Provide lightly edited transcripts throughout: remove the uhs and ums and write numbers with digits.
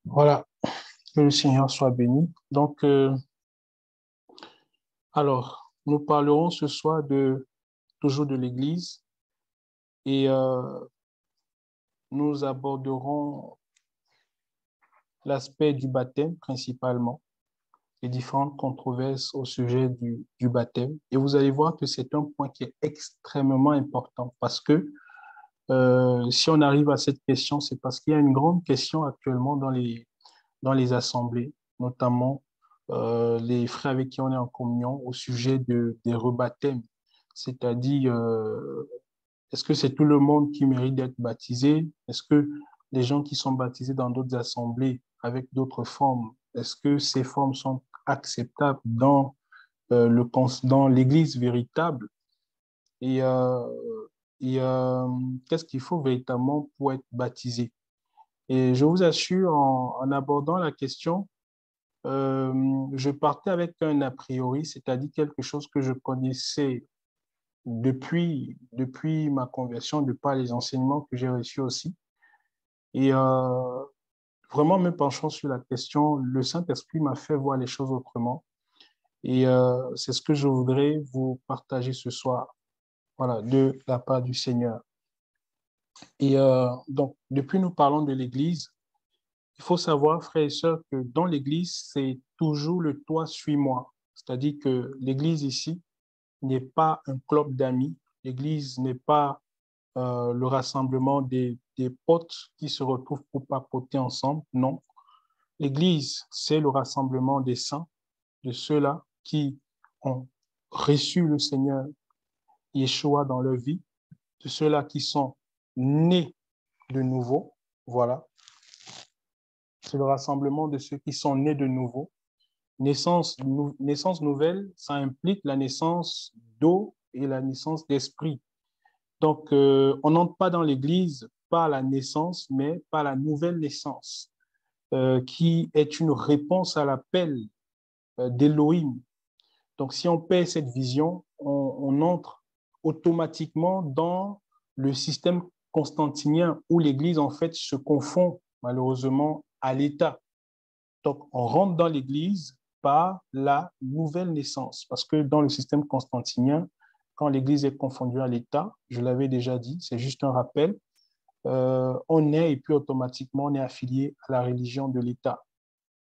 Voilà, que le Seigneur soit béni. Alors, nous parlerons ce soir toujours de l'Église et nous aborderons l'aspect du baptême principalement, les différentes controverses au sujet du baptême. Et vous allez voir que c'est un point qui est extrêmement important parce que si on arrive à cette question, c'est parce qu'il y a une grande question actuellement dans les assemblées, notamment les frères avec qui on est en communion au sujet des rebaptêmes. C'est-à-dire, est-ce que c'est tout le monde qui mérite d'être baptisé? Est-ce que les gens qui sont baptisés dans d'autres assemblées avec d'autres formes, est-ce que ces formes sont acceptables dans l'Église véritable? Et, euh, et qu'est-ce qu'il faut véritablement pour être baptisé? Et je vous assure, en abordant la question, je partais avec un a priori, c'est-à-dire quelque chose que je connaissais depuis ma conversion, de par les enseignements que j'ai reçus aussi. Et vraiment, me penchant sur la question, le Saint-Esprit m'a fait voir les choses autrement. Et c'est ce que je voudrais vous partager ce soir, voilà, de la part du Seigneur. Et donc, depuis nous parlons de l'Église, il faut savoir, frères et sœurs, que dans l'Église, c'est toujours le toi suis-moi. C'est-à-dire que l'Église ici n'est pas un club d'amis. L'Église n'est pas le rassemblement des potes qui se retrouvent pour papoter ensemble. Non. L'Église, c'est le rassemblement des saints, de ceux-là qui ont reçu le Seigneur Yeshua dans leur vie, de ceux-là qui sont nés de nouveau. Voilà. C'est le rassemblement de ceux qui sont nés de nouveau. Naissance nouvelle, ça implique la naissance d'eau et la naissance d'esprit. Donc, on n'entre pas dans l'Église par la naissance, mais par la nouvelle naissance, qui est une réponse à l'appel d'Élohim. Donc, si on perd cette vision, on entre automatiquement dans le système constantinien où l'Église, en fait, se confond malheureusement à l'État. Donc, on rentre dans l'Église par la nouvelle naissance, parce que dans le système constantinien, quand l'Église est confondue à l'État, je l'avais déjà dit, c'est juste un rappel, on est et puis automatiquement on est affilié à la religion de l'État.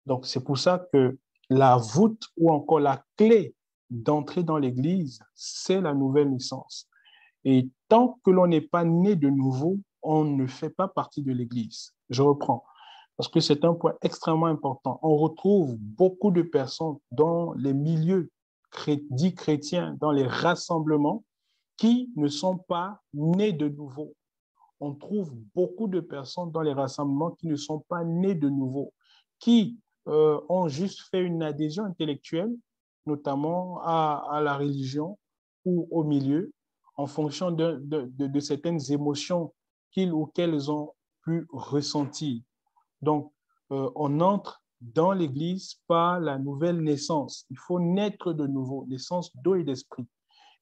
Donc, c'est pour ça que la voûte ou encore la clé d'entrer dans l'Église, c'est la nouvelle naissance. Et tant que l'on n'est pas né de nouveau, on ne fait pas partie de l'Église. Je reprends, parce que c'est un point extrêmement important. On retrouve beaucoup de personnes dans les milieux dits chrétiens, dans les rassemblements, qui ne sont pas nés de nouveau. On trouve beaucoup de personnes dans les rassemblements qui ne sont pas nés de nouveau, qui ont juste fait une adhésion intellectuelle, notamment à la religion ou au milieu, en fonction de certaines émotions qu'ils ou qu'elles ont pu ressentir. Donc, on entre dans l'Église par la nouvelle naissance. Il faut naître de nouveau, naissance d'eau et d'esprit.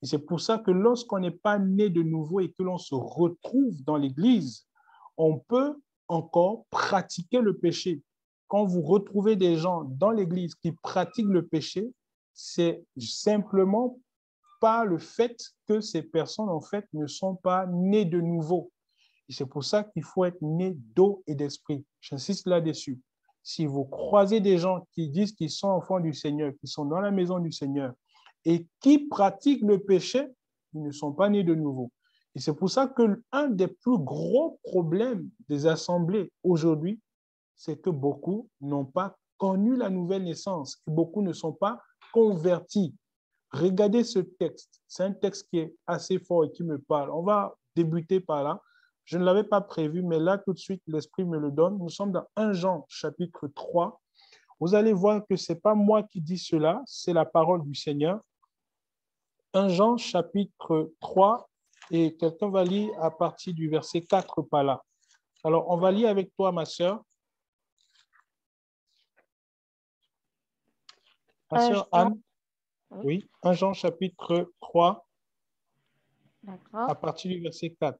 Et c'est pour ça que lorsqu'on n'est pas né de nouveau et que l'on se retrouve dans l'Église, on peut encore pratiquer le péché. Quand vous retrouvez des gens dans l'Église qui pratiquent le péché, c'est simplement pas le fait que ces personnes, en fait, ne sont pas nées de nouveau. Et c'est pour ça qu'il faut être né d'eau et d'esprit. J'insiste là-dessus. Si vous croisez des gens qui disent qu'ils sont enfants du Seigneur, qui sont dans la maison du Seigneur et qui pratiquent le péché, ils ne sont pas nés de nouveau. Et c'est pour ça que un des plus gros problèmes des assemblées aujourd'hui, c'est que beaucoup n'ont pas connu la nouvelle naissance, que beaucoup ne sont pas convertis. Regardez ce texte. C'est un texte qui est assez fort et qui me parle. On va débuter par là. Je ne l'avais pas prévu, mais là, tout de suite, l'Esprit me le donne. Nous sommes dans 1 Jean, chapitre 3. Vous allez voir que ce n'est pas moi qui dis cela, c'est la parole du Seigneur. 1 Jean, chapitre 3, et quelqu'un va lire à partir du verset 4 par là. Alors, on va lire avec toi, ma sœur. Ma sœur Anne. Oui, 1 Jean, chapitre 3, à partir du verset 4.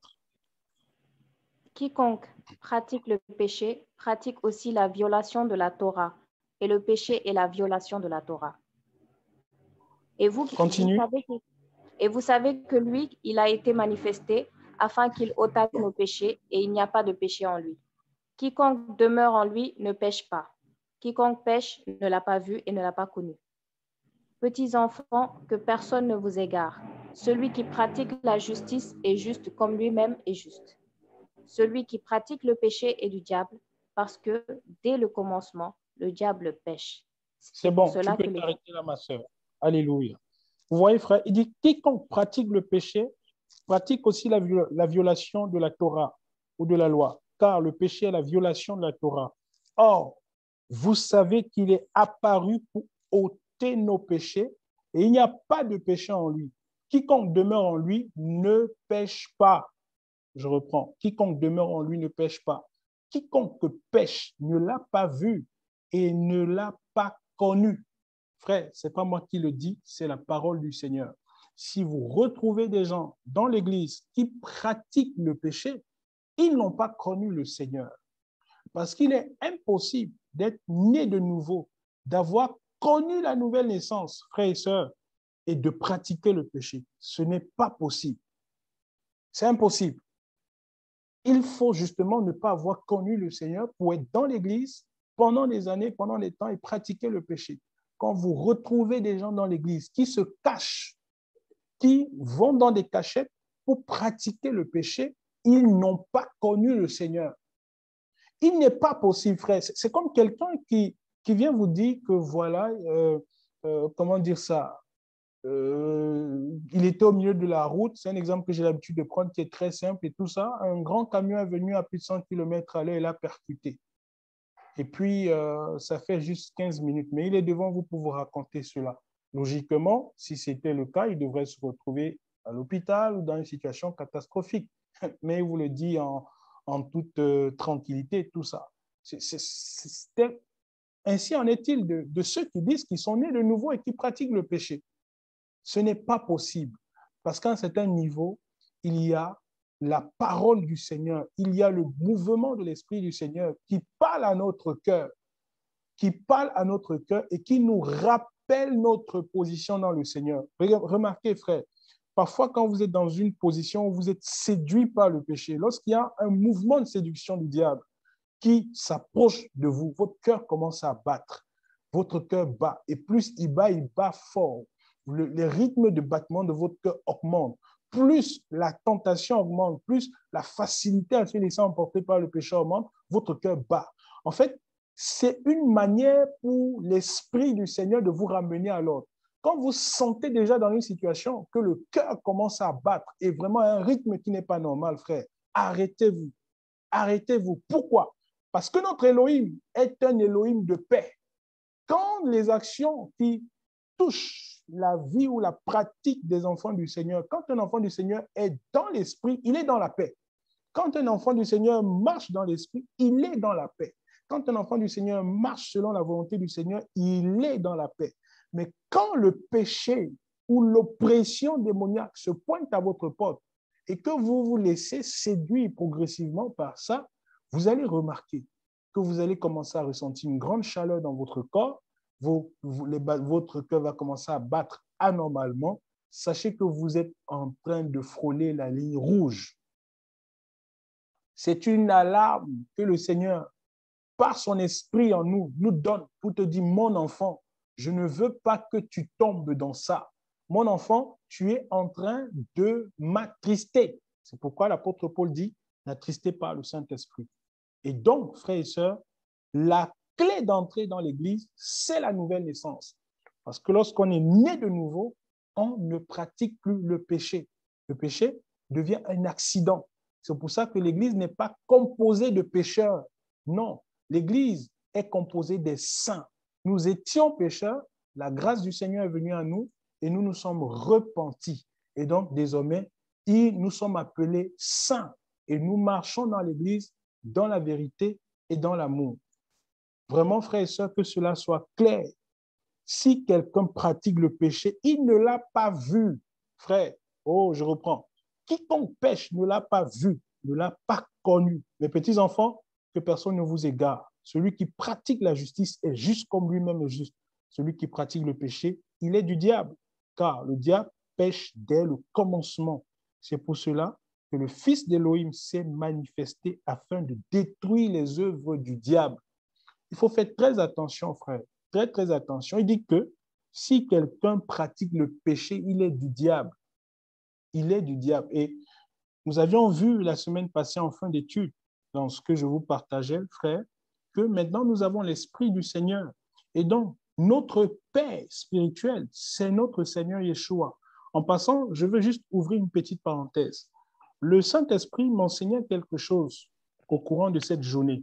Quiconque pratique le péché pratique aussi la violation de la Torah, et le péché est la violation de la Torah. Et Continue. vous savez que lui, il a été manifesté afin qu'il ôtât nos péchés, et il n'y a pas de péché en lui. Quiconque demeure en lui ne pêche pas. Quiconque pêche ne l'a pas vu et ne l'a pas connu. Petits enfants, que personne ne vous égare. Celui qui pratique la justice est juste comme lui-même est juste. Celui qui pratique le péché est du diable, parce que dès le commencement, le diable pêche. C'est C'est pour bon, tu cela peux que les... t'arrêter là, ma sœur. Alléluia. Vous voyez, frère, il dit, quiconque pratique le péché pratique aussi la violation de la Torah ou de la loi, car le péché est la violation de la Torah. Or, vous savez qu'il est apparu pour ôter nos péchés et il n'y a pas de péché en lui. Quiconque demeure en lui ne pêche pas. Je reprends. Quiconque demeure en lui ne pêche pas. Quiconque pêche ne l'a pas vu et ne l'a pas connu. Frère, ce n'est pas moi qui le dis, c'est la parole du Seigneur. Si vous retrouvez des gens dans l'Église qui pratiquent le péché, ils n'ont pas connu le Seigneur. Parce qu'il est impossible d'être né de nouveau, d'avoir connu la nouvelle naissance, frères et sœurs, et de pratiquer le péché. Ce n'est pas possible. C'est impossible. Il faut justement ne pas avoir connu le Seigneur pour être dans l'Église pendant des années, pendant des temps et pratiquer le péché. Quand vous retrouvez des gens dans l'Église qui se cachent, qui vont dans des cachettes pour pratiquer le péché, ils n'ont pas connu le Seigneur. Il n'est pas possible, frère. C'est comme quelqu'un qui vient vous dire que voilà, comment dire ça, il était au milieu de la route. C'est un exemple que j'ai l'habitude de prendre qui est très simple et tout ça. Un grand camion est venu à plus de 100 km à l'heure et l'a percuté. Et puis, ça fait juste 15 minutes. Mais il est devant vous pour vous raconter cela. Logiquement, si c'était le cas, il devrait se retrouver à l'hôpital ou dans une situation catastrophique. Mais il vous le dit en toute tranquillité, tout ça. Ainsi en est-il de ceux qui disent qu'ils sont nés de nouveau et qui pratiquent le péché. Ce n'est pas possible. Parce qu'à un certain niveau, il y a la parole du Seigneur, il y a le mouvement de l'Esprit du Seigneur qui parle à notre cœur, et qui nous rappelle notre position dans le Seigneur. Remarquez, frère, parfois quand vous êtes dans une position où vous êtes séduit par le péché, lorsqu'il y a un mouvement de séduction du diable qui s'approche de vous, votre cœur commence à battre. Votre cœur bat. Et plus il bat fort. Les rythmes de battement de votre cœur augmentent. Plus la tentation augmente, plus la facilité à se laisser emporter par le péché augmente, votre cœur bat. En fait, c'est une manière pour l'Esprit du Seigneur de vous ramener à l'ordre. Quand vous sentez déjà dans une situation que le cœur commence à battre et vraiment un rythme qui n'est pas normal, frère, arrêtez-vous. Arrêtez-vous. Pourquoi? Parce que notre Elohim est un Elohim de paix. Quand les actions qui touchent la vie ou la pratique des enfants du Seigneur, quand un enfant du Seigneur est dans l'esprit, il est dans la paix. Quand un enfant du Seigneur marche dans l'esprit, il est dans la paix. Quand un enfant du Seigneur marche selon la volonté du Seigneur, il est dans la paix. Mais quand le péché ou l'oppression démoniaque se pointe à votre porte et que vous vous laissez séduire progressivement par ça, vous allez remarquer que vous allez commencer à ressentir une grande chaleur dans votre corps, votre cœur va commencer à battre anormalement. Sachez que vous êtes en train de frôler la ligne rouge. C'est une alarme que le Seigneur, par son esprit en nous, nous donne pour te dire, mon enfant, je ne veux pas que tu tombes dans ça. Mon enfant, tu es en train de m'attrister. C'est pourquoi l'apôtre Paul dit, n'attristez pas le Saint-Esprit. Et donc, frères et sœurs, la clé d'entrée dans l'Église, c'est la nouvelle naissance. Parce que lorsqu'on est né de nouveau, on ne pratique plus le péché. Le péché devient un accident. C'est pour ça que l'Église n'est pas composée de pécheurs. Non, l'Église est composée des saints. Nous étions pécheurs, la grâce du Seigneur est venue à nous et nous nous sommes repentis. Et donc, désormais, nous sommes appelés saints et nous marchons dans l'Église dans la vérité et dans l'amour. Vraiment, frères et sœurs, que cela soit clair. Si quelqu'un pratique le péché, il ne l'a pas vu, frère. Oh, je reprends. Quiconque pêche ne l'a pas vu ne l'a pas connu. Mes petits enfants, que personne ne vous égare. Celui qui pratique la justice est juste comme lui-même est juste. Celui qui pratique le péché, il est du diable, car le diable pêche dès le commencement. C'est pour cela que le Fils d'Élohim s'est manifesté afin de détruire les œuvres du diable. Il faut faire très attention, frère, très, très attention. Il dit que si quelqu'un pratique le péché, il est du diable. Il est du diable. Et nous avions vu la semaine passée en fin d'étude, dans ce que je vous partageais, frère, que maintenant nous avons l'Esprit du Seigneur. Et donc, notre Père spirituel, c'est notre Seigneur Yeshua. En passant, je veux juste ouvrir une petite parenthèse. Le Saint-Esprit m'enseignait quelque chose au courant de cette journée.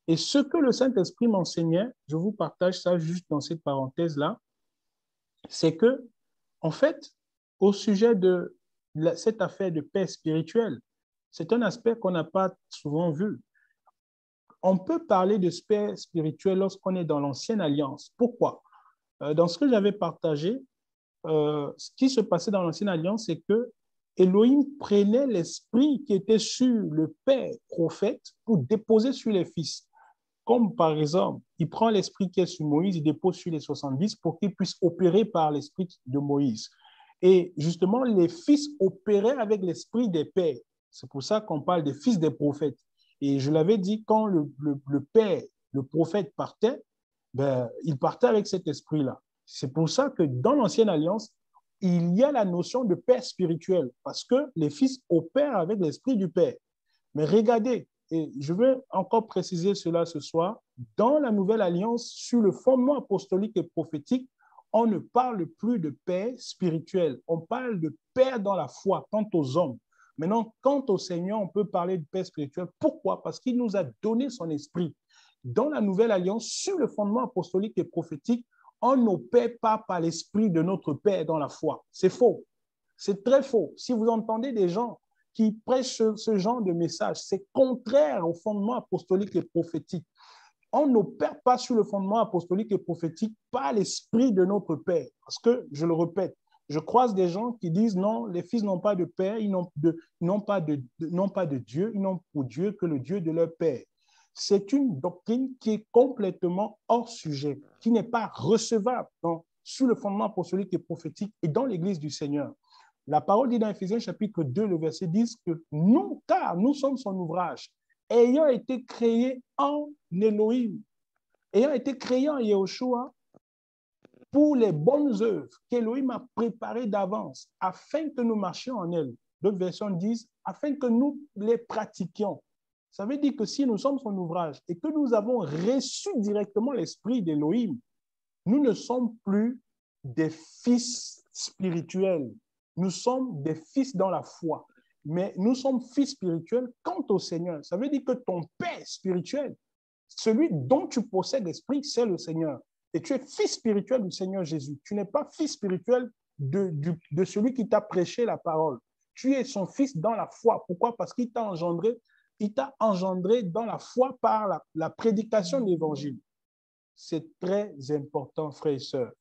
Et ce que le Saint-Esprit m'enseignait, je vous partage ça juste dans cette parenthèse-là, c'est que, en fait, au sujet de cette affaire de paix spirituelle, c'est un aspect qu'on n'a pas souvent vu. On peut parler de paix spirituelle lorsqu'on est dans l'ancienne alliance. Pourquoi? Dans ce que j'avais partagé, ce qui se passait dans l'ancienne alliance, c'est que Elohim prenait l'esprit qui était sur le père prophète pour déposer sur les fils. Comme par exemple, il prend l'esprit qui est sur Moïse, il dépose sur les 70 pour qu'il puisse opérer par l'esprit de Moïse. Et justement, les fils opéraient avec l'esprit des pères. C'est pour ça qu'on parle des fils des prophètes. Et je l'avais dit, quand le père, le prophète partait, ben, il partait avec cet esprit-là. C'est pour ça que dans l'Ancienne Alliance, il y a la notion de père spirituel, parce que les fils opèrent avec l'esprit du père. Mais regardez, et je veux encore préciser cela ce soir, dans la Nouvelle Alliance, sur le fondement apostolique et prophétique, on ne parle plus de père spirituel, on parle de père dans la foi, quant aux hommes. Maintenant, quant au Seigneur, on peut parler de père spirituel. Pourquoi? Parce qu'il nous a donné son esprit. Dans la Nouvelle Alliance, sur le fondement apostolique et prophétique, on n'opère pas par l'esprit de notre Père dans la foi. C'est faux. C'est très faux. Si vous entendez des gens qui prêchent ce genre de message, c'est contraire au fondement apostolique et prophétique. On n'opère pas sur le fondement apostolique et prophétique par l'esprit de notre Père. Parce que, je le répète, je croise des gens qui disent non, les fils n'ont pas de Père, ils n'ont pas de Dieu, ils n'ont pour Dieu que le Dieu de leur Père. C'est une doctrine qui est complètement hors sujet, qui n'est pas recevable sur le fondement apostolique et prophétique et dans l'Église du Seigneur. La parole dit dans Éphésiens chapitre 2, le verset 10 que nous, car nous sommes son ouvrage, ayant été créés en Elohim, ayant été créés en Yahushua pour les bonnes œuvres qu'Elohim a préparées d'avance afin que nous marchions en elles. D'autres versions disent afin que nous les pratiquions. Ça veut dire que si nous sommes son ouvrage et que nous avons reçu directement l'esprit d'Elohim, nous ne sommes plus des fils spirituels. Nous sommes des fils dans la foi. Mais nous sommes fils spirituels quant au Seigneur. Ça veut dire que ton père spirituel, celui dont tu possèdes l'esprit, c'est le Seigneur. Et tu es fils spirituel du Seigneur Jésus. Tu n'es pas fils spirituel de celui qui t'a prêché la parole. Tu es son fils dans la foi. Pourquoi? Parce qu'il t'a engendré dans la foi par la prédication de l'Évangile. C'est très important, frères et sœurs.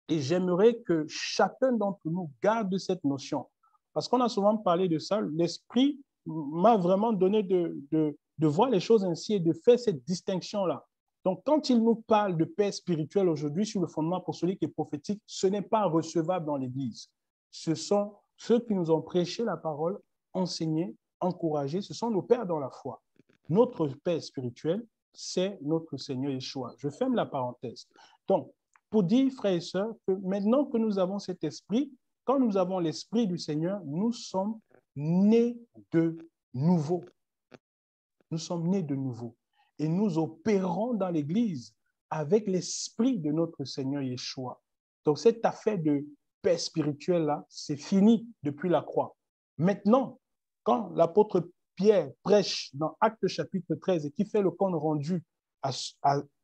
Et j'aimerais que chacun d'entre nous garde cette notion. Parce qu'on a souvent parlé de ça. L'Esprit m'a vraiment donné de voir les choses ainsi et de faire cette distinction-là. Donc, quand il nous parle de paix spirituelle aujourd'hui sur le fondement apostolique et prophétique, ce n'est pas recevable dans l'Église. Ce sont ceux qui nous ont prêché la parole, enseigné, encouragé, ce sont nos pères dans la foi. Notre paix spirituelle, c'est notre Seigneur Yeshua. Je ferme la parenthèse. Donc, pour dire, frères et sœurs, que maintenant que nous avons cet esprit, quand nous avons l'esprit du Seigneur, nous sommes nés de nouveau. Nous sommes nés de nouveau. Et nous opérons dans l'Église avec l'esprit de notre Seigneur Yeshua. Donc, cette affaire de paix spirituelle-là, c'est fini depuis la croix. Maintenant, quand l'apôtre Pierre prêche dans Actes chapitre 13 et qui fait le compte rendu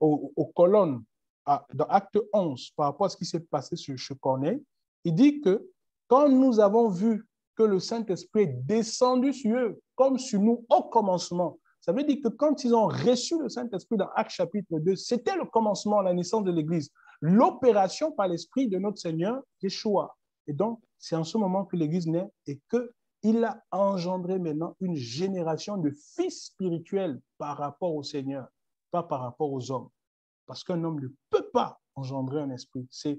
aux colonnes dans Acte 11 par rapport à ce qui s'est passé chez Corneille, il dit que quand nous avons vu que le Saint-Esprit est descendu sur eux comme sur nous au commencement, ça veut dire que quand ils ont reçu le Saint-Esprit dans Actes chapitre 2, c'était le commencement, la naissance de l'Église, l'opération par l'Esprit de notre Seigneur Yeshua. Et donc, c'est en ce moment que l'Église naît et que il a engendré maintenant une génération de fils spirituels par rapport au Seigneur, pas par rapport aux hommes. Parce qu'un homme ne peut pas engendrer un esprit. C'est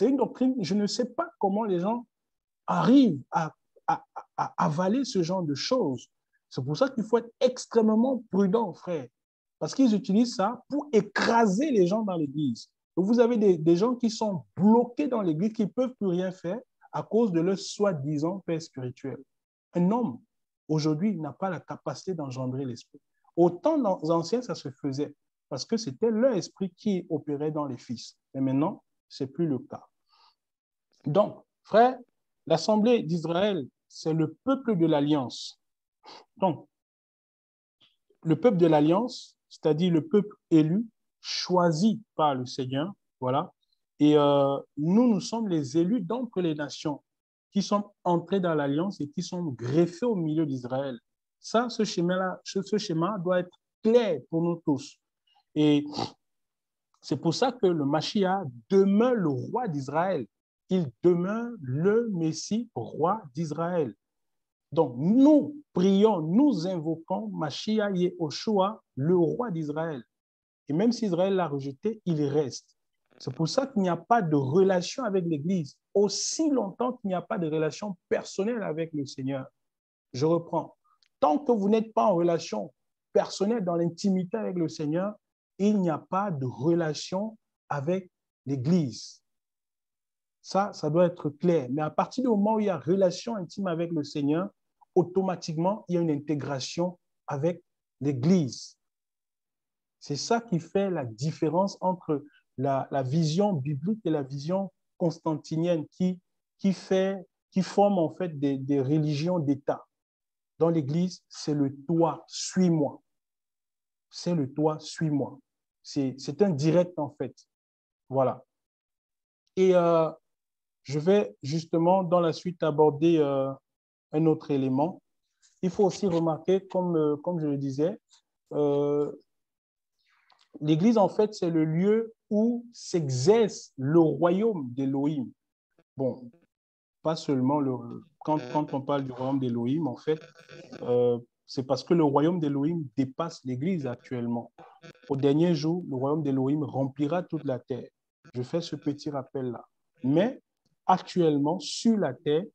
une doctrine, je ne sais pas comment les gens arrivent à avaler ce genre de choses. C'est pour ça qu'il faut être extrêmement prudent, frère. Parce qu'ils utilisent ça pour écraser les gens dans l'Église. Vous avez des gens qui sont bloqués dans l'Église, qui ne peuvent plus rien faire à cause de leur soi-disant père spirituel. Un homme, aujourd'hui, n'a pas la capacité d'engendrer l'esprit. Autant dans les anciens, ça se faisait, parce que c'était leur esprit qui opérait dans les fils. Mais maintenant, ce n'est plus le cas. Donc, frère, l'Assemblée d'Israël, c'est le peuple de l'Alliance. Donc, le peuple de l'Alliance, c'est-à-dire le peuple élu, choisi par le Seigneur, voilà. Et nous sommes les élus d'entre les nations qui sont entrés dans l'Alliance et qui sont greffés au milieu d'Israël. Ça, ce schéma doit être clair pour nous tous. Et c'est pour ça que le Mashiach demeure le roi d'Israël. Il demeure le Messie, roi d'Israël. Donc, nous prions, nous invoquons Mashiach Yehoshua, le roi d'Israël. Et même si Israël l'a rejeté, il reste. C'est pour ça qu'il n'y a pas de relation avec l'Église, aussi longtemps qu'il n'y a pas de relation personnelle avec le Seigneur. Je reprends. Tant que vous n'êtes pas en relation personnelle, dans l'intimité avec le Seigneur, il n'y a pas de relation avec l'Église. Ça doit être clair. Mais à partir du moment où il y a relation intime avec le Seigneur, automatiquement, il y a une intégration avec l'Église. C'est ça qui fait la différence entre la vision biblique et la vision constantinienne qui forment en fait des religions d'État. Dans l'Église, c'est le toi, suis-moi. C'est le toi, suis-moi. C'est un direct en fait. Voilà. Et je vais justement dans la suite aborder un autre élément. Il faut aussi remarquer, comme je le disais, l'Église, en fait, c'est le lieu où s'exerce le royaume d'Élohim. Bon, pas seulement quand on parle du royaume d'Élohim, en fait, c'est parce que le royaume d'Élohim dépasse l'Église actuellement. Au dernier jour, le royaume d'Élohim remplira toute la terre. Je fais ce petit rappel-là. Mais actuellement, sur la terre,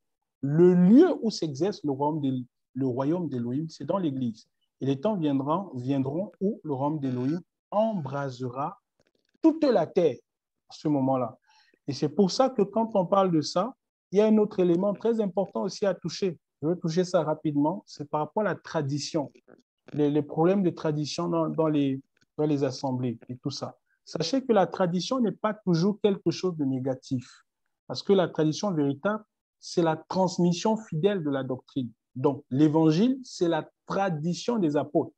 le lieu où s'exerce le royaume d'Élohim, c'est dans l'Église. Et les temps viendront où le royaume d'Élohim embrasera toute la terre à ce moment-là. Et c'est pour ça que quand on parle de ça, il y a un autre élément très important aussi à toucher. Je vais toucher ça rapidement. C'est par rapport à la tradition, les problèmes de tradition dans les assemblées et tout ça. Sachez que la tradition n'est pas toujours quelque chose de négatif. Parce que la tradition véritable, c'est la transmission fidèle de la doctrine. Donc, l'évangile, c'est la tradition des apôtres.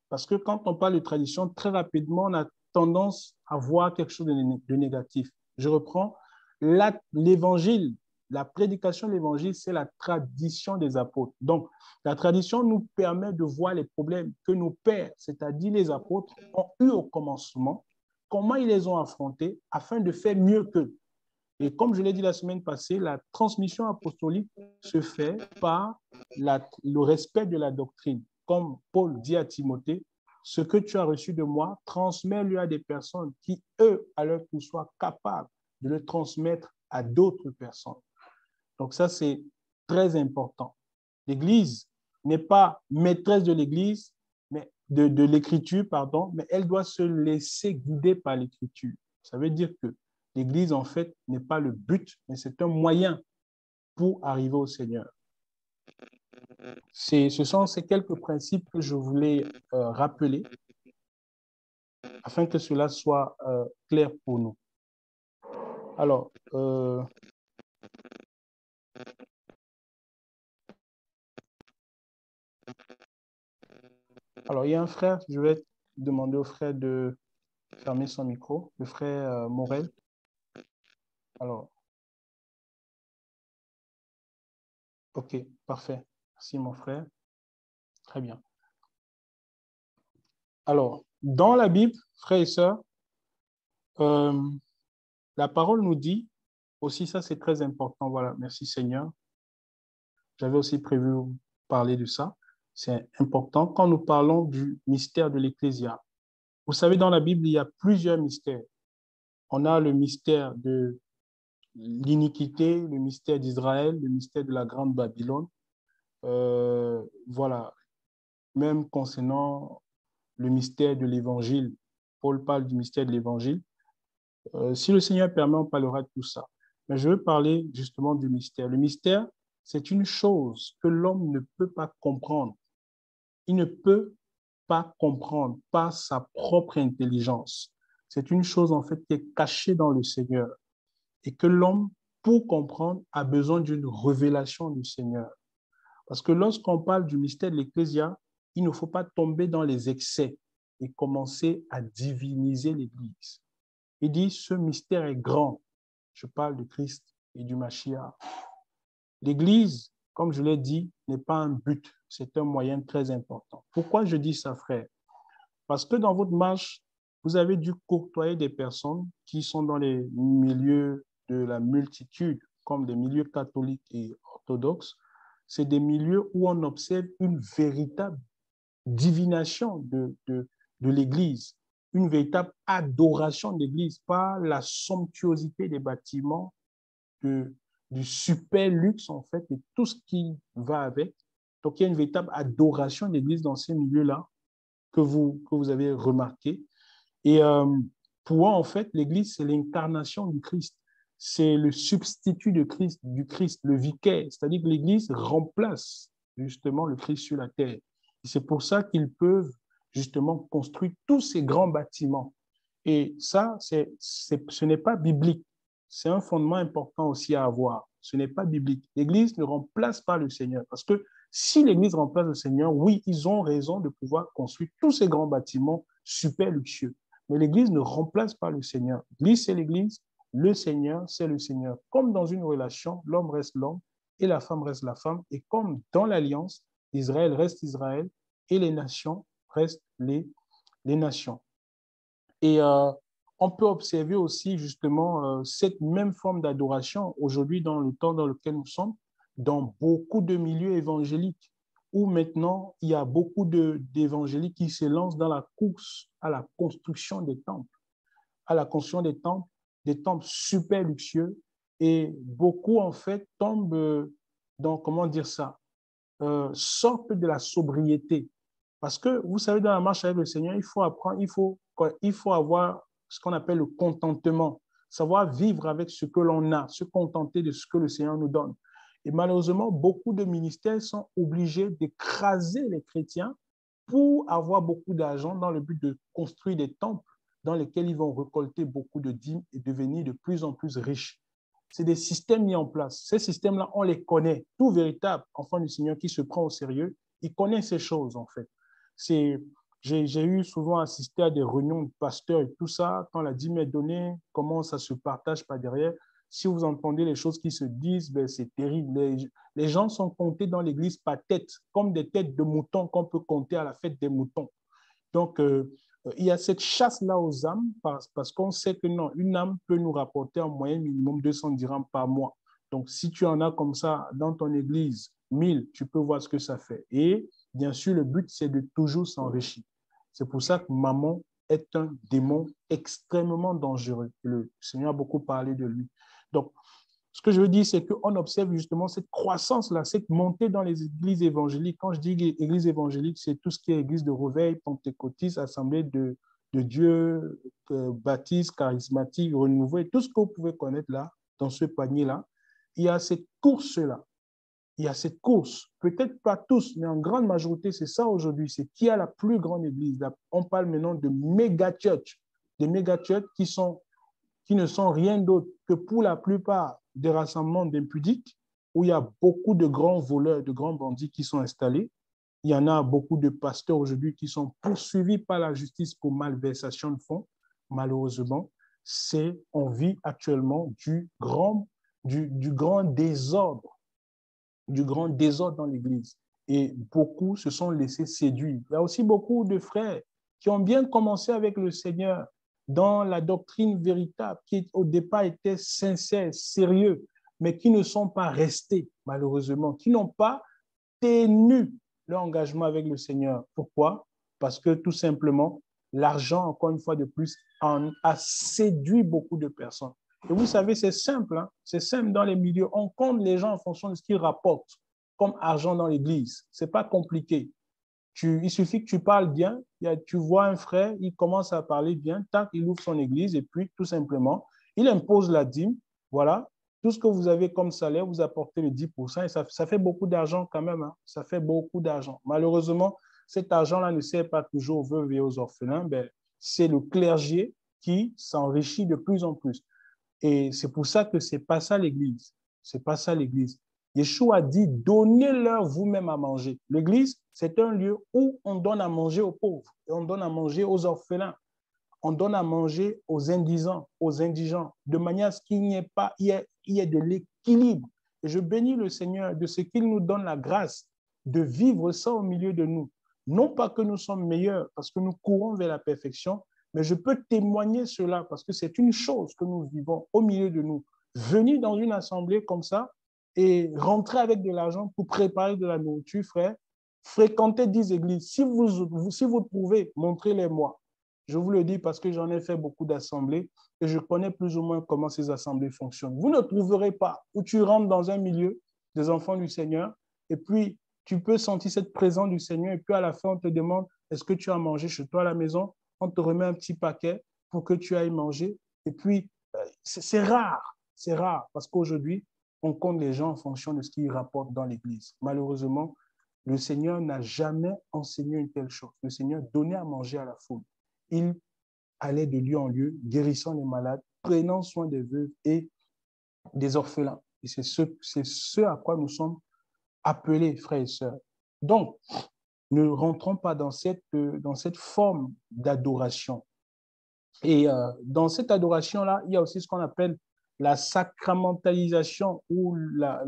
Parce que quand on parle de tradition, très rapidement, on a tendance à voir quelque chose de négatif. Je reprends, l'évangile, la prédication de l'évangile, c'est la tradition des apôtres. Donc, la tradition nous permet de voir les problèmes que nos pères, c'est-à-dire les apôtres, ont eu au commencement, comment ils les ont affrontés afin de faire mieux qu'eux. Et comme je l'ai dit la semaine passée, la transmission apostolique se fait par le respect de la doctrine. Comme Paul dit à Timothée, ce que tu as reçu de moi, transmets-le à des personnes qui, eux, à leur tour, soient capables de le transmettre à d'autres personnes. Donc ça, c'est très important. L'Église n'est pas maîtresse de l'Église, mais de l'Écriture, pardon, mais elle doit se laisser guider par l'Écriture. Ça veut dire que l'Église, en fait, n'est pas le but, mais c'est un moyen pour arriver au Seigneur. Ce sont ces quelques principes que je voulais rappeler afin que cela soit clair pour nous. Alors, il y a un frère, je vais demander au frère de fermer son micro, le frère Morel. Alors, ok, parfait. Merci mon frère. Très bien. Alors, dans la Bible, frères et sœurs, la parole nous dit, aussi ça c'est très important, voilà, merci Seigneur. j'avais aussi prévu parler de ça. C'est important quand nous parlons du mystère de l'Ecclésia. Vous savez, dans la Bible, il y a plusieurs mystères. On a le mystère de l'iniquité, le mystère d'Israël, le mystère de la Grande Babylone. Voilà. Même concernant le mystère de l'Évangile, Paul parle du mystère de l'Évangile. Si le Seigneur permet, on parlera de tout ça. Mais je veux parler justement du mystère. Le mystère, c'est une chose que l'homme ne peut pas comprendre. Il ne peut pas comprendre par sa propre intelligence. C'est une chose en fait qui est cachée dans le Seigneur et que l'homme, pour comprendre, a besoin d'une révélation du Seigneur. Parce que lorsqu'on parle du mystère de l'Ecclésia, il ne faut pas tomber dans les excès et commencer à diviniser l'Église. Il dit, ce mystère est grand. Je parle de Christ et du Mashiach. L'Église, comme je l'ai dit, n'est pas un but, c'est un moyen très important. Pourquoi je dis ça, frère? Parce que dans votre marche, vous avez dû côtoyer des personnes qui sont dans les milieux de la multitude, comme des milieux catholiques et orthodoxes. C'est des milieux où on observe une véritable divination de l'Église, une véritable adoration de l'Église, pas la somptuosité des bâtiments, du super luxe en fait, et tout ce qui va avec. Donc il y a une véritable adoration de l'Église dans ces milieux-là que vous avez remarqué. Et pour moi, en fait, l'Église, c'est l'incarnation du Christ. C'est le substitut de Christ, du Christ, le vicaire. C'est-à-dire que l'Église remplace justement le Christ sur la terre. Et c'est pour ça qu'ils peuvent justement construire tous ces grands bâtiments. Et ça, ce n'est pas biblique. C'est un fondement important aussi à avoir. Ce n'est pas biblique. L'Église ne remplace pas le Seigneur. Parce que si l'Église remplace le Seigneur, oui, ils ont raison de pouvoir construire tous ces grands bâtiments super luxueux. Mais l'Église ne remplace pas le Seigneur. L'Église, c'est l'Église. Le Seigneur, c'est le Seigneur. Comme dans une relation, l'homme reste l'homme et la femme reste la femme. Et comme dans l'Alliance, Israël reste Israël et les nations restent les nations. Et on peut observer aussi justement cette même forme d'adoration aujourd'hui dans le temps dans lequel nous sommes, dans beaucoup de milieux évangéliques, où maintenant il y a beaucoup d'évangéliques qui se lancent dans la course à la construction des temples, à la construction des temples super luxueux, et beaucoup en fait tombent dans, comment dire ça, sortent de la sobriété. Parce que, vous savez, dans la marche avec le Seigneur, il faut apprendre, il faut avoir ce qu'on appelle le contentement, savoir vivre avec ce que l'on a, se contenter de ce que le Seigneur nous donne. Et malheureusement, beaucoup de ministères sont obligés d'écraser les chrétiens pour avoir beaucoup d'argent dans le but de construire des temples dans lesquels ils vont récolter beaucoup de dîmes et devenir de plus en plus riches. C'est des systèmes mis en place. Ces systèmes-là, on les connaît. Tout véritable enfant du Seigneur qui se prend au sérieux, il connaît ces choses, en fait. J'ai eu souvent assisté à des réunions de pasteurs et tout ça. Quand la dîme est donnée, comment ça se partage par derrière. Si vous entendez les choses qui se disent, ben, c'est terrible. Les gens sont comptés dans l'église par tête, comme des têtes de moutons qu'on peut compter à la fête des moutons. Donc, il y a cette chasse-là aux âmes parce qu'on sait que non, une âme peut nous rapporter en moyenne minimum 200 dirhams par mois. Donc, si tu en as comme ça dans ton église, 1000, tu peux voir ce que ça fait. Et bien sûr, le but, c'est de toujours s'enrichir. C'est pour ça que Mammon est un démon extrêmement dangereux. Le Seigneur a beaucoup parlé de lui. Donc, ce que je veux dire, c'est qu'on observe justement cette croissance-là, cette montée dans les églises évangéliques. Quand je dis église évangélique, c'est tout ce qui est église de réveil, pentecôtiste, assemblée de Dieu, baptiste, charismatique, renouvelé, tout ce que vous pouvez connaître là, dans ce panier-là. Il y a cette course-là. Il y a cette course. Peut-être pas tous, mais en grande majorité, c'est ça aujourd'hui. C'est qui a la plus grande église. On parle maintenant de méga-church. Des méga-church qui ne sont rien d'autre que pour la plupart des rassemblements d'impudiques où il y a beaucoup de grands voleurs, de grands bandits qui sont installés. Il y en a beaucoup de pasteurs aujourd'hui qui sont poursuivis par la justice pour malversation de fonds. Malheureusement, on vit actuellement du grand désordre, dans l'Église. Et beaucoup se sont laissés séduire. Il y a aussi beaucoup de frères qui ont bien commencé avec le Seigneur dans la doctrine véritable, qui au départ était sincère, sérieux, mais qui ne sont pas restés, malheureusement, qui n'ont pas tenu leur engagement avec le Seigneur. Pourquoi? Parce que tout simplement, l'argent, encore une fois de plus, a séduit beaucoup de personnes. Et vous savez, c'est simple, hein? C'est simple dans les milieux. On compte les gens en fonction de ce qu'ils rapportent comme argent dans l'église. Ce n'est pas compliqué. Il suffit que tu parles bien, tu vois un frère, il commence à parler bien, tac, il ouvre son église et puis tout simplement, il impose la dîme. Voilà, tout ce que vous avez comme salaire, vous apportez le 10% et ça fait beaucoup d'argent quand même. Hein? Ça fait beaucoup d'argent. Malheureusement, cet argent-là ne sert pas toujours aux veuves et aux orphelins. Ben, c'est le clergé qui s'enrichit de plus en plus. Et c'est pour ça que ce n'est pas ça l'Église. C'est pas ça l'Église. Yeshua a dit, donnez-leur vous-même à manger. L'Église, c'est un lieu où on donne à manger aux pauvres, et on donne à manger aux orphelins, on donne à manger aux indigents, de manière à ce qu'il n'y ait pas, il y ait de l'équilibre. Et je bénis le Seigneur de ce qu'il nous donne la grâce de vivre ça au milieu de nous. Non pas que nous sommes meilleurs, parce que nous courons vers la perfection, mais je peux témoigner cela, parce que c'est une chose que nous vivons au milieu de nous. Venir dans une assemblée comme ça et rentrer avec de l'argent pour préparer de la nourriture, frère, fréquenter 10 églises. Si vous pouvez, montrez-les-moi. Je vous le dis parce que j'en ai fait beaucoup d'assemblées et je connais plus ou moins comment ces assemblées fonctionnent. Vous ne trouverez pas où tu rentres dans un milieu des enfants du Seigneur et puis tu peux sentir cette présence du Seigneur et puis à la fin, on te demande, est-ce que tu as mangé chez toi à la maison? On te remet un petit paquet pour que tu ailles manger. Et puis, c'est rare parce qu'aujourd'hui, on compte les gens en fonction de ce qu'ils rapportent dans l'Église. Malheureusement, le Seigneur n'a jamais enseigné une telle chose. Le Seigneur donnait à manger à la foule. Il allait de lieu en lieu, guérissant les malades, prenant soin des veuves et des orphelins. Et c'est ce à quoi nous sommes appelés, frères et sœurs. Donc, ne rentrons pas dans cette forme d'adoration. Et dans cette adoration-là, il y a aussi ce qu'on appelle la sacramentalisation ou la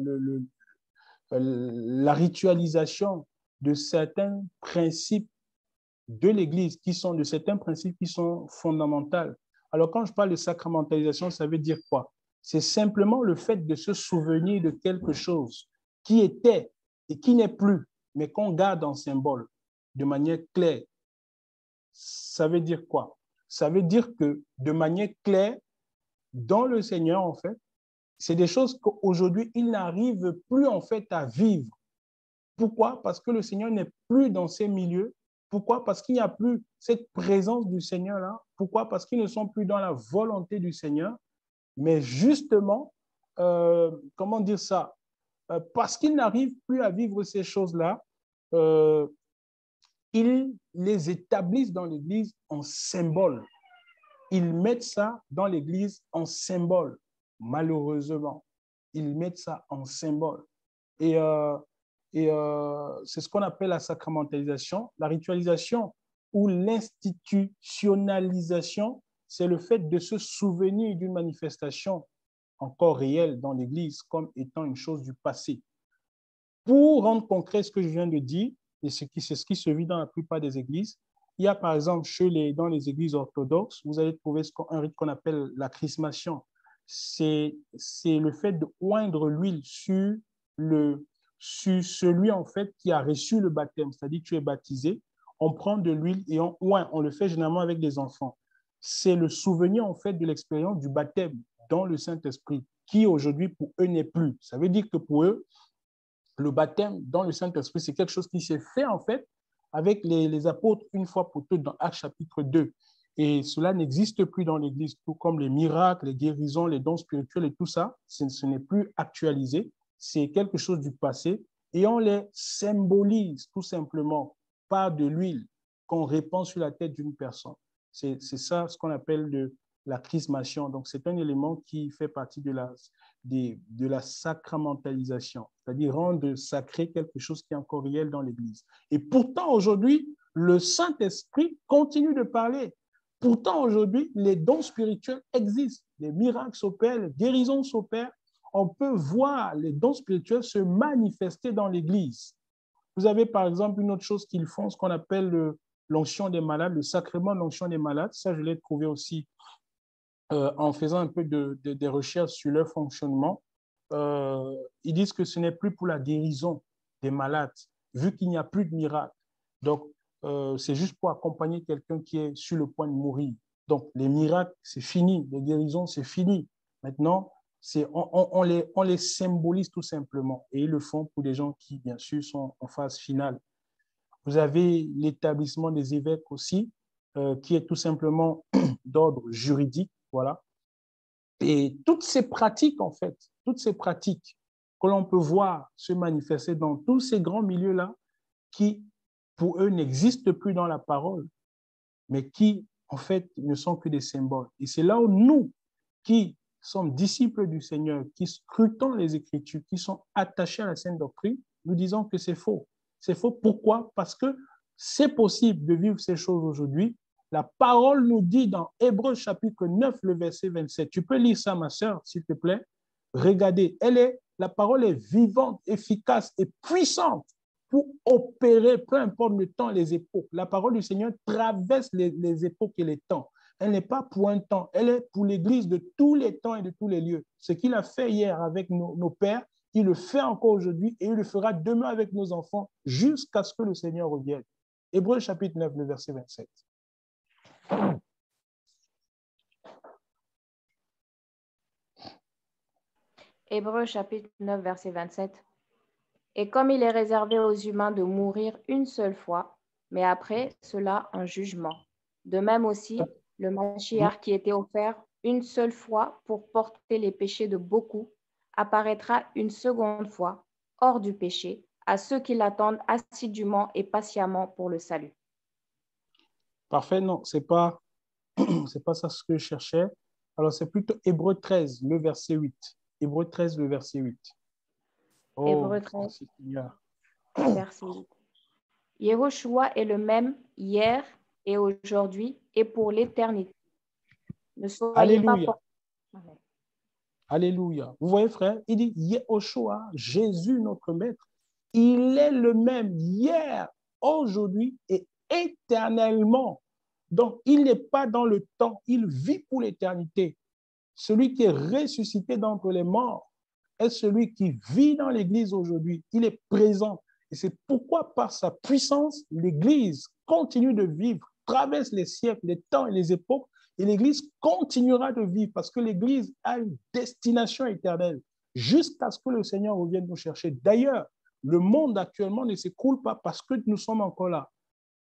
ritualisation de certains principes de l'Église, de certains principes qui sont fondamentaux. Alors, quand je parle de sacramentalisation, ça veut dire quoi? C'est simplement le fait de se souvenir de quelque chose qui était et qui n'est plus, mais qu'on garde en symbole de manière claire. Ça veut dire quoi? Ça veut dire que de manière claire, dans le Seigneur, en fait, c'est des choses qu'aujourd'hui, il n'arrive plus en fait à vivre. Pourquoi? Parce que le Seigneur n'est plus dans ces milieux. Pourquoi? Parce qu'il n'y a plus cette présence du Seigneur là. Pourquoi? Parce qu'ils ne sont plus dans la volonté du Seigneur. Mais justement, comment dire ça? Parce qu'ils n'arrivent plus à vivre ces choses-là, ils les établissent dans l'Église en symbole. Ils mettent ça dans l'Église en symbole, malheureusement. Ils mettent ça en symbole. Et c'est ce qu'on appelle la sacramentalisation. La ritualisation ou l'institutionnalisation, c'est le fait de se souvenir d'une manifestation encore réelle dans l'Église comme étant une chose du passé. Pour rendre concret ce que je viens de dire, et c'est ce qui se vit dans la plupart des églises, il y a par exemple dans les églises orthodoxes, vous allez trouver un rite qu'on appelle la chrismation. C'est le fait de oindre l'huile sur celui en fait qui a reçu le baptême, c'est-à-dire que tu es baptisé, on prend de l'huile et on oint, on le fait généralement avec des enfants. C'est le souvenir en fait de l'expérience du baptême dans le Saint-Esprit, qui aujourd'hui pour eux n'est plus. Ça veut dire que pour eux, le baptême dans le Saint-Esprit, c'est quelque chose qui s'est fait en fait avec les apôtres une fois pour toutes dans Actes chapitre 2. Et cela n'existe plus dans l'Église, tout comme les miracles, les guérisons, les dons spirituels et tout ça, ce n'est plus actualisé, c'est quelque chose du passé et on les symbolise tout simplement par de l'huile qu'on répand sur la tête d'une personne. C'est ça ce qu'on appelle la chrismation. Donc, c'est un élément qui fait partie de la sacramentalisation, c'est-à-dire rendre sacré quelque chose qui est encore réel dans l'Église. Et pourtant, aujourd'hui, le Saint-Esprit continue de parler. Pourtant, aujourd'hui, les dons spirituels existent, les miracles s'opèrent, les guérisons s'opèrent. On peut voir les dons spirituels se manifester dans l'Église. Vous avez par exemple une autre chose qu'ils font, ce qu'on appelle l'onction des malades, le sacrement de l'onction des malades. Ça, je l'ai trouvé aussi en faisant un peu des recherches sur leur fonctionnement. ils disent que ce n'est plus pour la guérison des malades, vu qu'il n'y a plus de miracle. Donc, c'est juste pour accompagner quelqu'un qui est sur le point de mourir. Donc, les miracles, c'est fini. Les guérisons, c'est fini. Maintenant, on les symbolise tout simplement. Et ils le font pour des gens qui, bien sûr, sont en phase finale. Vous avez l'établissement des évêques aussi, qui est tout simplement d'ordre juridique. Voilà. Et toutes ces pratiques, en fait, toutes ces pratiques que l'on peut voir se manifester dans tous ces grands milieux-là, qui, pour eux, n'existent plus dans la parole, mais qui, en fait, ne sont que des symboles. Et c'est là où nous, qui sommes disciples du Seigneur, qui scrutons les Écritures, qui sont attachés à la sainte doctrine, nous disons que c'est faux. C'est faux. Pourquoi? Parce que c'est possible de vivre ces choses aujourd'hui. La parole nous dit dans Hébreux chapitre 9, le verset 27. Tu peux lire ça, ma sœur, s'il te plaît. Regardez, la parole est vivante, efficace et puissante pour opérer, peu importe le temps, les époques. La parole du Seigneur traverse les époques et les temps. Elle n'est pas pour un temps, elle est pour l'Église de tous les temps et de tous les lieux. Ce qu'il a fait hier avec nos pères, il le fait encore aujourd'hui et il le fera demain avec nos enfants jusqu'à ce que le Seigneur revienne. Hébreux chapitre 9, le verset 27. Hébreux chapitre 9, verset 27. Et comme il est réservé aux humains de mourir une seule fois, mais après cela un jugement. De même aussi, le Mashiach qui était offert une seule fois pour porter les péchés de beaucoup, apparaîtra une seconde fois, hors du péché, à ceux qui l'attendent assidûment et patiemment pour le salut. Parfait, non, c'est pas ça ce que je cherchais. Alors, c'est plutôt Hébreux 13, le verset 8. Hébreux 13, le verset 8. Oh, Hébreux 13, merci Seigneur. verset 8. Yehoshua est le même hier et aujourd'hui et pour l'éternité. Ne soyez Alléluia. pas... Alléluia. Vous voyez, frère, il dit Yehoshua, Jésus, notre maître, il est le même hier, aujourd'hui et éternellement. Donc, il n'est pas dans le temps, il vit pour l'éternité. Celui qui est ressuscité d'entre les morts est celui qui vit dans l'Église aujourd'hui. Il est présent. Et c'est pourquoi, par sa puissance, l'Église continue de vivre, traverse les siècles, les temps et les époques, et l'Église continuera de vivre parce que l'Église a une destination éternelle jusqu'à ce que le Seigneur revienne nous chercher. D'ailleurs, le monde actuellement ne s'écroule pas parce que nous sommes encore là.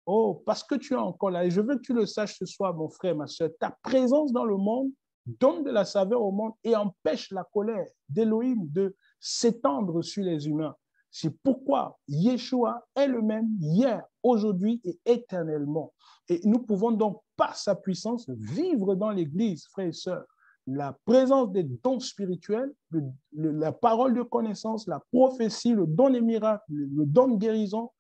Oh, parce que tu es encore là. Et je veux que tu le saches ce soir, mon frère, ma soeur. Ta présence dans le monde donne de la saveur au monde et empêche la colère d'Élohim de s'étendre sur les humains. C'est pourquoi Yeshua est le même hier, aujourd'hui et éternellement. Et nous pouvons donc, par sa puissance, vivre dans l'Église, frères et sœurs, la présence des dons spirituels, la parole de connaissance, la prophétie, le don des miracles, le don de guérison,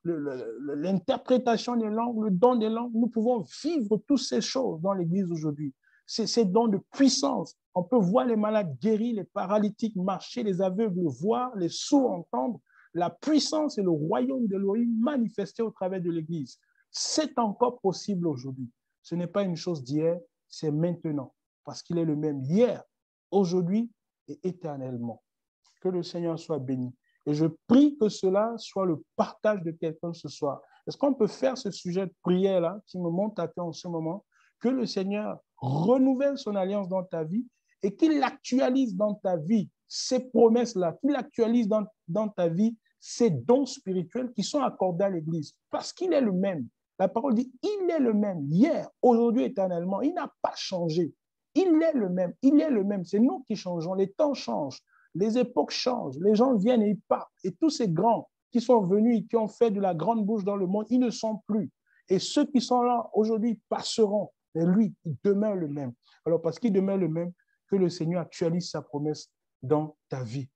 l'interprétation des langues, le don des langues. Nous pouvons vivre toutes ces choses dans l'Église aujourd'hui. Ces dons de puissance. On peut voir les malades guéris, les paralytiques marcher, les aveugles voir, les sourds entendre. La puissance et le royaume de l'Élohim manifestés au travers de l'Église. C'est encore possible aujourd'hui. Ce n'est pas une chose d'hier, c'est maintenant. Parce qu'il est le même hier, aujourd'hui et éternellement. Que le Seigneur soit béni. Et je prie que cela soit le partage de quelqu'un ce soir. Est-ce qu'on peut faire ce sujet de prière-là qui me monte à cœur en ce moment? Que le Seigneur renouvelle son alliance dans ta vie et qu'il actualise dans ta vie ces promesses-là, qu'il actualise dans ta vie ces dons spirituels qui sont accordés à l'Église. Parce qu'il est le même. La parole dit, il est le même, hier, aujourd'hui, éternellement. Il n'a pas changé. Il est le même. Il est le même. C'est nous qui changeons. Les temps changent. Les époques changent, les gens viennent et ils partent. Et tous ces grands qui sont venus et qui ont fait de la grande bouche dans le monde, ils ne sont plus. Et ceux qui sont là aujourd'hui passeront. Mais lui, il demeure le même. Alors, parce qu'il demeure le même, que le Seigneur actualise sa promesse dans ta vie.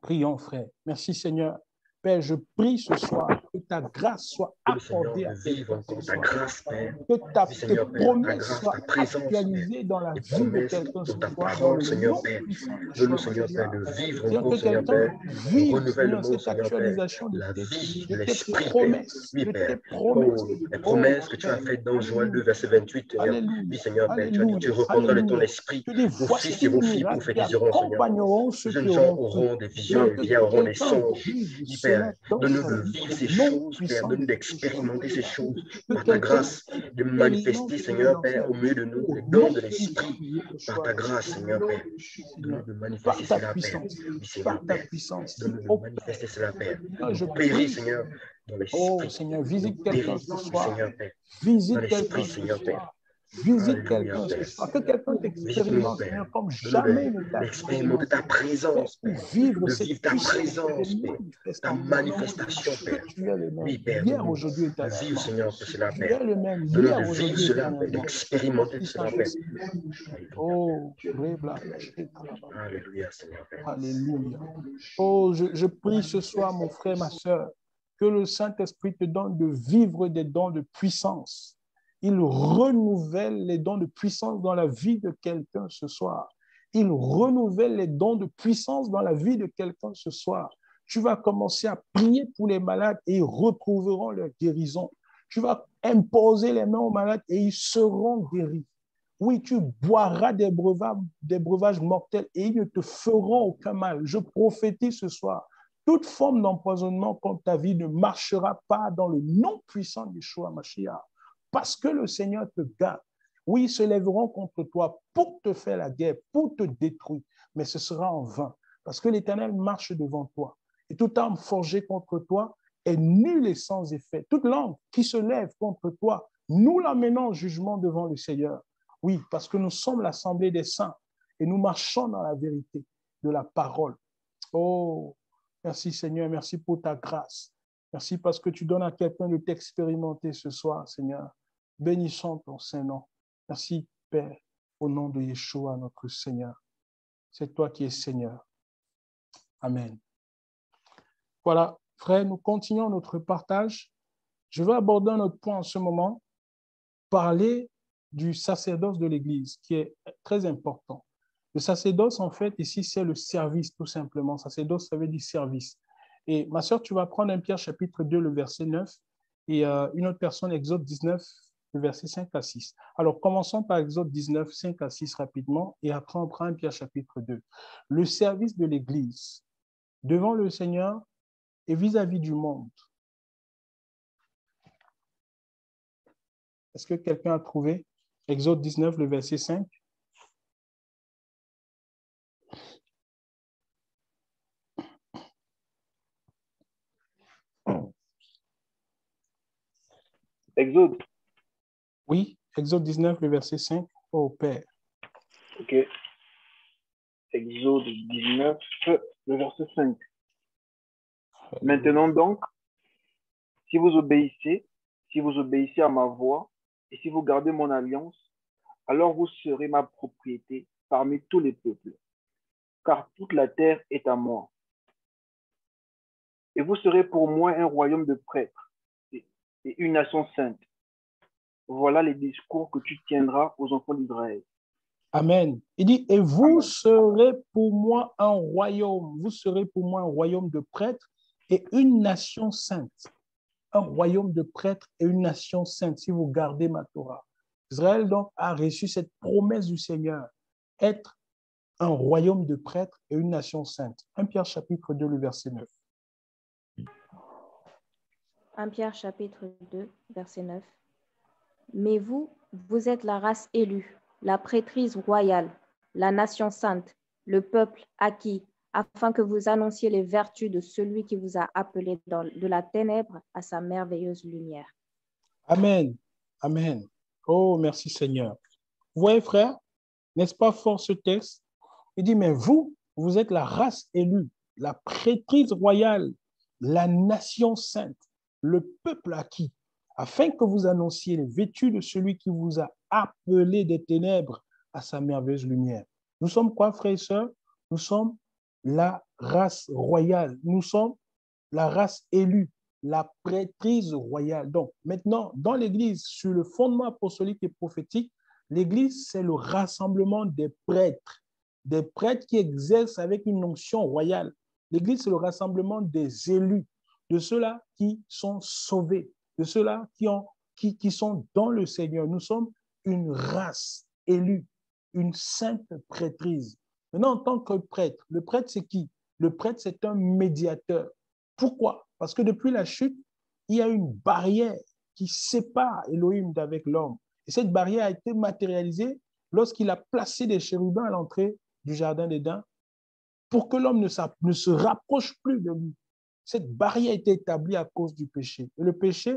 Prions, frère. Merci, Seigneur. Père, je prie ce soir que ta grâce soit Que le Seigneur accordée à veut vivre quelqu'un encore ce ta soir. grâce, Père. Que Oui, tes Seigneur, Père, ta promesses grâce, soient ta présence, Père. actualisées dans la Les vie de promesses quelqu'un dans ce ta soir, dans parole, le Seigneur, nom Père. puissant de Donne-nous, Yeshua Seigneur, Père, Mashiach. de vivre Seigneur, que encore, Seigneur, quelqu'un Père, le vive, Seigneur, renouvellement, cette Seigneur, Père, actualisation la de vie de tes l'Esprit, Père. promesses, Oui, de tes Père. promesses. Oh, les Oh, promesses que tu as Père, faites dans Joël 2, alléluia, verset 28, Seigneur. alléluia, Oui, Seigneur, Père, tu as dit, tu alléluia, répandras de ton alléluia. esprit. Tu dis, Vos fils et voici vos les filles miracles qui prophétiseront, Seigneur. accompagneront ceux qui Jeunes gens auront cru. auront des visions, Seigneur, les que vieilles auront des quelqu'un songes. vive Oui, cela Père, dans donne-nous sa de vie, vivre dans ces le nom choses, Père. puissant Donne-nous de Yeshua. d'expérimenter ces choses Que par ta quelqu'un grâce, de expérimente manifester, cela Seigneur, dans sa Père, au milieu de vie, nous, au les dons nom de puissant l'Esprit, de par Yeshua. ta grâce, Seigneur, Père. Donne-nous Seigneur, de manifester par ta cela, Père. puissance, Oui, Seigneur, par ta Père. puissance, qui Donne-nous de opère. manifester cela, Père. Seigneur, je D'opérer, prie. Seigneur, dans Oh, l'Esprit. Seigneur, visite quelqu'un D'opérer, ce oui, soir. Seigneur, Père. Dans Visite l'Esprit, quelqu'un ce Seigneur, Père. soir. Visite Alléluia, quelqu'un ce Père. soir. Que quelqu'un Visite-nous, t'expérimente, Père. Seigneur, comme Donne-nous jamais il ne t'a d'expérimenter ta expérimenté. Père, présence, pour Père. vivre De cette vivre ta puissance, présence, de Père. manifester Ta encore manifestation, que Père. tu es le même Oui, Père, hier, donne-nous aujourd'hui, de vivre, éternellement. Seigneur, pour cela, Tu Père. es le même Donne-nous hier, de vivre aujourd'hui, cela, Père, éternellement. d'expérimenter Merci, cela, Père. Saint-Esprit. Alléluia. Oh, Rebla, Shetalaba. Alléluia, Seigneur, Père. Alléluia. Oh, je prie ce soir, mon frère, ma soeur, que le Saint-Esprit te donne de vivre des dons de puissance. Il renouvelle les dons de puissance dans la vie de quelqu'un ce soir. Il renouvelle les dons de puissance dans la vie de quelqu'un ce soir. Tu vas commencer à prier pour les malades et ils retrouveront leur guérison. Tu vas imposer les mains aux malades et ils seront guéris. Oui, tu boiras des breuvages mortels et ils ne te feront aucun mal. Je prophétise ce soir. Toute forme d'empoisonnement contre ta vie ne marchera pas dans le nom puissant de Yeshua Mashiach. Parce que le Seigneur te garde. Oui, ils se lèveront contre toi pour te faire la guerre, pour te détruire, mais ce sera en vain. Parce que l'Éternel marche devant toi. Et toute arme forgée contre toi est nulle et sans effet. Toute langue qui se lève contre toi, nous l'amenons en jugement devant le Seigneur. Oui, parce que nous sommes l'assemblée des saints et nous marchons dans la vérité de la parole. Oh, merci Seigneur, merci pour ta grâce. Merci parce que tu donnes à quelqu'un de t'expérimenter ce soir, Seigneur. Bénissons ton Saint-Nom. Merci, Père, au nom de Yeshua, notre Seigneur. C'est toi qui es Seigneur. Amen. Voilà, frère, nous continuons notre partage. Je vais aborder un autre point en ce moment, parler du sacerdoce de l'Église, qui est très important. Le sacerdoce, en fait, ici, c'est le service, tout simplement. Sacerdoce, ça veut dire service. Et ma sœur, tu vas prendre 1 Pierre chapitre 2, le verset 9, et une autre personne, Exode 19, le verset 5 à 6. Alors, commençons par Exode 19, 5 à 6 rapidement, et après, on prend 1 Pierre chapitre 2. Le service de l'Église devant le Seigneur et vis-à-vis du monde. Est-ce que quelqu'un a trouvé Exode 19, le verset 5? Exode. Oui, Exode 19, le verset 5. Oh Père. Ok. Exode 19, le verset 5. Maintenant donc, si vous obéissez à ma voix, et si vous gardez mon alliance, alors vous serez ma propriété parmi tous les peuples, car toute la terre est à moi. Et vous serez pour moi un royaume de prêtres et une nation sainte. Voilà les discours que tu tiendras aux enfants d'Israël. Amen. Il dit, et vous Amen. serez pour moi un royaume. Vous serez pour moi un royaume de prêtres et une nation sainte. Un royaume de prêtres et une nation sainte, si vous gardez ma Torah. Israël, donc, a reçu cette promesse du Seigneur, être un royaume de prêtres et une nation sainte. 1 Pierre chapitre 2, le verset 9. 1 Pierre chapitre 2, verset 9. Mais vous, vous êtes la race élue, la prêtrise royale, la nation sainte, le peuple acquis, afin que vous annonciez les vertus de celui qui vous a appelé de la ténèbre à sa merveilleuse lumière. Amen. Amen. Oh, merci Seigneur. Vous voyez, frère, n'est-ce pas fort ce texte? Il dit, mais vous, vous êtes la race élue, la prêtrise royale, la nation sainte, le peuple acquis, afin que vous annonciez les vertus de celui qui vous a appelé des ténèbres à sa merveilleuse lumière. Nous sommes quoi, frères et sœurs? Nous sommes la race royale, nous sommes la race élue, la prêtrise royale. Donc, maintenant, dans l'Église, sur le fondement apostolique et prophétique, l'Église, c'est le rassemblement des prêtres qui exercent avec une onction royale. L'Église, c'est le rassemblement des élus, de ceux-là qui sont sauvés, de ceux-là qui sont dans le Seigneur. Nous sommes une race élue, une sainte prêtrise. Maintenant, en tant que prêtre, le prêtre, c'est qui? Le prêtre, c'est un médiateur. Pourquoi? Parce que depuis la chute, il y a une barrière qui sépare Elohim d'avec l'homme. Et cette barrière a été matérialisée lorsqu'il a placé des chérubins à l'entrée du jardin d'Éden pour que l'homme ne se rapproche plus de lui. Cette barrière a été établie à cause du péché. Et le péché,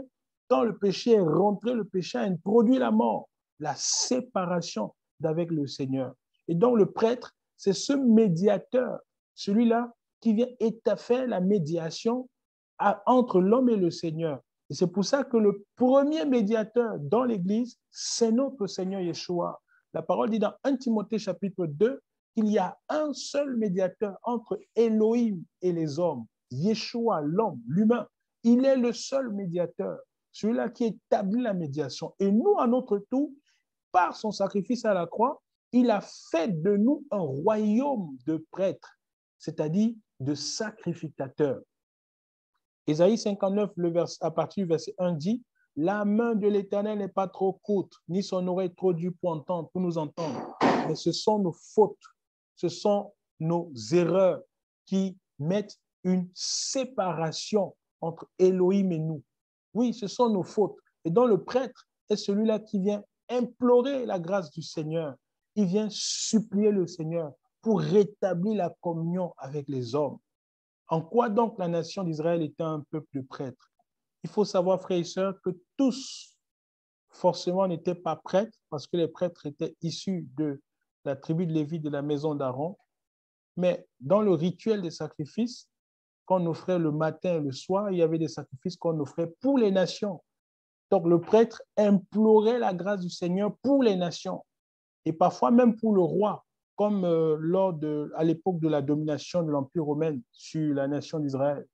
quand le péché est rentré, le péché a introduit la mort, la séparation d'avec le Seigneur. Et donc le prêtre, c'est ce médiateur, celui-là qui vient faire la médiation entre l'homme et le Seigneur. Et c'est pour ça que le premier médiateur dans l'Église, c'est notre Seigneur Yeshua. La parole dit dans 1 Timothée chapitre 2 qu'il y a un seul médiateur entre Elohim et les hommes, Yeshua, l'homme, l'humain. Il est le seul médiateur, celui-là qui établit la médiation. Et nous, à notre tour, par son sacrifice à la croix, il a fait de nous un royaume de prêtres, c'est-à-dire de sacrificateurs. Ésaïe 59, à partir du verset 1 dit, « La main de l'Éternel n'est pas trop courte, ni son oreille trop dure pour nous entendre. Mais ce sont nos fautes, ce sont nos erreurs qui mettent une séparation entre Elohim et nous. Oui, ce sont nos fautes. Et donc le prêtre est celui-là qui vient implorer la grâce du Seigneur. Il vient supplier le Seigneur pour rétablir la communion avec les hommes. En quoi donc la nation d'Israël était un peuple de prêtres? Il faut savoir, frères et sœurs, que tous, forcément, n'étaient pas prêtres parce que les prêtres étaient issus de la tribu de Lévi, de la maison d'Aaron. Mais dans le rituel des sacrifices, qu'on offrait le matin et le soir, il y avait des sacrifices qu'on offrait pour les nations. Donc le prêtre implorait la grâce du Seigneur pour les nations et parfois même pour le roi, comme à l'époque de la domination de l'Empire romain sur la nation d'Israël.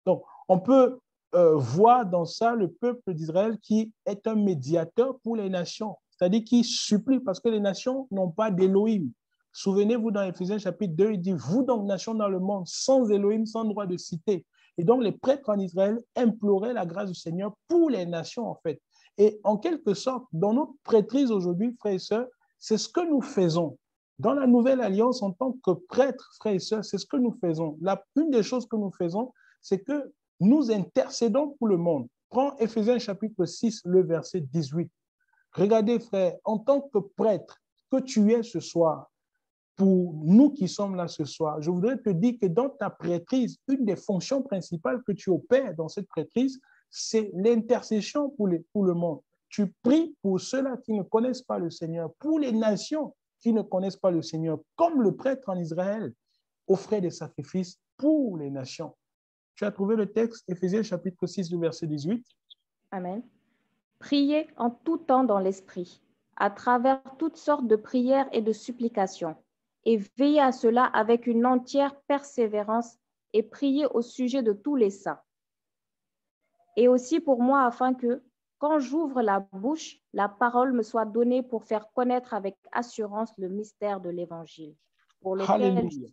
Donc, on peut voir dans ça le peuple d'Israël qui est un médiateur pour les nations, c'est-à-dire qui supplie parce que les nations n'ont pas d'Élohim. Souvenez-vous dans Éphésiens chapitre 2, il dit « Vous donc, nations dans le monde, sans Élohim, sans droit de cité ». Et donc, les prêtres en Israël imploraient la grâce du Seigneur pour les nations, en fait. Et en quelque sorte, dans notre prêtrise aujourd'hui, frères et sœurs, c'est ce que nous faisons. Dans la Nouvelle Alliance, en tant que prêtres, frères et sœurs, c'est ce que nous faisons. Une des choses que nous faisons, c'est que nous intercédons pour le monde. Prends Éphésiens chapitre 6, le verset 18. Regardez, frère, en tant que prêtre que tu es ce soir, pour nous qui sommes là ce soir, je voudrais te dire que dans ta prêtrise, une des fonctions principales que tu opères dans cette prêtrise, c'est l'intercession pour le monde. Tu pries pour ceux-là qui ne connaissent pas le Seigneur, pour les nations qui ne connaissent pas le Seigneur, comme le prêtre en Israël offrait des sacrifices pour les nations. Tu as trouvé le texte, Éphésiens chapitre 6, verset 18. Amen. Priez en tout temps dans l'esprit, à travers toutes sortes de prières et de supplications, et veillez à cela avec une entière persévérance et priez au sujet de tous les saints. Et aussi pour moi, afin que, quand j'ouvre la bouche, la parole me soit donnée pour faire connaître avec assurance le mystère de l'Évangile. Alléluia.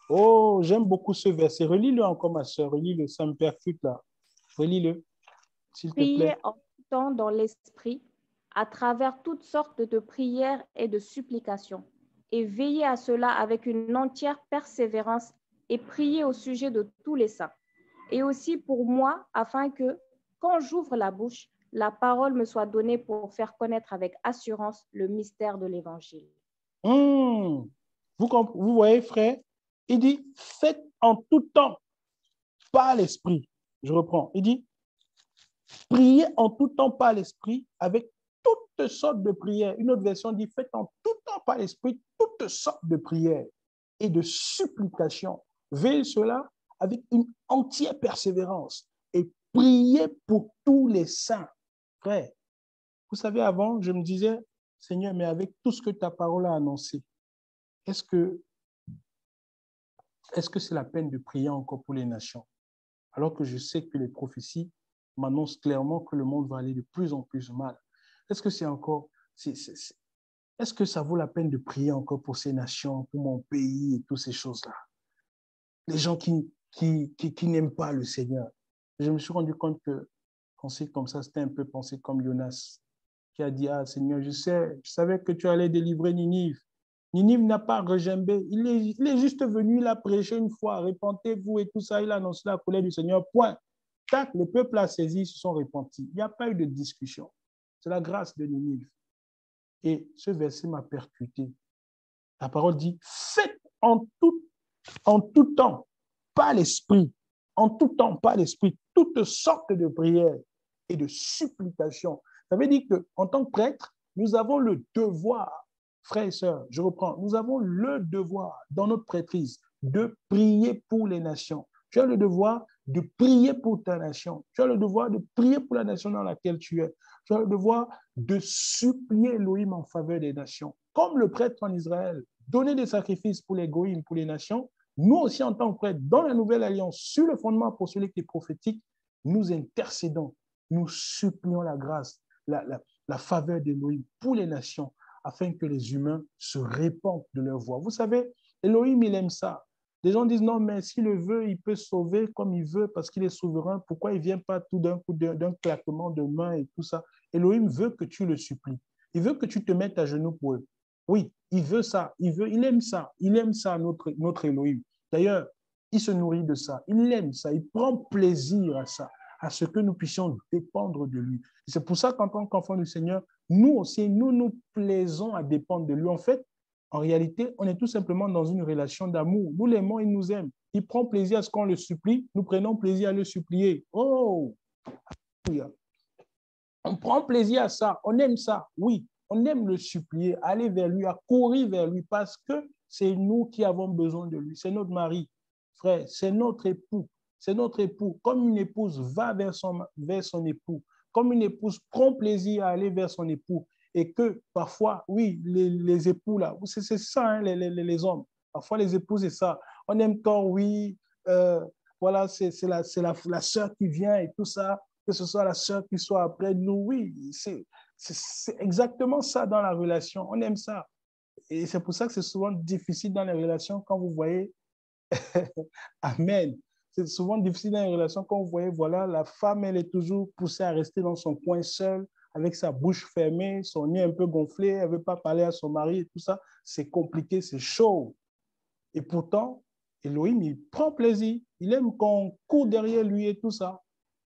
Oh, j'aime beaucoup ce verset. Relis-le encore, ma soeur. Relis-le, ça me percute là. Relis-le, s'il te plaît. Priez en tout temps dans l'esprit, à travers toutes sortes de prières et de supplications, et veillez à cela avec une entière persévérance et priez au sujet de tous les saints. Et aussi pour moi, afin que, quand j'ouvre la bouche, la parole me soit donnée pour faire connaître avec assurance le mystère de l'Évangile. Vous voyez, frère, il dit, faites en tout temps par l'esprit. Je reprends. Il dit, priez en tout temps par l'esprit avec toutes sortes de prières. Une autre version dit, faites en tout temps par l'esprit toutes sortes de prières et de supplications. Veillez cela avec une entière persévérance et priez pour tous les saints. Frère, vous savez, avant, je me disais, Seigneur, mais avec tout ce que ta parole a annoncé, est-ce que c'est la peine de prier encore pour les nations? alors que je sais que les prophéties m'annoncent clairement que le monde va aller de plus en plus mal? Est-ce que c'est encore... Est-ce que ça vaut la peine de prier encore pour ces nations, pour mon pays et toutes ces choses-là? Les gens qui n'aiment pas le Seigneur. Je me suis rendu compte que penser comme ça, c'était un peu penser comme Jonas, qui a dit, ah Seigneur, je savais que tu allais délivrer Ninive. Ninive n'a pas regimbé. Il est juste venu, il a prêché une fois, répentez-vous et tout ça, il a annoncé la colère du Seigneur, point. Tac, le peuple a saisi, ils se sont repentis. Il n'y a pas eu de discussion. C'est la grâce de Ninive. Et ce verset m'a percuté. La parole dit, faites en tout temps, par l'esprit, en tout temps, par l'esprit, toutes sortes de prières et de supplications. Ça veut dire qu'en tant que prêtre, nous avons le devoir, frères et sœurs, je reprends, nous avons le devoir dans notre prêtrise de prier pour les nations. Tu as le devoir de prier pour ta nation. Tu as le devoir de prier pour la nation dans laquelle tu es. Tu as le devoir de supplier Elohim en faveur des nations. Comme le prêtre en Israël, donner des sacrifices pour les goïms, pour les nations, nous aussi en tant que prêtres, dans la nouvelle alliance, sur le fondement apostolique et prophétique, nous intercédons, nous supplions la grâce, la faveur d'Elohim pour les nations, afin que les humains se répandent de leur voix. Vous savez, Elohim, il aime ça. Les gens disent non, mais s'il le veut, il peut sauver comme il veut parce qu'il est souverain. Pourquoi il ne vient pas tout d'un coup, d'un claquement de main et tout ça? Elohim veut que tu le supplies. Il veut que tu te mettes à genoux pour eux. Oui, il veut ça. Il aime ça, notre Elohim. D'ailleurs, il se nourrit de ça. Il aime ça. Il prend plaisir à ça, à ce que nous puissions dépendre de lui. C'est pour ça qu'en tant qu'enfants du Seigneur, nous aussi, nous plaisons à dépendre de lui. En fait, en réalité, on est tout simplement dans une relation d'amour. Nous l'aimons, il nous aime. Il prend plaisir à ce qu'on le supplie. Nous prenons plaisir à le supplier. Oh! On prend plaisir à ça. On aime ça. Oui, on aime le supplier, aller vers lui, à courir vers lui parce que c'est nous qui avons besoin de lui. C'est notre mari, frère, c'est notre époux. C'est notre époux. Comme une épouse va vers son époux, comme une épouse prend plaisir à aller vers son époux, et que parfois, oui, les époux, là, c'est ça, hein, les hommes. Parfois, les époux, c'est ça. On aime tant, oui, voilà, c'est la sœur qui vient et tout ça, que ce soit la sœur qui soit après nous, oui, c'est exactement ça dans la relation. On aime ça. Et c'est pour ça que c'est souvent difficile dans les relations quand vous voyez, Amen. C'est souvent difficile dans les relations quand vous voyez, voilà, la femme, elle est toujours poussée à rester dans son coin seule, avec sa bouche fermée, son nez un peu gonflé, elle ne veut pas parler à son mari et tout ça. C'est compliqué, c'est chaud. Et pourtant, Elohim, il prend plaisir. Il aime qu'on court derrière lui et tout ça.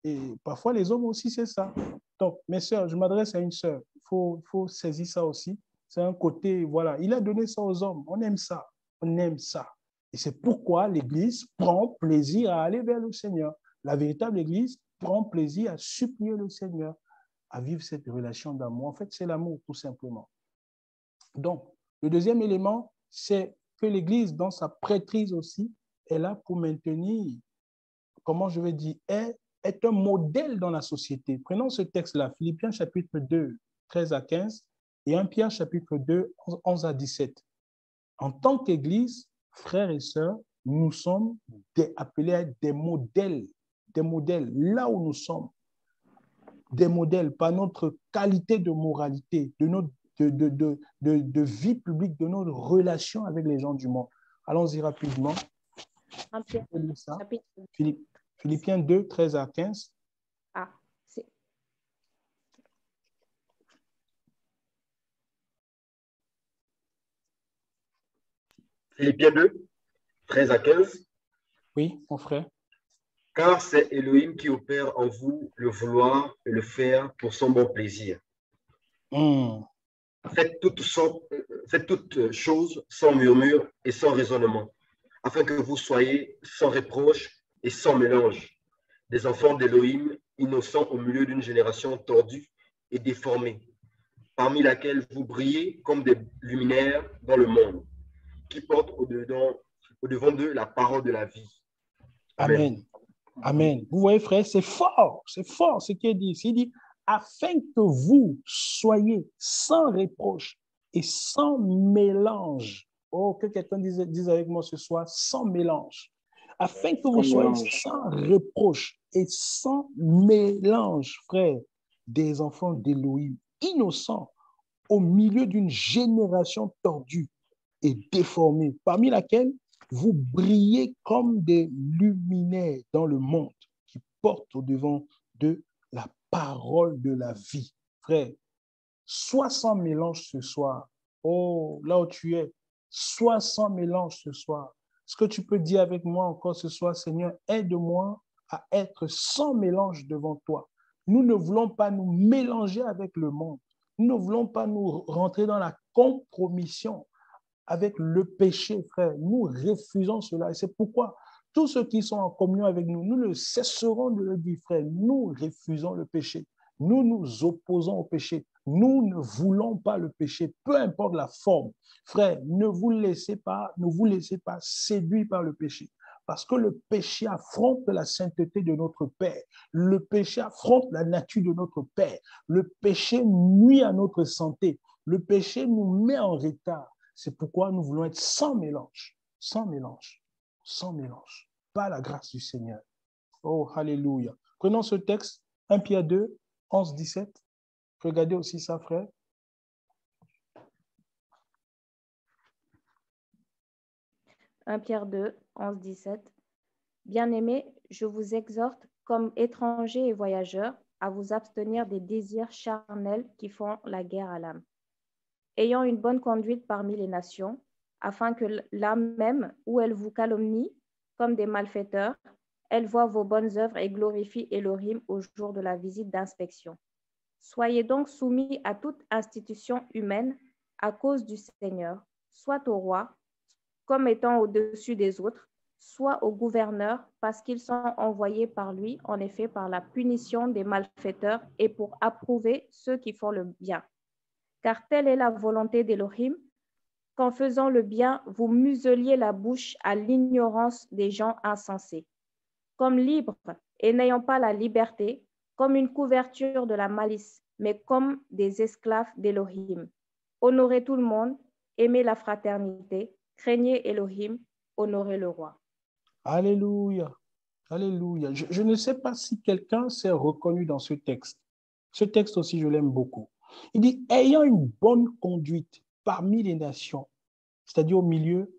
Et parfois, les hommes aussi, c'est ça. Donc, mes sœurs, je m'adresse à une sœur. Il faut saisir ça aussi. C'est un côté, voilà. Il a donné ça aux hommes. On aime ça. On aime ça. Et c'est pourquoi l'Église prend plaisir à aller vers le Seigneur. La véritable Église prend plaisir à supplier le Seigneur, à vivre cette relation d'amour. En fait, c'est l'amour, tout simplement. Donc, le deuxième élément, c'est que l'Église, dans sa prêtrise aussi, est là pour maintenir, comment je vais dire, est un modèle dans la société. Prenons ce texte-là, Philippiens chapitre 2, 13 à 15, et 1 Pierre chapitre 2, 11 à 17. En tant qu'Église, frères et sœurs, nous sommes appelés à être des modèles, là où nous sommes, des modèles par notre qualité de moralité, de vie publique, de notre relation avec les gens du monde. Allons-y rapidement. Philippiens 2, 13 à 15. Ah, c'est... Philippiens 2, 13 à 15. Oui, mon frère. Car c'est Elohim qui opère en vous le vouloir et le faire pour son bon plaisir. Faites toutes choses sans murmure et sans raisonnement, afin que vous soyez sans reproche et sans mélange, des enfants d'Elohim, innocents au milieu d'une génération tordue et déformée, parmi laquelle vous brillez comme des luminaires dans le monde, qui portent au-devant d'eux la parole de la vie. Amen. Amen. Vous voyez, frère, c'est fort ce qu'il dit. Il dit, afin que vous soyez sans reproche et sans mélange. Oh, que quelqu'un dise avec moi ce soir, sans mélange. afin que vous soyez sans reproche et sans mélange, frère, des enfants d'Élohim, innocents, au milieu d'une génération tordue et déformée, parmi laquelle vous brillez comme des luminaires dans le monde qui portent au-devant de la parole de la vie. Frère, sois sans mélange ce soir. Oh, là où tu es, sois sans mélange ce soir. Est-ce que tu peux dire avec moi encore ce soir, Seigneur, aide-moi à être sans mélange devant toi. Nous ne voulons pas nous mélanger avec le monde. Nous ne voulons pas nous rentrer dans la compromission avec le péché, frère. Nous refusons cela. Et c'est pourquoi tous ceux qui sont en communion avec nous, nous ne cesserons de le dire, frère. Nous refusons le péché. Nous nous opposons au péché. Nous ne voulons pas le péché, peu importe la forme. Frère, ne vous laissez pas séduire par le péché. Parce que le péché affronte la sainteté de notre Père. Le péché affronte la nature de notre Père. Le péché nuit à notre santé. Le péché nous met en retard. C'est pourquoi nous voulons être sans mélange, sans mélange, sans mélange. Par la grâce du Seigneur. Oh, alléluia. Prenons ce texte, 1 Pierre 2, 11, 17. Regardez aussi ça, frère. « 1 Pierre 2, 11, 17. Bien-aimés, je vous exhorte, comme étrangers et voyageurs, à vous abstenir des désirs charnels qui font la guerre à l'âme, ayant une bonne conduite parmi les nations, afin que l'âme même, où elle vous calomnie comme des malfaiteurs, elle voit vos bonnes œuvres et glorifie Elohim au jour de la visite d'inspection. Soyez donc soumis à toute institution humaine à cause du Seigneur, soit au roi, comme étant au-dessus des autres, soit aux gouverneurs, parce qu'ils sont envoyés par lui, en effet, par la punition des malfaiteurs et pour approuver ceux qui font le bien. Car telle est la volonté d'Elohim, qu'en faisant le bien, vous museliez la bouche à l'ignorance des gens insensés. Comme libres et n'ayant pas la liberté, comme une couverture de la malice, mais comme des esclaves d'Elohim. Honorez tout le monde, aimez la fraternité, craignez Elohim, honorez le roi. Alléluia. Alléluia. Je ne sais pas si quelqu'un s'est reconnu dans ce texte. Ce texte aussi, je l'aime beaucoup. Il dit, ayant une bonne conduite parmi les nations, c'est-à-dire au milieu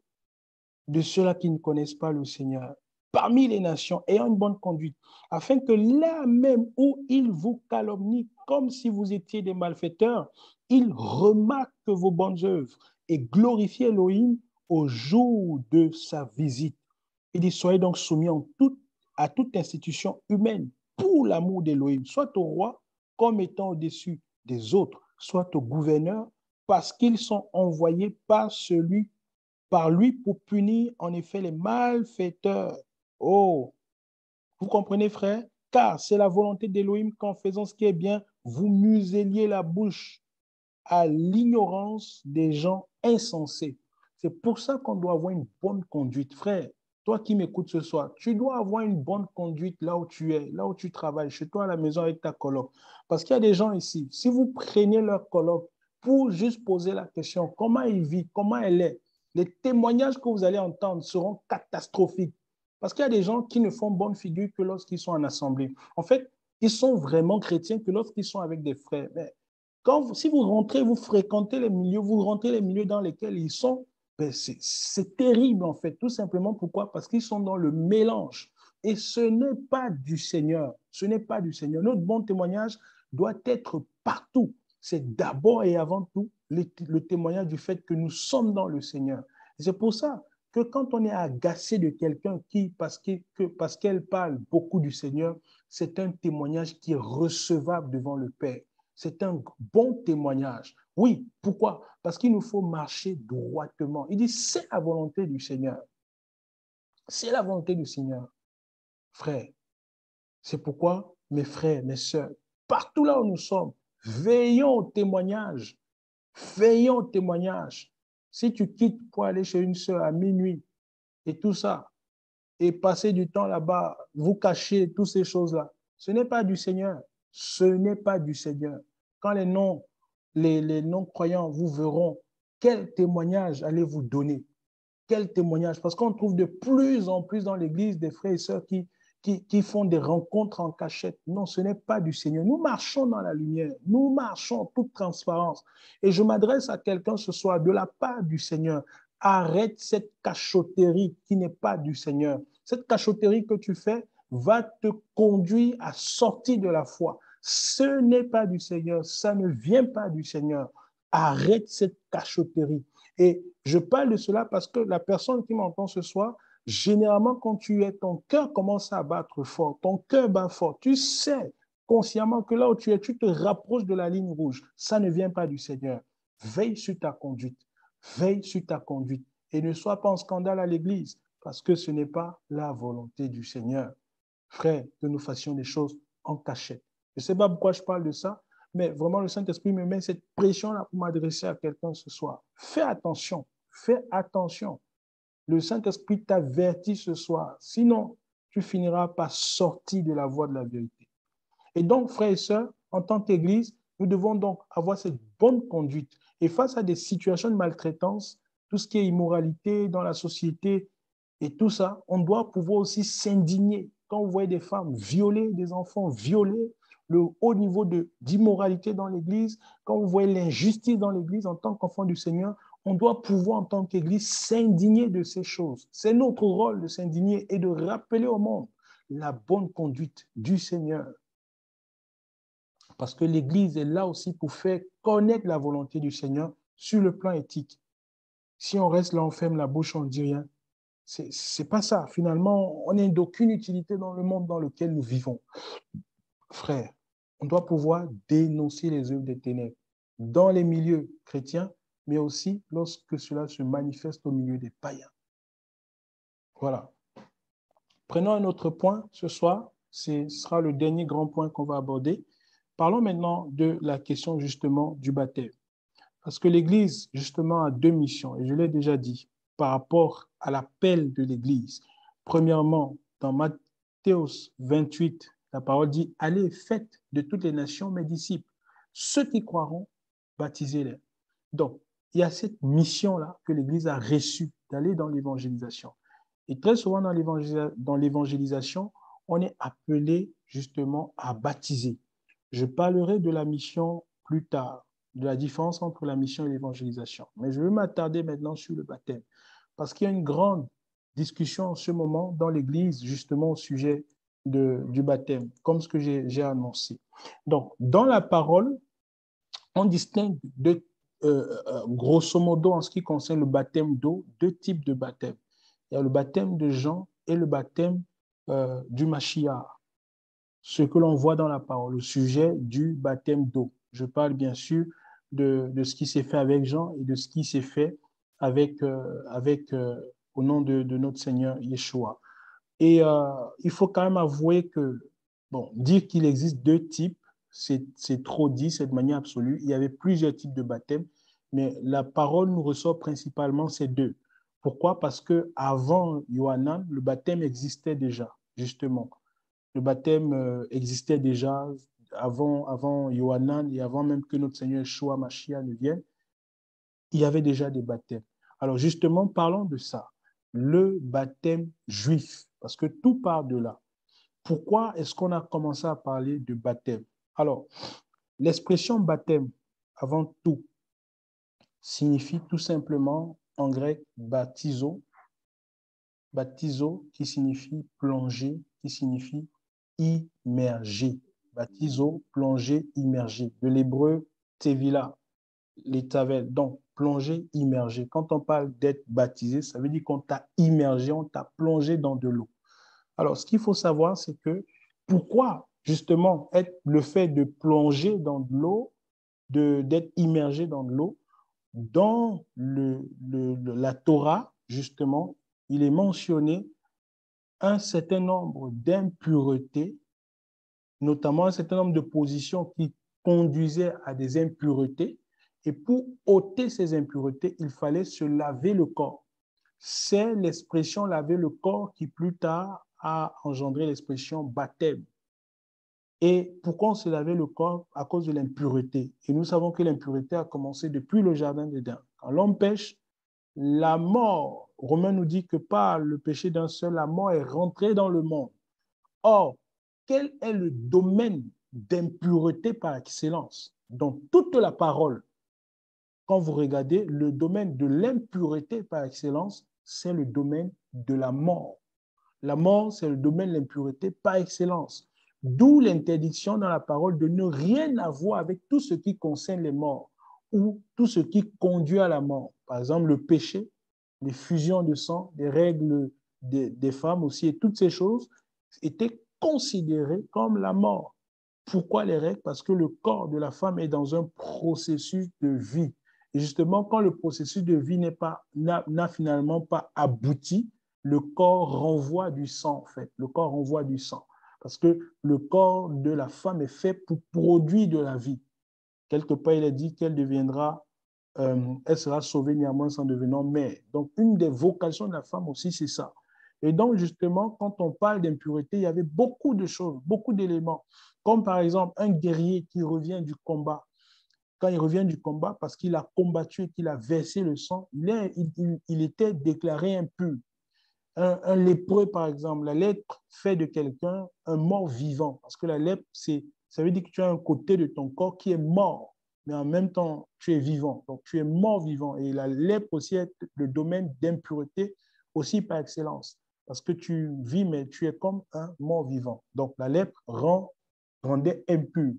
de ceux-là qui ne connaissent pas le Seigneur, parmi les nations, ayant une bonne conduite, afin que là même où ils vous calomnient comme si vous étiez des malfaiteurs, ils remarquent vos bonnes œuvres et glorifient Elohim au jour de sa visite. Il dit, soyez donc soumis à toute institution humaine pour l'amour d'Elohim, soit au roi comme étant au-dessus des autres, soit au gouverneur, parce qu'ils sont envoyés par lui pour punir en effet les malfaiteurs. Oh, vous comprenez, frère? Car c'est la volonté d'Elohim qu'en faisant ce qui est bien, vous museliez la bouche à l'ignorance des gens insensés. C'est pour ça qu'on doit avoir une bonne conduite, frère. Toi qui m'écoutes ce soir, tu dois avoir une bonne conduite là où tu es, là où tu travailles, chez toi à la maison avec ta coloc. Parce qu'il y a des gens ici, si vous prenez leur coloc pour juste poser la question, comment il vit, comment elle est, les témoignages que vous allez entendre seront catastrophiques. Parce qu'il y a des gens qui ne font bonne figure que lorsqu'ils sont en assemblée. En fait, ils sont vraiment chrétiens que lorsqu'ils sont avec des frères. Mais si vous rentrez, vous fréquentez les milieux, vous rentrez les milieux dans lesquels ils sont, ben c'est terrible en fait. Tout simplement pourquoi? Parce qu'ils sont dans le mélange. Et ce n'est pas du Seigneur. Ce n'est pas du Seigneur. Notre bon témoignage doit être partout. C'est d'abord et avant tout le témoignage du fait que nous sommes dans le Seigneur. C'est pour ça que quand on est agacé de quelqu'un parce qu'elle parle beaucoup du Seigneur, c'est un témoignage qui est recevable devant le Père. C'est un bon témoignage. Oui, pourquoi? Parce qu'il nous faut marcher droitement. Il dit, c'est la volonté du Seigneur. C'est la volonté du Seigneur. Frère, c'est pourquoi, mes frères, mes sœurs, partout là où nous sommes, veillons au témoignage. Veillons au témoignage. Si tu quittes pour aller chez une sœur à minuit et tout ça, et passer du temps là-bas, vous cacher toutes ces choses-là, ce n'est pas du Seigneur. Ce n'est pas du Seigneur. Quand les non-croyants vous verront, quel témoignage allez-vous donner? quel témoignage, parce qu'on trouve de plus en plus dans l'Église des frères et sœurs qui font des rencontres en cachette. Non, ce n'est pas du Seigneur. Nous marchons dans la lumière, nous marchons en toute transparence. Et je m'adresse à quelqu'un ce soir de la part du Seigneur. Arrête cette cachotterie qui n'est pas du Seigneur. Cette cachotterie que tu fais va te conduire à sortir de la foi. Ce n'est pas du Seigneur, ça ne vient pas du Seigneur. Arrête cette cachotterie. Et je parle de cela parce que la personne qui m'entend ce soir, généralement, quand tu es, ton cœur commence à battre fort, ton cœur bat fort. Tu sais consciemment que là où tu es, tu te rapproches de la ligne rouge. Ça ne vient pas du Seigneur. Veille sur ta conduite. Veille sur ta conduite. Et ne sois pas en scandale à l'Église parce que ce n'est pas la volonté du Seigneur. Frère, que nous fassions des choses en cachette. Je ne sais pas pourquoi je parle de ça, mais vraiment le Saint-Esprit me met cette pression-là pour m'adresser à quelqu'un ce soir. Fais attention, fais attention. Le Saint-Esprit t'avertit ce soir. Sinon, tu finiras par sortir de la voie de la vérité. Et donc, frères et sœurs, en tant qu'Église, nous devons donc avoir cette bonne conduite. Et face à des situations de maltraitance, tout ce qui est immoralité dans la société et tout ça, on doit pouvoir aussi s'indigner. Quand vous voyez des femmes violer, des enfants violés, le haut niveau d'immoralité dans l'Église, quand vous voyez l'injustice dans l'Église en tant qu'enfant du Seigneur, on doit pouvoir en tant qu'Église s'indigner de ces choses. C'est notre rôle de s'indigner et de rappeler au monde la bonne conduite du Seigneur. Parce que l'Église est là aussi pour faire connaître la volonté du Seigneur sur le plan éthique. Si on reste là, on ferme la bouche, on ne dit rien. C'est pas ça. Finalement, on n'est d'aucune utilité dans le monde dans lequel nous vivons. Frère, on doit pouvoir dénoncer les œuvres des ténèbres dans les milieux chrétiens, mais aussi lorsque cela se manifeste au milieu des païens. Voilà. Prenons un autre point ce soir. Ce sera le dernier grand point qu'on va aborder. Parlons maintenant de la question justement du baptême. Parce que l'Église, justement, a deux missions, et je l'ai déjà dit, par rapport à l'appel de l'Église. Premièrement, dans Matthieu 28, la parole dit « Allez, faites de toutes les nations mes disciples. Ceux qui croiront, baptisez-les. » Donc, il y a cette mission-là que l'Église a reçue d'aller dans l'évangélisation. Et très souvent dans l'évangélisation, on est appelé justement à baptiser. Je parlerai de la mission plus tard, de la différence entre la mission et l'évangélisation. Mais je veux m'attarder maintenant sur le baptême, parce qu'il y a une grande discussion en ce moment dans l'Église, justement au sujet du baptême, comme ce que j'ai annoncé. Donc, dans la parole, on distingue grosso modo, en ce qui concerne le baptême d'eau, deux types de baptême. Il y a le baptême de Jean et le baptême du Mashiach. Ce que l'on voit dans la parole, le sujet du baptême d'eau. Je parle bien sûr de ce qui s'est fait avec Jean et de ce qui s'est fait au nom de notre Seigneur Yeshua. Et il faut quand même avouer que, bon, dire qu'il existe deux types, c'est trop dit, c'est de manière absolue. Il y avait plusieurs types de baptême, mais la parole nous ressort principalement ces deux. Pourquoi? Parce qu'avant Yohanan, le baptême existait déjà, justement. Le baptême existait déjà avant Yohanan et avant même que notre Seigneur Yeshua Mashiach ne vienne. Il y avait déjà des baptêmes. Alors justement, parlons de ça. Le baptême juif, parce que tout part de là. Pourquoi est-ce qu'on a commencé à parler de baptême? Alors, l'expression baptême, avant tout, signifie tout simplement en grec baptizo, baptizo qui signifie plonger, qui signifie immergé. Baptizo, plonger, immergé. De l'hébreu tevila, les tavels. Donc, plonger, immergé. Quand on parle d'être baptisé, ça veut dire qu'on t'a immergé, on t'a plongé dans de l'eau. Alors, ce qu'il faut savoir, c'est que pourquoi justement le fait de plonger dans de l'eau, d'être immergé dans de l'eau, dans la Torah, justement, il est mentionné un certain nombre d'impuretés, notamment un certain nombre de positions qui conduisaient à des impuretés. Et pour ôter ces impuretés, il fallait se laver le corps. C'est l'expression laver le corps qui plus tard a engendré l'expression baptême. Et pourquoi on se lavait le corps? À cause de l'impureté. Et nous savons que l'impureté a commencé depuis le jardin d'Éden. Quand l'homme pêche, la mort, Romain nous dit que par le péché d'un seul, la mort est rentrée dans le monde. Or, quel est le domaine d'impureté par excellence? Dans toute la parole, quand vous regardez, le domaine de l'impureté par excellence, c'est le domaine de la mort. La mort, c'est le domaine de l'impureté par excellence. D'où l'interdiction dans la parole de ne rien avoir avec tout ce qui concerne les morts ou tout ce qui conduit à la mort. Par exemple, le péché, les fusions de sang, les règles des femmes aussi, et toutes ces choses étaient considérées comme la mort. Pourquoi les règles? Parce que le corps de la femme est dans un processus de vie. Et justement, quand le processus de vie n'a finalement pas abouti, le corps renvoie du sang, en fait. Le corps renvoie du sang. Parce que le corps de la femme est fait pour produire de la vie. Quelque part, il est dit qu'elle deviendra, elle sera sauvée néanmoins en devenant mère. Donc, une des vocations de la femme aussi, c'est ça. Et donc, justement, quand on parle d'impureté, il y avait beaucoup de choses, beaucoup d'éléments. Comme par exemple, un guerrier qui revient du combat. Quand il revient du combat, parce qu'il a combattu et qu'il a versé le sang, il était déclaré impur. Un lépreux, par exemple, la lèpre fait de quelqu'un un mort vivant. Parce que la lèpre, ça veut dire que tu as un côté de ton corps qui est mort, mais en même temps, tu es vivant. Donc, tu es mort vivant. Et la lèpre aussi est le domaine d'impureté aussi par excellence. Parce que tu vis, mais tu es comme un mort vivant. Donc, la lèpre rendait impur.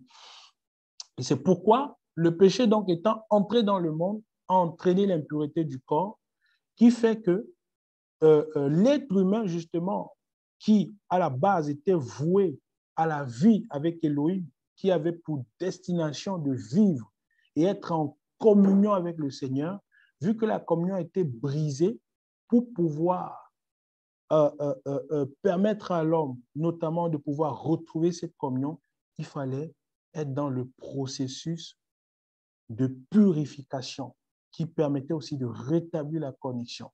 Et c'est pourquoi le péché, donc, étant entré dans le monde, a entraîné l'impureté du corps, qui fait que l'être humain, justement, qui, à la base, était voué à la vie avec Elohim, qui avait pour destination de vivre et être en communion avec le Seigneur, vu que la communion a été brisée, pour pouvoir permettre à l'homme, notamment, de pouvoir retrouver cette communion, il fallait être dans le processus de purification qui permettait aussi de rétablir la connexion.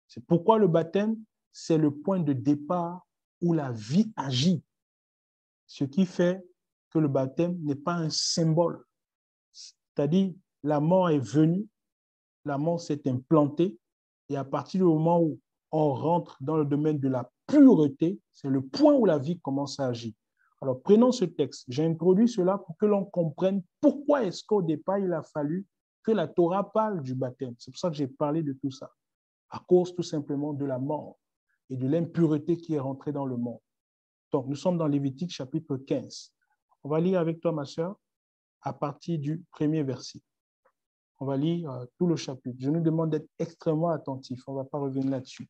C'est pourquoi le baptême, c'est le point de départ où la vie agit. Ce qui fait que le baptême n'est pas un symbole. C'est-à-dire, la mort est venue, la mort s'est implantée, et à partir du moment où on rentre dans le domaine de la pureté, c'est le point où la vie commence à agir. Alors, prenons ce texte. J'ai introduit cela pour que l'on comprenne pourquoi est-ce qu'au départ, il a fallu que la Torah parle du baptême. C'est pour ça que j'ai parlé de tout ça. À cause tout simplement de la mort et de l'impureté qui est rentrée dans le monde. Donc, nous sommes dans Lévitique chapitre 15. On va lire avec toi, ma sœur, à partir du premier verset. On va lire tout le chapitre. Je nous demande d'être extrêmement attentifs. On ne va pas revenir là-dessus.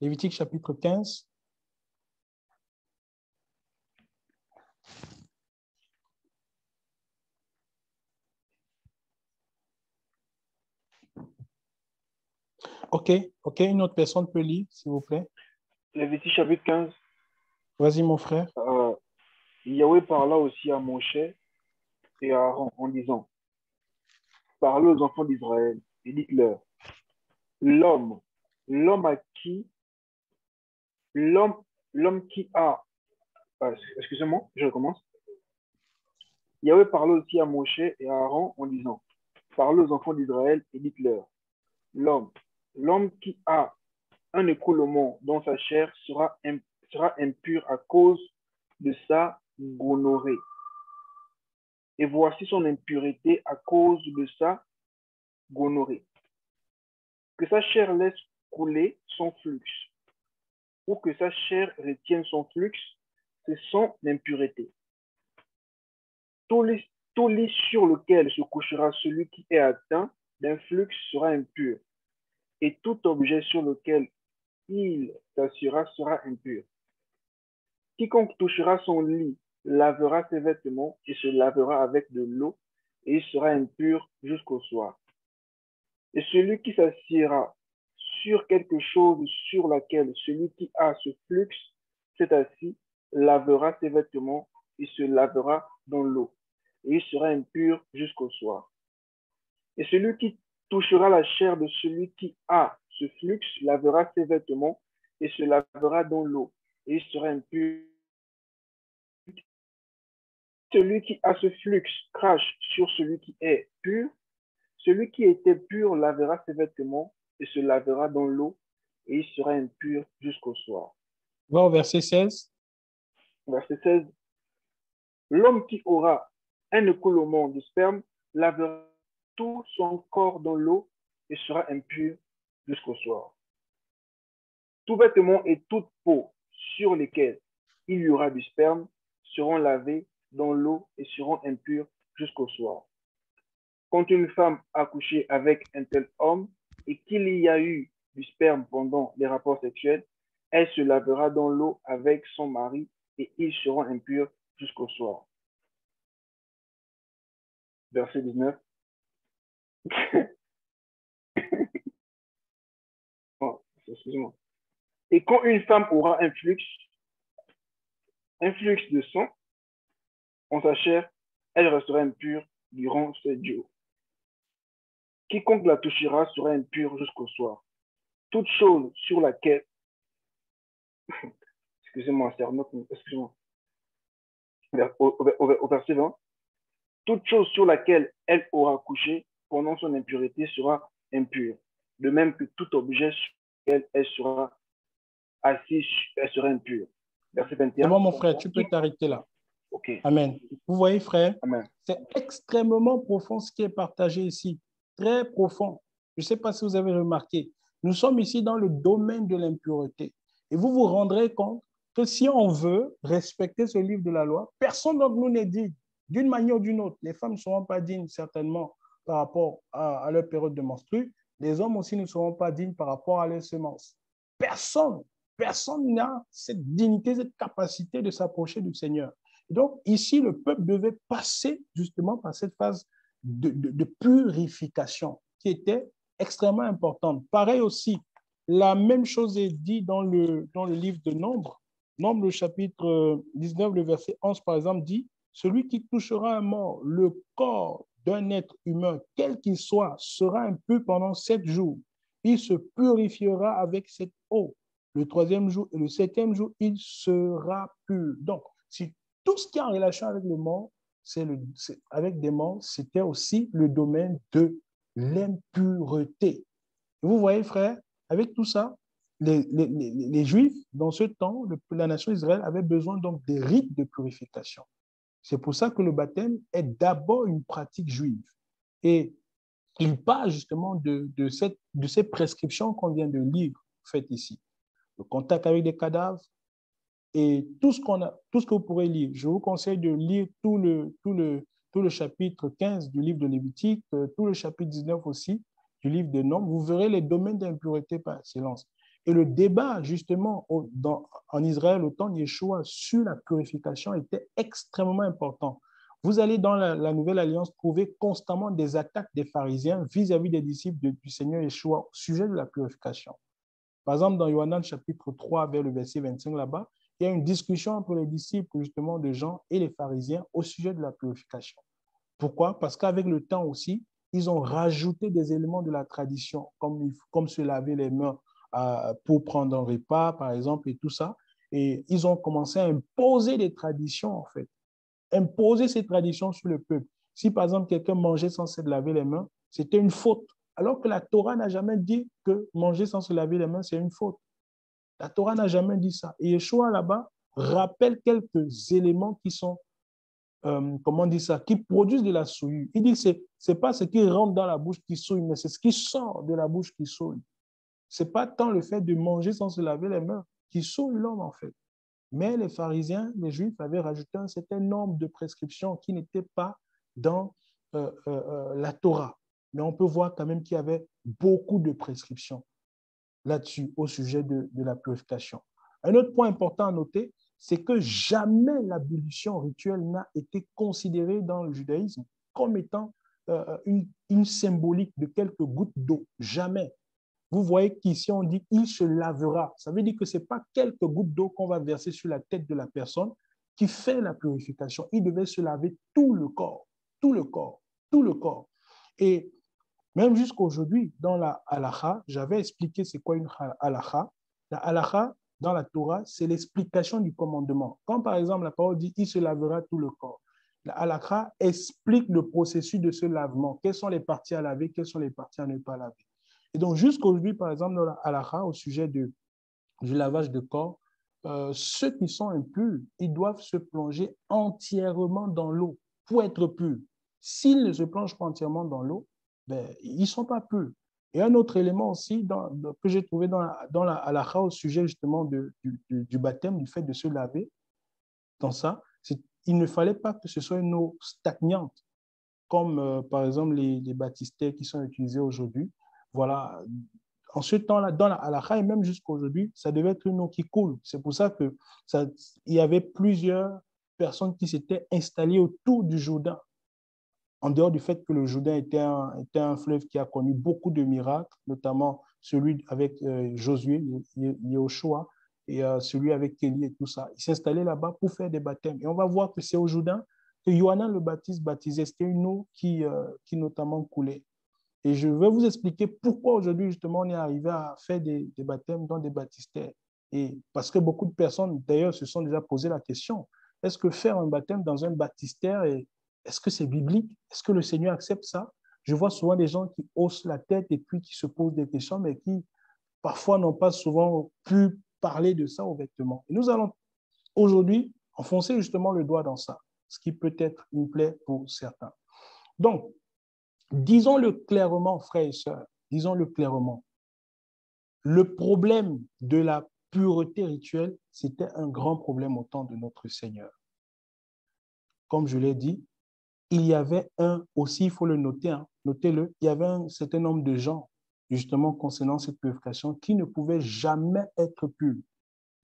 Lévitique chapitre 15. OK, une autre personne peut lire, s'il vous plaît. Lévitique chapitre 15. Vas-y, mon frère. Yahweh parla aussi à Moshe et à Aaron en disant, parlez aux enfants d'Israël et dites-leur, l'homme à qui, l'homme qui a, excusez-moi, je recommence. Yahweh parla aussi à Moshe et à Aaron en disant, parlez aux enfants d'Israël et dites-leur, l'homme qui a un écoulement dans sa chair sera impur à cause de sa gonorrhée. Et voici son impureté à cause de sa gonorrhée. Que sa chair laisse couler son flux, ou que sa chair retienne son flux, c'est son impureté. Tout lit sur lequel se couchera celui qui est atteint d'un flux sera impur, et tout objet sur lequel il s'assiera sera impur. Quiconque touchera son lit lavera ses vêtements et se lavera avec de l'eau, et il sera impur jusqu'au soir. Et celui qui s'assiera sur quelque chose sur laquelle celui qui a ce flux s'est assis lavera ses vêtements et se lavera dans l'eau, et il sera impur jusqu'au soir. Et celui qui touchera la chair de celui qui a ce flux lavera ses vêtements et se lavera dans l'eau, et il sera impur Celui qui a ce flux crache sur celui qui est pur. Celui qui était pur lavera ses vêtements et se lavera dans l'eau, et il sera impur jusqu'au soir. Va au verset 16. Verset 16. L'homme qui aura un écoulement de sperme lavera tout son corps dans l'eau et sera impur jusqu'au soir. Tout vêtement et toute peau sur lesquels il y aura du sperme seront lavés dans l'eau et seront impurs jusqu'au soir. Quand une femme a couché avec un tel homme et qu'il y a eu du sperme pendant les rapports sexuels, elle se lavera dans l'eau avec son mari et ils seront impurs jusqu'au soir. Verset 19. Oh, excusez-moi. Et quand une femme aura un flux de sang en sa chair, elle restera impure durant 7 jours. Quiconque la touchera sera impur jusqu'au soir. Toute chose sur laquelle, excusez-moi, c'est Arnaud, excusez-moi, au verset 20, toute chose sur laquelle elle aura couché pendant son impureté sera impure. De même que tout objet sur lequel elle sera assise, elle sera impure. Verset 21. C'est bon, mon frère, tu peux t'arrêter là. Ok. Amen. Vous voyez, frère, Amen. c'est extrêmement profond ce qui est partagé ici. Très profond. Je ne sais pas si vous avez remarqué. Nous sommes ici dans le domaine de l'impureté. Et vous vous rendrez compte que si on veut respecter ce livre de la loi, personne d'entre nous n'est digne. D'une manière ou d'une autre, les femmes ne seront pas dignes certainement par rapport à leur période de menstru. Les hommes aussi ne seront pas dignes par rapport à leurs semences. Personne n'a cette dignité, cette capacité de s'approcher du Seigneur. Donc, ici, le peuple devait passer justement par cette phase de purification qui était extrêmement importante. Pareil aussi, la même chose est dit dans le livre de Nombre. Nombre, le chapitre 19, le verset 11, par exemple, dit « Celui qui touchera un mort, le corps d'un être humain, quel qu'il soit, sera impur pendant 7 jours. Il se purifiera avec cette eau. Le 3e jour et le 7e jour, il sera pur. » Donc, si tout ce qui est en relation avec les morts, avec des morts, c'était aussi le domaine de l'impureté. Vous voyez, frère, avec tout ça, les Juifs, dans ce temps, la nation d'Israël avait besoin donc des rites de purification. C'est pour ça que le baptême est d'abord une pratique juive. Et il part justement de ces prescriptions qu'on vient de lire, faites ici. Le contact avec des cadavres, et tout ce que vous pourrez lire. Je vous conseille de lire tout le chapitre 15 du livre de Lévitique, tout le chapitre 19 aussi du livre de Nombres. Vous verrez les domaines d'impureté par excellence. Et le débat, justement, en Israël, au temps de Yeshua, sur la purification était extrêmement important. Vous allez dans la Nouvelle Alliance trouver constamment des attaques des pharisiens vis-à-vis des disciples du Seigneur Yeshua au sujet de la purification. Par exemple, dans Yohanan chapitre 3, vers le verset 25 là-bas, il y a une discussion entre les disciples justement de Jean et les pharisiens au sujet de la purification. Pourquoi? Parce qu'avec le temps aussi, ils ont rajouté des éléments de la tradition, comme se laver les mains pour prendre un repas, par exemple, et tout ça. Et ils ont commencé à imposer des traditions, en fait. Imposer ces traditions sur le peuple. Si, par exemple, quelqu'un mangeait sans se laver les mains, c'était une faute. Alors que la Torah n'a jamais dit que manger sans se laver les mains, c'est une faute. La Torah n'a jamais dit ça. Et Yeshua, là-bas, rappelle quelques éléments qui sont, comment on dit ça, qui produisent de la souillure. Il dit que ce n'est pas ce qui rentre dans la bouche qui souille, mais c'est ce qui sort de la bouche qui souille. Ce n'est pas tant le fait de manger sans se laver les mains qui souille l'homme, en fait. Mais les pharisiens, les juifs avaient rajouté un certain nombre de prescriptions qui n'étaient pas dans la Torah. Mais on peut voir quand même qu'il y avait beaucoup de prescriptions là-dessus, au sujet de la purification. Un autre point important à noter, c'est que jamais l'ablution rituelle n'a été considérée dans le judaïsme comme étant une symbolique de quelques gouttes d'eau. Jamais. Vous voyez qu'ici, on dit « il se lavera ». Ça veut dire que ce n'est pas quelques gouttes d'eau qu'on va verser sur la tête de la personne qui fait la purification. Il devait se laver tout le corps, tout le corps, tout le corps. Et même jusqu'aujourd'hui, dans la halakha, j'avais expliqué c'est quoi une halakha. La halakha, dans la Torah, c'est l'explication du commandement. Quand, par exemple, la parole dit « il se lavera tout le corps », La halakha explique le processus de ce lavement. Quelles sont les parties à laver, quelles sont les parties à ne pas laver. Et donc, jusqu'aujourd'hui, par exemple, dans la halakha, au sujet du lavage de corps, ceux qui sont impurs, ils doivent se plonger entièrement dans l'eau pour être purs. S'ils ne se plongent pas entièrement dans l'eau, ben, ils ne sont pas purs. Et un autre élément aussi que j'ai trouvé dans la halakha au sujet justement du baptême, du fait de se laver, dans ça, il ne fallait pas que ce soit une eau stagnante, comme par exemple les baptistères qui sont utilisés aujourd'hui. Voilà. En ce temps-là, dans la halakha et même jusqu'à aujourd'hui, ça devait être une eau qui coule. C'est pour ça qu'il y avait plusieurs personnes qui s'étaient installées autour du Jourdain, en dehors du fait que le Jourdain était un fleuve qui a connu beaucoup de miracles, notamment celui avec Josué, Yehoshua, et celui avec Élie et tout ça. Ils s'installaient là-bas pour faire des baptêmes. Et on va voir que c'est au Jourdain que Yohanan le Baptiste baptisait. C'était une eau qui notamment coulait. Et je vais vous expliquer pourquoi aujourd'hui, justement, on est arrivé à faire des baptêmes dans des baptistères. Et parce que beaucoup de personnes, d'ailleurs, se sont déjà posé la question, est-ce que faire un baptême dans un baptistère, est-ce que c'est biblique? Est-ce que le Seigneur accepte ça? Je vois souvent des gens qui haussent la tête et puis qui se posent des questions, mais qui parfois n'ont pas souvent pu parler de ça ouvertement. Et nous allons aujourd'hui enfoncer justement le doigt dans ça, ce qui peut être une plaie pour certains. Donc, disons-le clairement, frères et sœurs, disons-le clairement. Le problème de la pureté rituelle, c'était un grand problème au temps de notre Seigneur. Comme je l'ai dit, il y avait aussi, il faut le noter, notez-le, il y avait un certain nombre de gens, justement, concernant cette purification, qui ne pouvaient jamais être purs.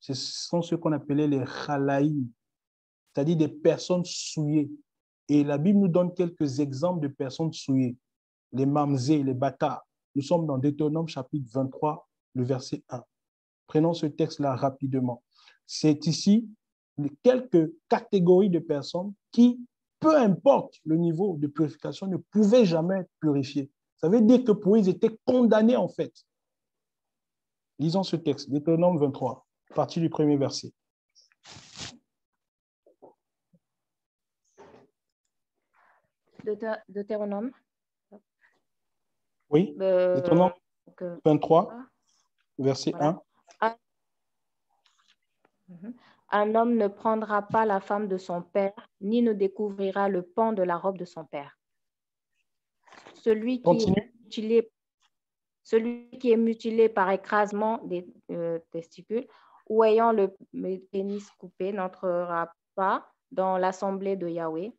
Ce sont ceux qu'on appelait les chalaïm, c'est-à-dire des personnes souillées. Et la Bible nous donne quelques exemples de personnes souillées. Les mamzés, les bâtards. Nous sommes dans Deutéronome chapitre 23, le verset 1. Prenons ce texte-là rapidement. C'est ici quelques catégories de personnes qui, peu importe le niveau de purification, ne pouvaient jamais être purifiées. Ça veut dire que pour eux, ils étaient condamnés en fait. Lisons ce texte, Deutéronome 23, à partir du premier verset. Deutéronome. Oui, Deutéronome 23, verset voilà. 1. Un homme ne prendra pas la femme de son père, ni ne découvrira le pan de la robe de son père. Celui qui est mutilé par écrasement des testicules ou ayant le pénis coupé n'entrera pas dans l'assemblée de Yahweh.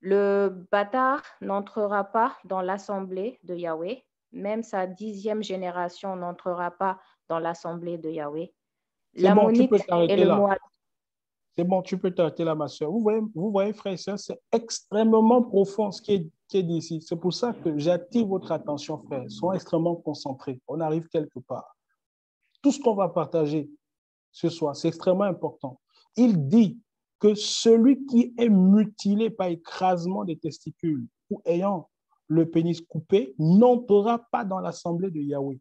Le bâtard n'entrera pas dans l'assemblée de Yahweh. Même sa 10e génération n'entrera pas dans l'assemblée de Yahweh. L'ammonite et le Moab. C'est bon, tu peux t'arrêter là, ma soeur. Vous voyez, frères et sœurs, c'est extrêmement profond ce qui est dit ici. C'est pour ça que j'attire votre attention, frères. Soyez extrêmement concentrés. On arrive quelque part. Tout ce qu'on va partager ce soir, c'est extrêmement important. Il dit que celui qui est mutilé par écrasement des testicules ou ayant le pénis coupé n'entrera pas dans l'assemblée de Yahweh.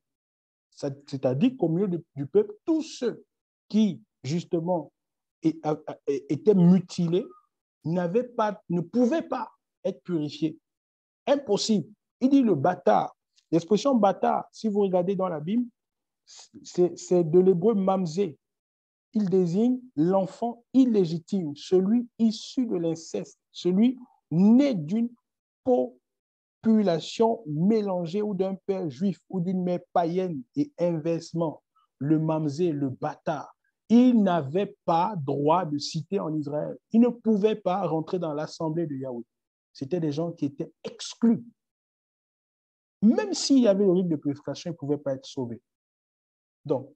C'est-à-dire qu'au milieu du peuple, tous ceux qui, justement, étaient mutilés ne pouvaient pas être purifiés. Impossible. Il dit le bâtard. L'expression bâtard, si vous regardez dans la Bible, c'est de l'hébreu mamzé. Il désigne l'enfant illégitime, celui issu de l'inceste, celui né d'une population mélangée ou d'un père juif ou d'une mère païenne et inversement. Le mamzé, le bâtard, il n'avait pas droit de citer en Israël. Il ne pouvait pas rentrer dans l'assemblée de Yahweh. C'était des gens qui étaient exclus. Même s'il y avait le rite de purification, ils ne pouvaient pas être sauvés. Donc,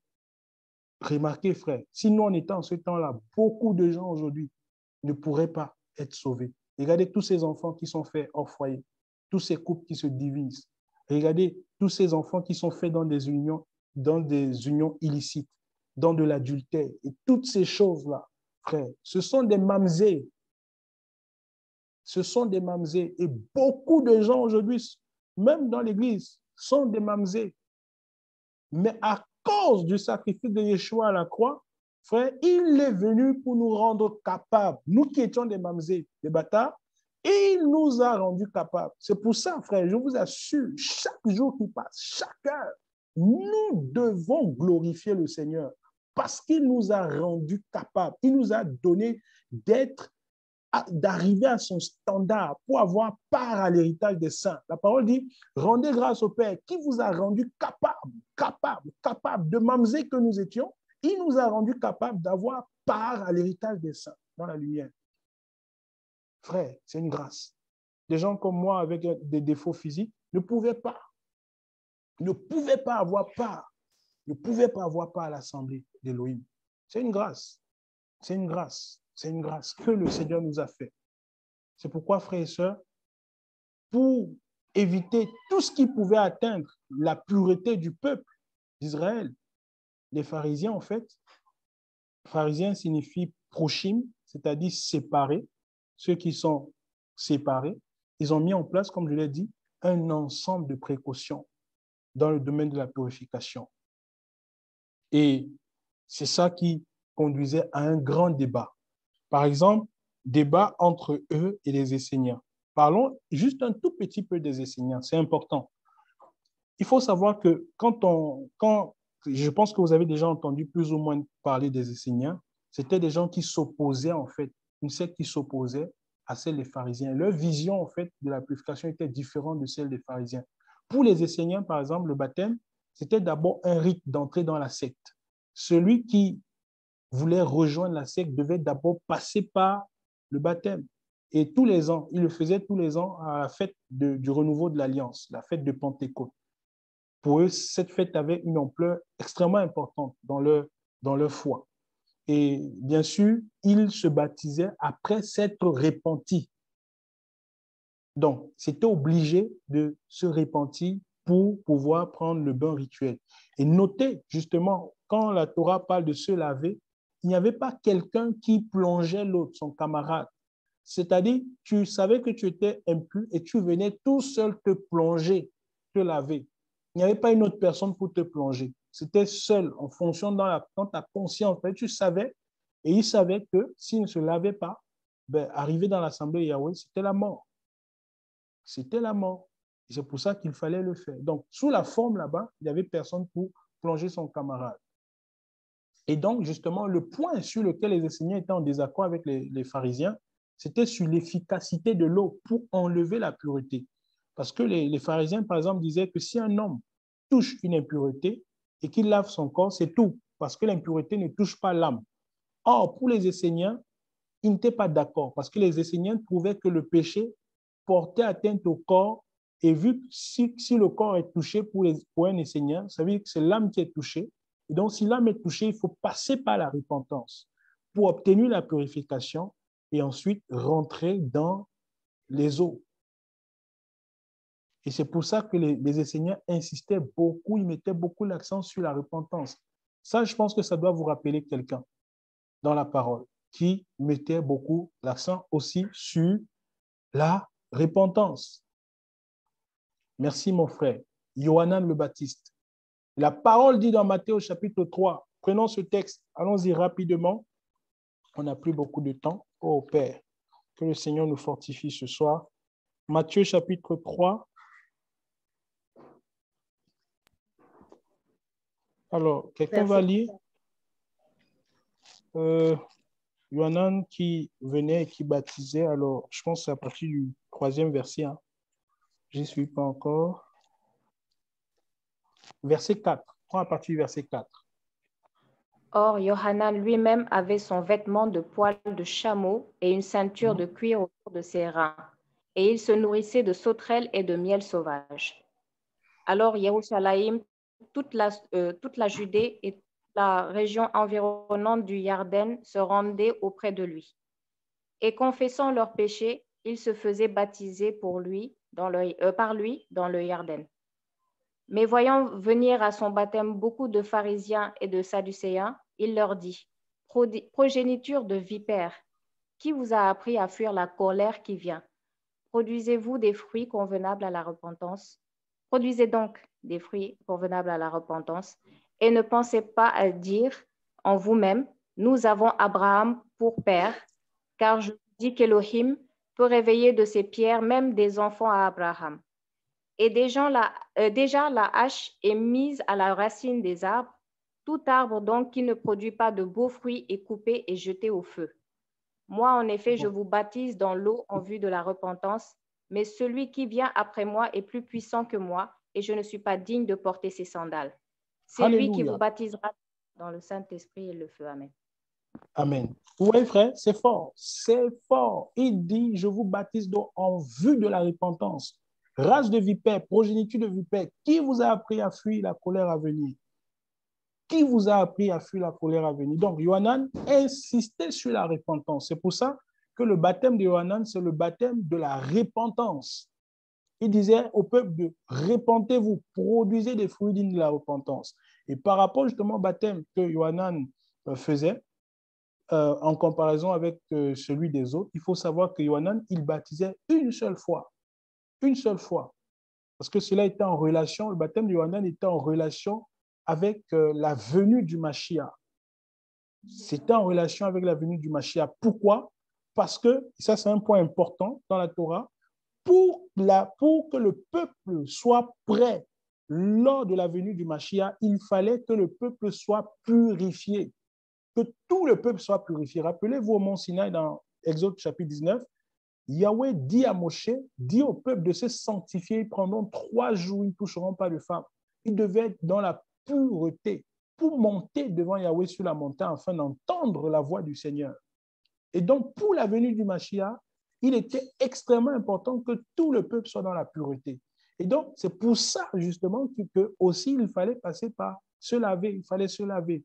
remarquez, frère, si nous, on était en ce temps-là, beaucoup de gens aujourd'hui ne pourraient pas être sauvés. Regardez tous ces enfants qui sont faits hors foyer, tous ces couples qui se divisent. Regardez tous ces enfants qui sont faits dans des unions illicites, dans de l'adultère. Et toutes ces choses-là, frère, ce sont des mamzés. Ce sont des mamzés. Et beaucoup de gens aujourd'hui, même dans l'Église, sont des mamzés. Mais à cause du sacrifice de Yeshua à la croix, frère, il est venu pour nous rendre capables, nous qui étions des mamzés, des bâtards, Et il nous a rendus capables. C'est pour ça, frère, je vous assure, chaque jour qui passe, chaque heure, nous devons glorifier le Seigneur parce qu'il nous a rendus capables. Il nous a donné d'arriver à son standard pour avoir part à l'héritage des saints. La parole dit, rendez grâce au Père qui vous a rendu capable de mamzer que nous étions. Il nous a rendu capables d'avoir part à l'héritage des saints dans la lumière. Frère, c'est une grâce. Des gens comme moi avec des défauts physiques ne pouvaient pas avoir part à l'assemblée d'Élohim. C'est une grâce. C'est une grâce. C'est une grâce que le Seigneur nous a fait. C'est pourquoi, frères et sœurs, pour éviter tout ce qui pouvait atteindre la pureté du peuple d'Israël, les pharisiens, en fait, pharisiens signifie prochim, c'est-à-dire séparés, ceux qui sont séparés, ils ont mis en place, comme je l'ai dit, un ensemble de précautions dans le domaine de la purification. Et c'est ça qui conduisait à un grand débat. Par exemple, débat entre eux et les Esséniens. Parlons juste un tout petit peu des Esséniens, c'est important. Il faut savoir que je pense que vous avez déjà entendu plus ou moins parler des Esséniens, c'était des gens qui s'opposaient en fait, une secte qui s'opposait à celle des pharisiens. Leur vision en fait de la purification était différente de celle des pharisiens. Pour les Esséniens, par exemple, le baptême, c'était d'abord un rite d'entrée dans la secte. Celui qui voulait rejoindre la secte devait d'abord passer par le baptême. Et tous les ans, il le faisait tous les ans à la fête du renouveau de l'Alliance, la fête de Pentecôte. Pour eux, cette fête avait une ampleur extrêmement importante dans leur foi. Et bien sûr, ils se baptisaient après s'être repentis. Donc, c'était obligé de se repentir pour pouvoir prendre le bain rituel. Et notez, justement, quand la Torah parle de se laver, il n'y avait pas quelqu'un qui plongeait l'autre, son camarade. C'est-à-dire, tu savais que tu étais impur et tu venais tout seul te plonger, te laver. Il n'y avait pas une autre personne pour te plonger. C'était seul, en fonction dans ta conscience. Tu savais, et il savait que s'il ne se lavait pas, arriver dans l'assemblée de Yahweh, c'était la mort. C'était la mort. C'est pour ça qu'il fallait le faire. Donc, sous la forme là-bas, il n'y avait personne pour plonger son camarade. Et donc, justement, le point sur lequel les enseignants étaient en désaccord avec les pharisiens, c'était sur l'efficacité de l'eau pour enlever la pureté. Parce que les pharisiens, par exemple, disaient que si un homme touche une impureté et qu'il lave son corps, c'est tout, parce que l'impureté ne touche pas l'âme. Or, pour les enseignants, ils n'étaient pas d'accord, parce que les enseignants trouvaient que le péché portait atteinte au corps, et vu que si le corps est touché pour un enseignant, ça veut dire que c'est l'âme qui est touchée. Et donc, si l'âme est touchée, il faut passer par la repentance pour obtenir la purification et ensuite rentrer dans les eaux. Et c'est pour ça que les enseignants insistaient beaucoup, ils mettaient beaucoup l'accent sur la repentance. Ça, je pense que ça doit vous rappeler quelqu'un dans la parole qui mettait beaucoup l'accent aussi sur la repentance. Merci, mon frère. Yohanan le Baptiste. La parole dit dans Matthieu chapitre 3, prenons ce texte, allons-y rapidement. On n'a plus beaucoup de temps. Oh Père, que le Seigneur nous fortifie ce soir. Matthieu chapitre 3. Alors, quelqu'un va lire Yohanan qui venait et qui baptisait. Alors, je pense que c'est à partir du 3e verset. Hein. Je n'y suis pas encore. Verset 4. Prends à partir du verset 4. Or, Yohanan lui-même avait son vêtement de poil de chameau et une ceinture de cuir autour de ses reins, et il se nourrissait de sauterelles et de miel sauvage. Alors, Yerushalayim, toute la Judée et la région environnante du Yarden se rendaient auprès de lui. Et confessant leurs péchés, ils se faisaient baptiser par lui dans le Yarden. Mais voyant venir à son baptême beaucoup de pharisiens et de sadducéens, il leur dit, « Progéniture de vipères, qui vous a appris à fuir la colère qui vient? Produisez-vous des fruits convenables à la repentance? Produisez donc des fruits convenables à la repentance, et ne pensez pas à dire en vous-même, nous avons Abraham pour père, car je dis qu'Élohim peut réveiller de ces pierres même des enfants à Abraham. Et déjà la hache est mise à la racine des arbres. Tout arbre donc qui ne produit pas de beaux fruits est coupé et jeté au feu. Moi, en effet, je vous baptise dans l'eau en vue de la repentance, mais celui qui vient après moi est plus puissant que moi, et je ne suis pas digne de porter ses sandales. C'est lui qui vous baptisera dans le Saint-Esprit et le feu. Amen. Amen. Vous voyez, frère, c'est fort. C'est fort. Il dit, je vous baptise donc en vue de la repentance. Race de vipère, progéniture de vipère, qui vous a appris à fuir la colère à venir? Qui vous a appris à fuir la colère à venir? Donc, Yohanan insistait sur la repentance. C'est pour ça que le baptême de Yohanan, c'est le baptême de la repentance. Il disait au peuple de repentez-vous, produisez des fruits dignes de la repentance. Et par rapport justement au baptême que Yohanan faisait, en comparaison avec celui des autres, il faut savoir que Yohanan, il baptisait une seule fois. Une seule fois. Parce que cela était en relation, le baptême de Yohanan était en relation avec la venue du Mashiach. C'était en relation avec la venue du Mashiach. Pourquoi? Parce que, ça c'est un point important dans la Torah, pour que le peuple soit prêt lors de la venue du Mashiach, il fallait que le peuple soit purifié, que tout le peuple soit purifié. Rappelez-vous au mont Sinaï dans Exode chapitre 19, Yahweh dit à Moshe, dit au peuple de se sanctifier, ils prendront 3 jours, ils ne toucheront pas de femme. Ils devaient être dans la pureté pour monter devant Yahweh sur la montagne afin d'entendre la voix du Seigneur. Et donc, pour la venue du Mashiach, il était extrêmement important que tout le peuple soit dans la pureté. Et donc, c'est pour ça, justement, que aussi il fallait passer par se laver, il fallait se laver.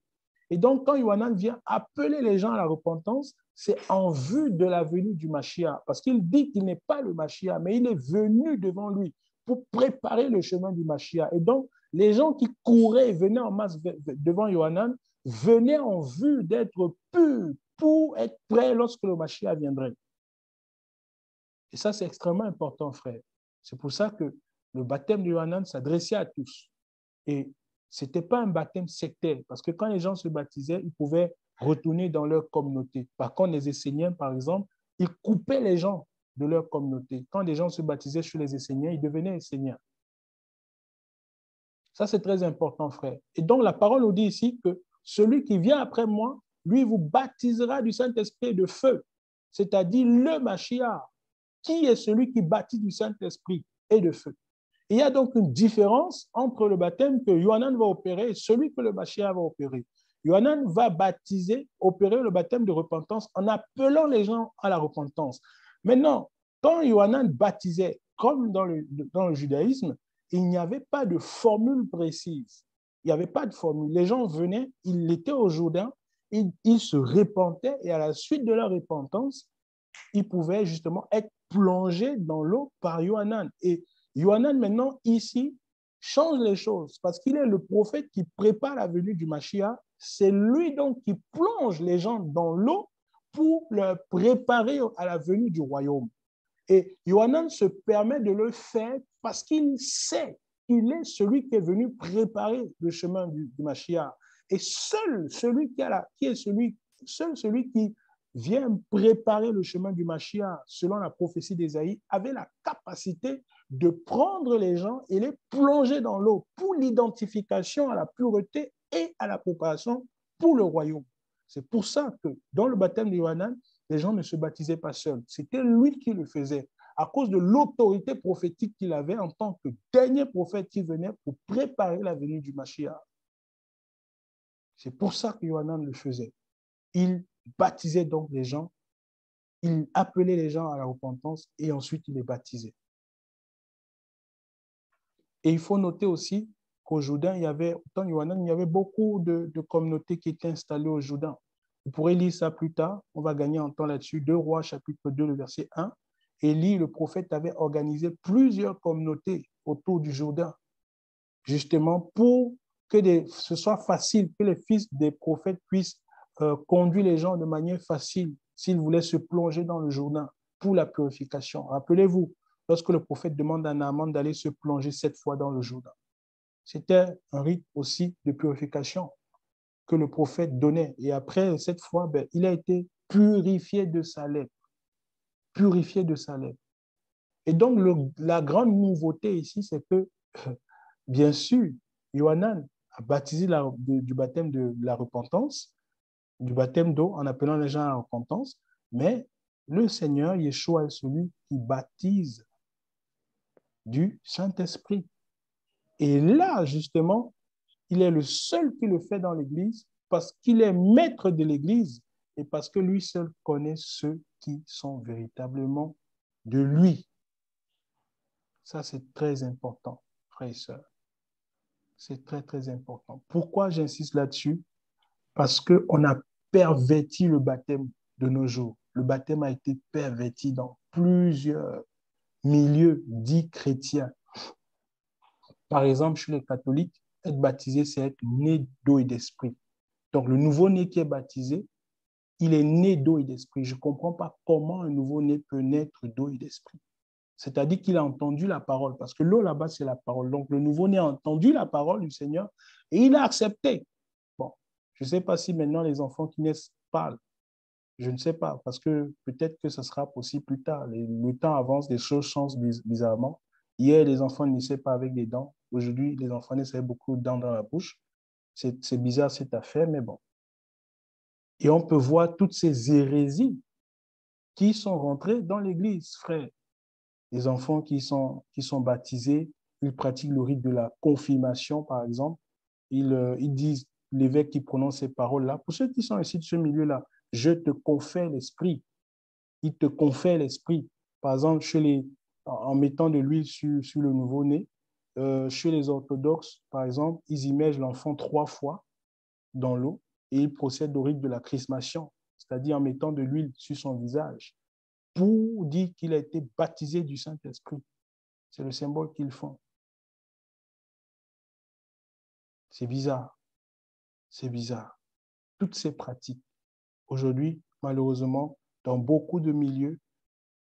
Et donc, quand Yohanan vient appeler les gens à la repentance, c'est en vue de la venue du Mashiach. Parce qu'il dit qu'il n'est pas le Mashiach, mais il est venu devant lui pour préparer le chemin du Mashiach. Et donc, les gens qui couraient et venaient en masse devant Yohanan venaient en vue d'être purs pour être prêts lorsque le Mashiach viendrait. Et ça, c'est extrêmement important, frère. C'est pour ça que le baptême de Yohanan s'adressait à tous. Et ce n'était pas un baptême sectaire, parce que quand les gens se baptisaient, ils pouvaient retourner dans leur communauté. Par contre, les Esséniens, par exemple, ils coupaient les gens de leur communauté. Quand les gens se baptisaient chez les Esséniens, ils devenaient Esséniens. Ça, c'est très important, frère. Et donc, la parole nous dit ici que celui qui vient après moi, lui, vous baptisera du Saint-Esprit et de feu, c'est-à-dire le Mashiach, qui est celui qui baptise du Saint-Esprit et de feu. Il y a donc une différence entre le baptême que Yohanan va opérer et celui que le Mashiach va opérer. Yohanan va opérer le baptême de repentance en appelant les gens à la repentance. Maintenant, quand Yohanan baptisait, comme dans le judaïsme, il n'y avait pas de formule précise. Il n'y avait pas de formule. Les gens venaient, ils étaient au Jourdain, ils se repentaient et à la suite de leur repentance, ils pouvaient justement être plongés dans l'eau par Yohanan. Et Yohanan, maintenant, ici, change les choses parce qu'il est le prophète qui prépare la venue du Mashiach. C'est lui donc qui plonge les gens dans l'eau pour leur préparer à la venue du royaume. Et Yohanan se permet de le faire parce qu'il sait qu'il est celui qui est venu préparer le chemin du Mashiach. Et seul celui qui vient préparer le chemin du Mashiach, selon la prophétie d'Ésaïe, avait la capacité de prendre les gens et les plonger dans l'eau pour l'identification à la pureté et à la préparation pour le royaume. C'est pour ça que dans le baptême de Yohanan, les gens ne se baptisaient pas seuls. C'était lui qui le faisait à cause de l'autorité prophétique qu'il avait en tant que dernier prophète qui venait pour préparer la venue du Mashiach. C'est pour ça que Yohanan le faisait. Il baptisait donc les gens, il appelait les gens à la repentance et ensuite il les baptisait. Et il faut noter aussi qu'au Jourdain, il y avait beaucoup de communautés qui étaient installées au Jourdain. Vous pourrez lire ça plus tard, on va gagner en temps là-dessus. 2 Rois, chapitre 2, le verset 1. Élie, le prophète, avait organisé plusieurs communautés autour du Jourdain, justement pour que ce soit facile, que les fils des prophètes puissent conduire les gens de manière facile s'ils voulaient se plonger dans le Jourdain pour la purification. Rappelez-vous, lorsque le prophète demande à Naaman d'aller se plonger 7 fois dans le Jourdain, c'était un rite aussi de purification que le prophète donnait. Et après 7 fois, il a été purifié de sa lèpre. purifié de sa lèvre. Et donc, la grande nouveauté ici, c'est que, bien sûr, Yohanan a baptisé du baptême de la repentance, du baptême d'eau en appelant les gens à la repentance, mais le Seigneur, Yeshua, est celui qui baptise du Saint-Esprit. Et là, justement, il est le seul qui le fait dans l'Église parce qu'il est maître de l'Église et parce que lui seul connaît ceux qui sont véritablement de lui. Ça, c'est très important, frères et sœurs. C'est très, très important. Pourquoi j'insiste là-dessus? Parce qu'on a perverti le baptême de nos jours. Le baptême a été perverti dans plusieurs milieux dits chrétiens. Par exemple, chez les catholiques, être baptisé, c'est être né d'eau et d'esprit. Donc, le nouveau-né qui est baptisé, il est né d'eau et d'esprit. Je ne comprends pas comment un nouveau-né peut naître d'eau et d'esprit. C'est-à-dire qu'il a entendu la parole, parce que l'eau là-bas, c'est la parole. Donc, le nouveau-né a entendu la parole du Seigneur et il a accepté. Bon, je ne sais pas si maintenant les enfants qui naissent parlent. Je ne sais pas, parce que peut-être que ce sera possible plus tard. Le temps avance, les choses changent bizarrement. Hier, les enfants ne naissaient pas avec des dents. Aujourd'hui, les enfants naissent avec beaucoup de dents dans la bouche. C'est bizarre cette affaire, mais bon. Et on peut voir toutes ces hérésies qui sont rentrées dans l'Église, frère. Les enfants qui sont baptisés, ils pratiquent le rite de la confirmation, par exemple. Ils disent, l'évêque qui prononce ces paroles-là, pour ceux qui sont ici de ce milieu-là, je te confère l'esprit. Il te confère l'esprit. Par exemple, en mettant de l'huile sur le nouveau-né, chez les orthodoxes, par exemple, ils immergent l'enfant 3 fois dans l'eau et ils procèdent au rite de la chrismation, c'est-à-dire en mettant de l'huile sur son visage, pour dire qu'il a été baptisé du Saint-Esprit. C'est le symbole qu'ils font. C'est bizarre. C'est bizarre. Toutes ces pratiques. Aujourd'hui, malheureusement, dans beaucoup de milieux,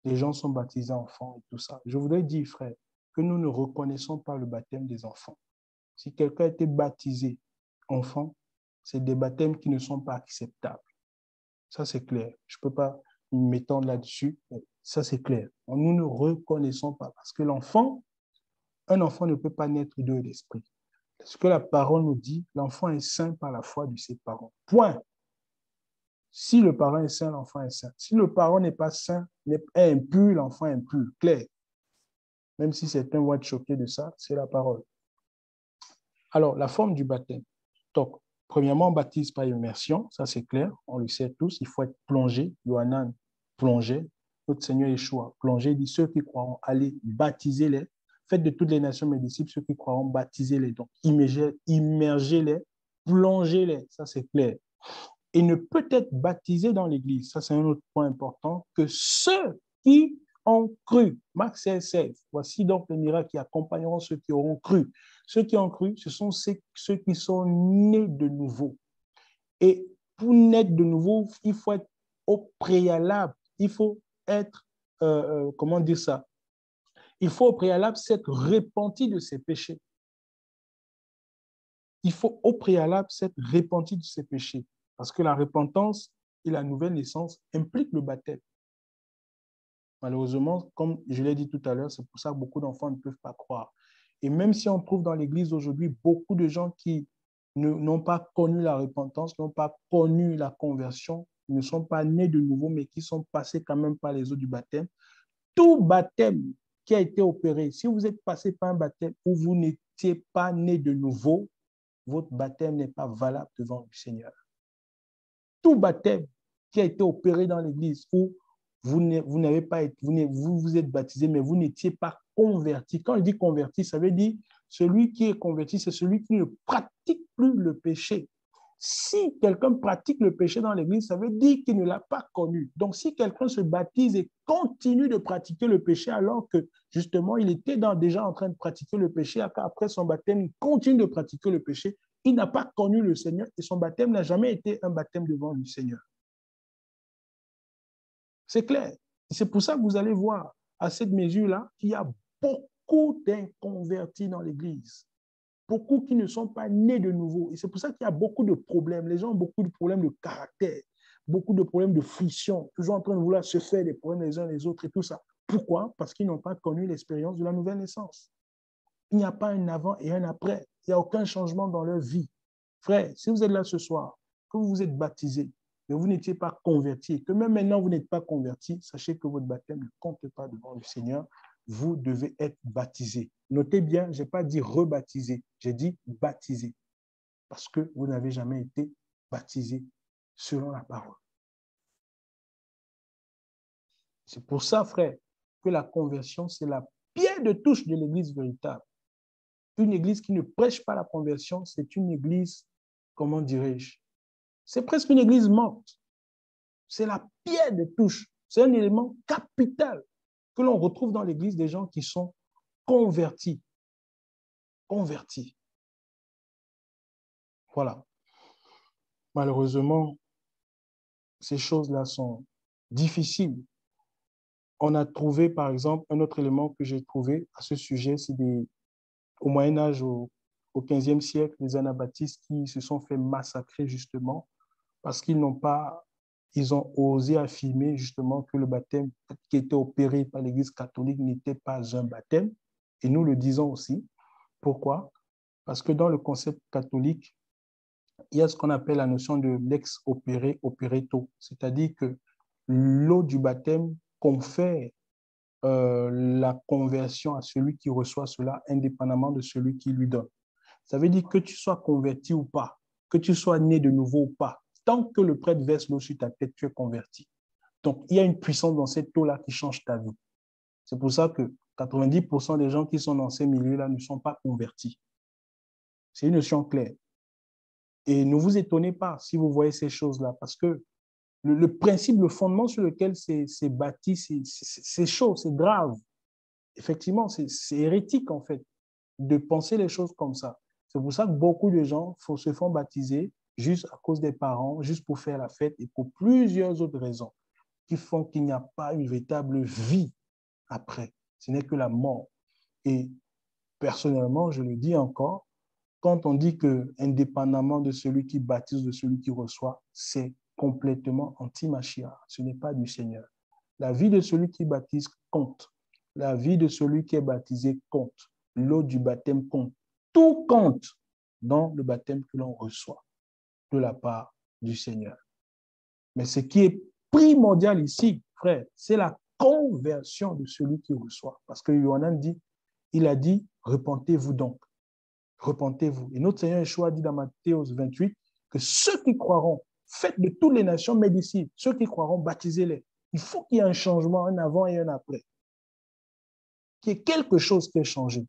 les gens sont baptisés enfants et tout ça. Je voudrais dire, frère, que nous ne reconnaissons pas le baptême des enfants. Si quelqu'un a été baptisé enfant, c'est des baptêmes qui ne sont pas acceptables. Ça, c'est clair. Je ne peux pas m'étendre là-dessus. Ça, c'est clair. Nous ne reconnaissons pas parce que un enfant ne peut pas naître de l'esprit. Ce que la parole nous dit, l'enfant est saint par la foi de ses parents. Point. Si le parent est saint, l'enfant est saint. Si le parent n'est pas saint, est impur, l'enfant est impur. Clair. Même si certains vont être choqués de ça, c'est la parole. Alors, la forme du baptême. Donc, premièrement, on baptise par immersion, ça c'est clair, on le sait tous, il faut être plongé. Yohanan plongeait, notre Seigneur Yeshua plongeait, il dit ceux qui croiront, allez, baptisez-les, faites de toutes les nations mes disciples, ceux qui croiront, baptisez-les. Donc, immergez-les, plongez-les, ça c'est clair. Et ne peut être baptisé dans l'Église, ça c'est un autre point important, que ceux qui ont cru. Marc 16, voici donc les miracles qui accompagneront ceux qui auront cru. Ceux qui ont cru, ce sont ceux qui sont nés de nouveau. Et pour naître de nouveau, il faut être au préalable, il faut être, comment dire ça? Il faut au préalable s'être repenti de ses péchés. Il faut au préalable s'être repenti de ses péchés. Parce que la repentance et la nouvelle naissance impliquent le baptême. Malheureusement, comme je l'ai dit tout à l'heure, c'est pour ça que beaucoup d'enfants ne peuvent pas croire. Et même si on trouve dans l'Église aujourd'hui beaucoup de gens qui n'ont pas connu la repentance, n'ont pas connu la conversion, ne sont pas nés de nouveau, mais qui sont passés quand même par les eaux du baptême, tout baptême qui a été opéré, si vous êtes passé par un baptême où vous n'étiez pas né de nouveau, votre baptême n'est pas valable devant le Seigneur. Tout baptême qui a été opéré dans l'Église où vous n'avez pas été, vous êtes baptisé, mais vous n'étiez pas converti. Quand je dis converti, ça veut dire celui qui est converti, c'est celui qui ne pratique plus le péché. Si quelqu'un pratique le péché dans l'Église, ça veut dire qu'il ne l'a pas connu. Donc, si quelqu'un se baptise et continue de pratiquer le péché alors que, justement, il était déjà en train de pratiquer le péché, après son baptême, il continue de pratiquer le péché, il n'a pas connu le Seigneur et son baptême n'a jamais été un baptême devant le Seigneur. C'est clair. C'est pour ça que vous allez voir à cette mesure-là qu'il y a beaucoup d'inconvertis dans l'Église. Beaucoup qui ne sont pas nés de nouveau. Et c'est pour ça qu'il y a beaucoup de problèmes. Les gens ont beaucoup de problèmes de caractère. beaucoup de problèmes de friction, toujours en train de vouloir se faire des problèmes les uns les autres et tout ça. Pourquoi? Parce qu'ils n'ont pas connu l'expérience de la nouvelle naissance. Il n'y a pas un avant et un après. Il n'y a aucun changement dans leur vie. Frère, si vous êtes là ce soir, que vous vous êtes baptisé, mais vous n'étiez pas converti, que même maintenant vous n'êtes pas converti, sachez que votre baptême ne compte pas devant le Seigneur. Vous devez être baptisé. Notez bien, je n'ai pas dit rebaptisé, j'ai dit baptisé. Parce que vous n'avez jamais été baptisé selon la parole. C'est pour ça, frère, que la conversion, c'est la pierre de touche de l'Église véritable. Une Église qui ne prêche pas la conversion, c'est une Église, comment dirais-je, c'est presque une Église morte. C'est la pierre de touche. C'est un élément capital que l'on retrouve dans l'Église des gens qui sont convertis. Convertis. Voilà. Malheureusement, ces choses-là sont difficiles. On a trouvé, par exemple, un autre élément que j'ai trouvé à ce sujet, c'est au Moyen-Âge, au XVe siècle, les anabaptistes qui se sont fait massacrer justement parce qu'ils n'ont pas, ils ont osé affirmer justement que le baptême qui était opéré par l'Église catholique n'était pas un baptême. Et nous le disons aussi. Pourquoi? Parce que dans le concept catholique, il y a ce qu'on appelle la notion de lex opere operato, c'est-à-dire que l'eau du baptême confère la conversion à celui qui reçoit cela, indépendamment de celui qui lui donne. Ça veut dire que tu sois converti ou pas, que tu sois né de nouveau ou pas, tant que le prêtre verse l'eau sur ta tête, tu es converti. Donc, il y a une puissance dans cette eau-là qui change ta vie. C'est pour ça que 90% des gens qui sont dans ces milieux-là ne sont pas convertis. C'est une notion claire. Et ne vous étonnez pas si vous voyez ces choses-là, parce que le principe, le fondement sur lequel c'est bâti, c'est chaud, c'est grave. Effectivement, c'est hérétique, en fait, de penser les choses comme ça. C'est pour ça que beaucoup de gens se font baptiser juste à cause des parents, juste pour faire la fête et pour plusieurs autres raisons qui font qu'il n'y a pas une véritable vie après. Ce n'est que la mort. Et personnellement, je le dis encore, quand on dit que, indépendamment de celui qui baptise, de celui qui reçoit, c'est complètement anti-Machia. Ce n'est pas du Seigneur. La vie de celui qui baptise compte. La vie de celui qui est baptisé compte. L'eau du baptême compte. Tout compte dans le baptême que l'on reçoit de la part du Seigneur. Mais ce qui est primordial ici, frère, c'est la conversion de celui qui reçoit. Parce que Yohanan dit, il a dit, repentez-vous donc. Repentez-vous. Et notre Seigneur Yeshua dit dans Matthieu 28 que ceux qui croiront, faites de toutes les nations mes disciples, ceux qui croiront, baptisez-les. Il faut qu'il y ait un changement, un avant et un après. Qu'il y ait quelque chose qui ait changé.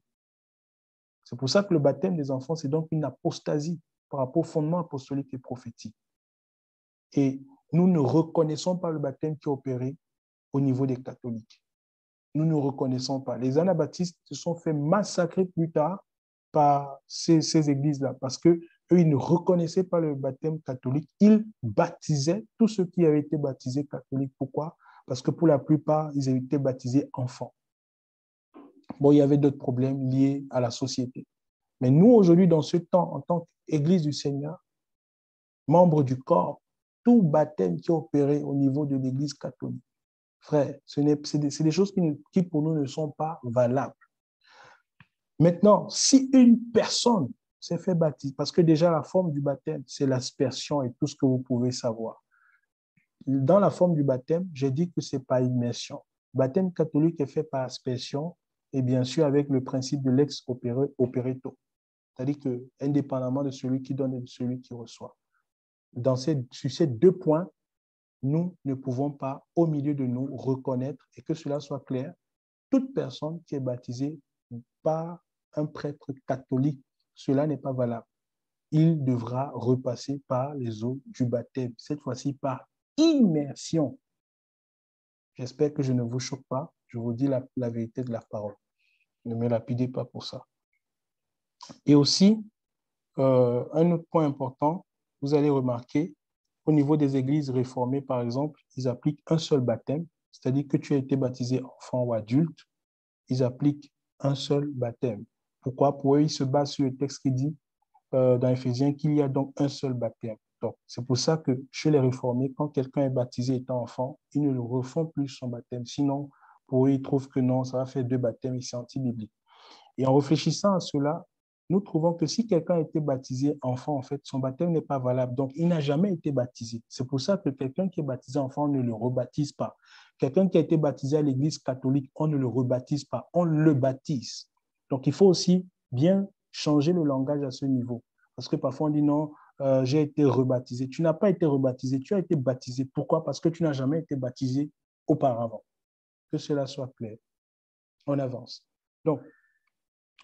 C'est pour ça que le baptême des enfants, c'est donc une apostasie par rapport au fondement apostolique et prophétique. Et nous ne reconnaissons pas le baptême qui est opéré au niveau des catholiques. Nous ne reconnaissons pas. Les anabaptistes se sont fait massacrer plus tard par ces églises-là parce qu'eux, ils ne reconnaissaient pas le baptême catholique. Ils baptisaient tous ceux qui avaient été baptisés catholiques. Pourquoi? Parce que pour la plupart, ils avaient été baptisés enfants. Bon, il y avait d'autres problèmes liés à la société. Mais nous, aujourd'hui, dans ce temps, en tant qu'Église du Seigneur, membres du corps, tout baptême qui est opéré au niveau de l'Église catholique, frère, c'est des choses qui pour nous ne sont pas valables. Maintenant, si une personne s'est fait baptiser, parce que déjà la forme du baptême, c'est l'aspersion et tout ce que vous pouvez savoir. Dans la forme du baptême, j'ai dit que ce n'est pas immersion. Le baptême catholique est fait par aspersion et bien sûr avec le principe de lex operato. C'est-à-dire que, indépendamment de celui qui donne et de celui qui reçoit. Sur ces deux points, nous ne pouvons pas, au milieu de nous, reconnaître, et que cela soit clair, toute personne qui est baptisée par un prêtre catholique, cela n'est pas valable. Il devra repasser par les eaux du baptême, cette fois-ci par immersion. J'espère que je ne vous choque pas, je vous dis la vérité de la parole. Ne me lapidez pas pour ça. Et aussi, un autre point important, vous allez remarquer, au niveau des églises réformées, par exemple, ils appliquent un seul baptême, c'est-à-dire que tu as été baptisé enfant ou adulte, ils appliquent un seul baptême. Pourquoi? Pour eux, ils se basent sur le texte qui dit dans Éphésiens qu'il y a donc un seul baptême. Donc, c'est pour ça que chez les réformés, quand quelqu'un est baptisé étant enfant, ils ne le refont plus son baptême. Sinon, pour eux, ils trouvent que non, ça va faire 2 baptêmes et c'est anti-biblique. Et en réfléchissant à cela, nous trouvons que si quelqu'un a été baptisé enfant, en fait, son baptême n'est pas valable. Donc, il n'a jamais été baptisé. C'est pour ça que quelqu'un qui est baptisé enfant, on ne le rebaptise pas. Quelqu'un qui a été baptisé à l'Église catholique, on ne le rebaptise pas, on le baptise. Donc, il faut aussi bien changer le langage à ce niveau. Parce que parfois, on dit non, j'ai été rebaptisé. Tu n'as pas été rebaptisé, tu as été baptisé. Pourquoi? Parce que tu n'as jamais été baptisé auparavant. Que cela soit clair. On avance. Donc,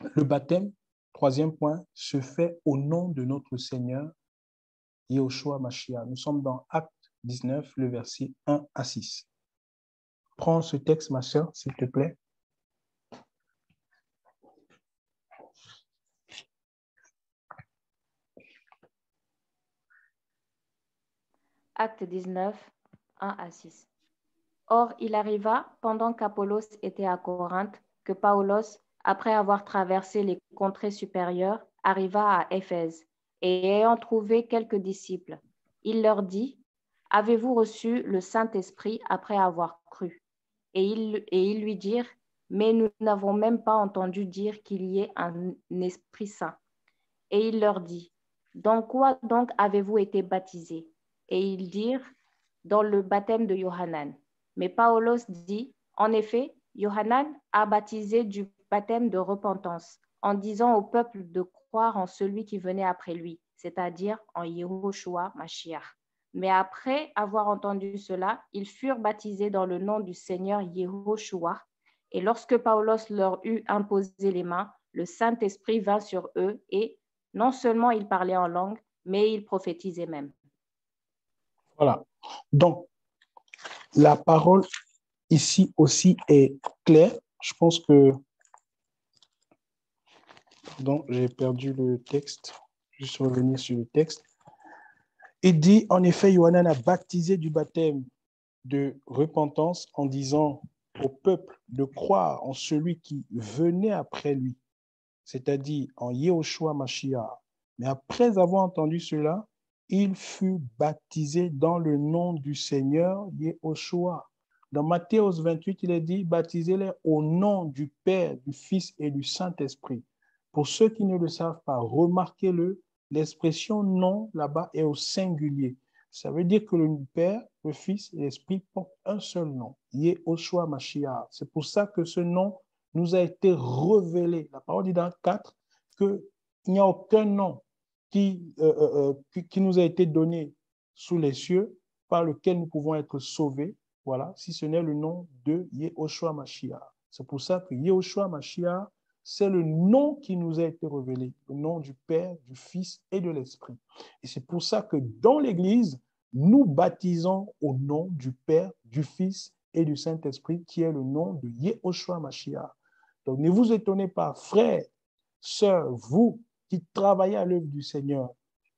le baptême, troisième point, se fait au nom de notre Seigneur, Yehoshua Mashiach. Nous sommes dans Acte 19, le verset 1 à 6. Prends ce texte, ma sœur, s'il te plaît. Acte 19, 1 à 6. Or, il arriva, pendant qu'Apollos était à Corinthe, que Paulos, après avoir traversé les contrées supérieures, arriva à Éphèse, et ayant trouvé quelques disciples, il leur dit, « Avez-vous reçu le Saint-Esprit après avoir cru ?» Et ils lui dirent, « Mais nous n'avons même pas entendu dire qu'il y ait un Esprit Saint. » Et il leur dit, « Dans quoi donc avez-vous été baptisés ?» Et ils dirent, « Dans le baptême de Yohanan. » Mais Paulos dit, « En effet, Yohanan a baptisé du baptême de repentance, en disant au peuple de croire en celui qui venait après lui, c'est-à-dire en Yehoshua Mashiach. Mais après avoir entendu cela, ils furent baptisés dans le nom du Seigneur Yehoshua. Et lorsque Paulos leur eut imposé les mains, le Saint-Esprit vint sur eux et non seulement ils parlaient en langue, mais ils prophétisaient même. » Voilà. Donc, la parole ici aussi est claire. Je pense que... Pardon, j'ai perdu le texte. Juste revenir sur le texte. Il dit, en effet, Yohanan a baptisé du baptême de repentance en disant au peuple de croire en celui qui venait après lui, c'est-à-dire en Yehoshua Mashiach. Mais après avoir entendu cela, il fut baptisé dans le nom du Seigneur Yehoshua. Dans Matthieu 28, il est dit, baptisez-les au nom du Père, du Fils et du Saint-Esprit. Pour ceux qui ne le savent pas, remarquez-le, l'expression nom là-bas est au singulier. Ça veut dire que le Père, le Fils et l'Esprit portent un seul nom, Yehoshua Mashiach. C'est pour ça que ce nom nous a été révélé. La parole dit dans 4 qu'il n'y a aucun nom qui nous a été donné sous les cieux par lequel nous pouvons être sauvés, voilà, si ce n'est le nom de Yehoshua Mashiach. C'est pour ça que Yehoshua Mashiach, c'est le nom qui nous a été révélé, le nom du Père, du Fils et de l'Esprit. Et c'est pour ça que dans l'Église, nous baptisons au nom du Père, du Fils et du Saint-Esprit, qui est le nom de Yehoshua Mashiach. Donc, ne vous étonnez pas, frères, sœurs, vous qui travaillez à l'œuvre du Seigneur,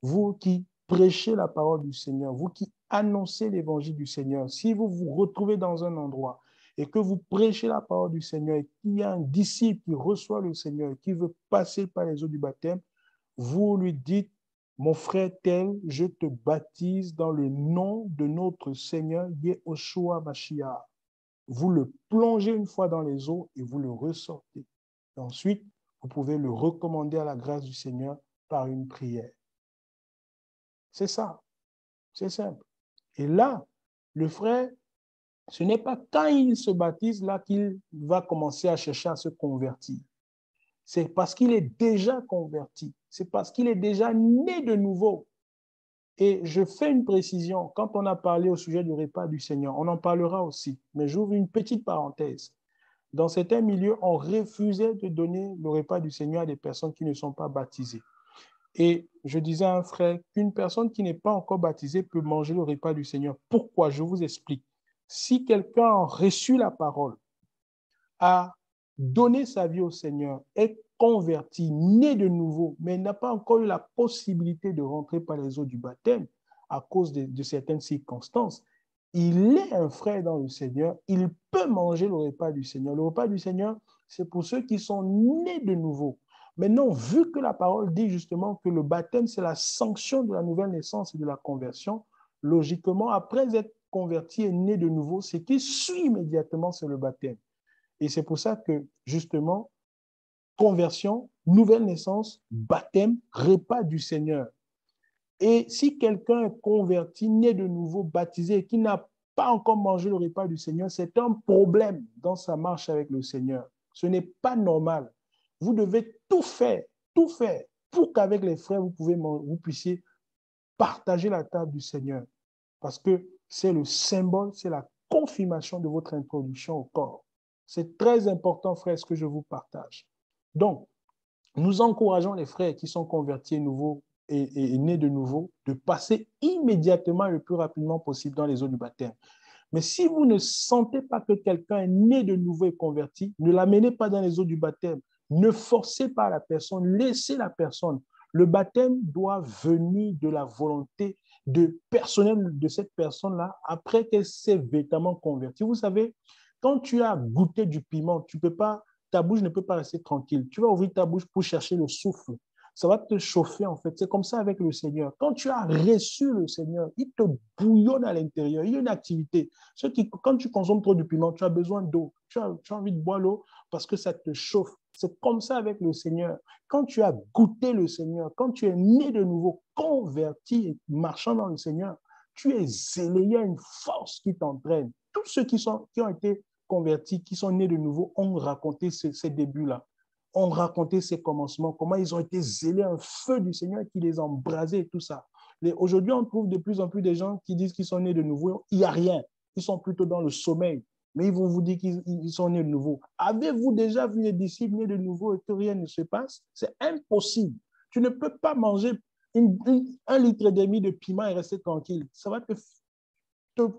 vous qui prêchez la parole du Seigneur, vous qui annoncez l'évangile du Seigneur, si vous vous retrouvez dans un endroit et que vous prêchez la parole du Seigneur et qu'il y a un disciple qui reçoit le Seigneur et qui veut passer par les eaux du baptême, vous lui dites, mon frère tel, je te baptise dans le nom de notre Seigneur Yehoshua Mashiach. Vous le plongez une fois dans les eaux et vous le ressortez. Et ensuite, vous pouvez le recommander à la grâce du Seigneur par une prière. C'est ça. C'est simple. Et là, le frère, ce n'est pas quand il se baptise là qu'il va commencer à chercher à se convertir. C'est parce qu'il est déjà converti. C'est parce qu'il est déjà né de nouveau. Et je fais une précision. Quand on a parlé au sujet du repas du Seigneur, on en parlera aussi. Mais j'ouvre une petite parenthèse. Dans certains milieux, on refusait de donner le repas du Seigneur à des personnes qui ne sont pas baptisées. Et je disais à un frère qu'une personne qui n'est pas encore baptisée peut manger le repas du Seigneur. Pourquoi? Je vous explique. Si quelqu'un a reçu la parole, a donné sa vie au Seigneur, est converti, né de nouveau, mais n'a pas encore eu la possibilité de rentrer par les eaux du baptême à cause de certaines circonstances, il est un frère dans le Seigneur, il peut manger le repas du Seigneur. Le repas du Seigneur, c'est pour ceux qui sont nés de nouveau. Maintenant, vu que la parole dit justement que le baptême, c'est la sanction de la nouvelle naissance et de la conversion, logiquement, après être converti et né de nouveau, ce qui suit immédiatement, c'est le baptême. Et c'est pour ça que, justement, conversion, nouvelle naissance, baptême, repas du Seigneur. Et si quelqu'un est converti, né de nouveau, baptisé, et qui n'a pas encore mangé le repas du Seigneur, c'est un problème dans sa marche avec le Seigneur. Ce n'est pas normal. Vous devez tout faire pour qu'avec les frères, vous puissiez partager la table du Seigneur. Parce que c'est le symbole, c'est la confirmation de votre introduction au corps. C'est très important, frères, ce que je vous partage. Donc, nous encourageons les frères qui sont convertis nouveaux et nés de nouveau de passer immédiatement le plus rapidement possible dans les eaux du baptême. Mais si vous ne sentez pas que quelqu'un est né de nouveau et converti, ne l'amenez pas dans les eaux du baptême. Ne forcez pas la personne, laissez la personne. Le baptême doit venir de la volonté personnelle de cette personne-là après qu'elle s'est véritablement convertie. Vous savez, quand tu as goûté du piment, ta bouche ne peut pas rester tranquille. Tu vas ouvrir ta bouche pour chercher le souffle. Ça va te chauffer en fait. C'est comme ça avec le Seigneur. Quand tu as reçu le Seigneur, il te bouillonne à l'intérieur. Il y a une activité. Quand tu consommes trop de piment, tu as besoin d'eau. Tu as envie de boire l'eau parce que ça te chauffe. C'est comme ça avec le Seigneur. Quand tu as goûté le Seigneur, quand tu es né de nouveau, converti et marchant dans le Seigneur, tu es zélé. Il y a une force qui t'entraîne. Tous ceux qui ont été convertis, qui sont nés de nouveau, ont raconté ces débuts-là. Ont raconté ces commencements, comment ils ont été zélés, un feu du Seigneur qui les a embrasés et tout ça. Aujourd'hui, on trouve de plus en plus des gens qui disent qu'ils sont nés de nouveau. Il n'y a rien. Ils sont plutôt dans le sommeil. Mais ils vont vous dire qu'ils sont nés de nouveau. Avez-vous déjà vu les disciples nés de nouveau et que rien ne se passe? C'est impossible. Tu ne peux pas manger 1,5 litre de piment et rester tranquille. Ça va te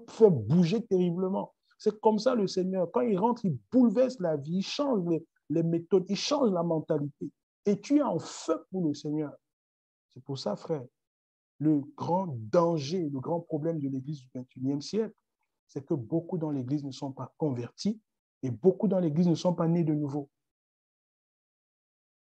faire bouger terriblement. C'est comme ça le Seigneur. Quand il rentre, il bouleverse la vie, il change les méthodes, il change la mentalité. Et tu es en feu pour le Seigneur. C'est pour ça, frère, le grand danger, le grand problème de l'Église du XXIe siècle, c'est que beaucoup dans l'Église ne sont pas convertis et beaucoup dans l'Église ne sont pas nés de nouveau.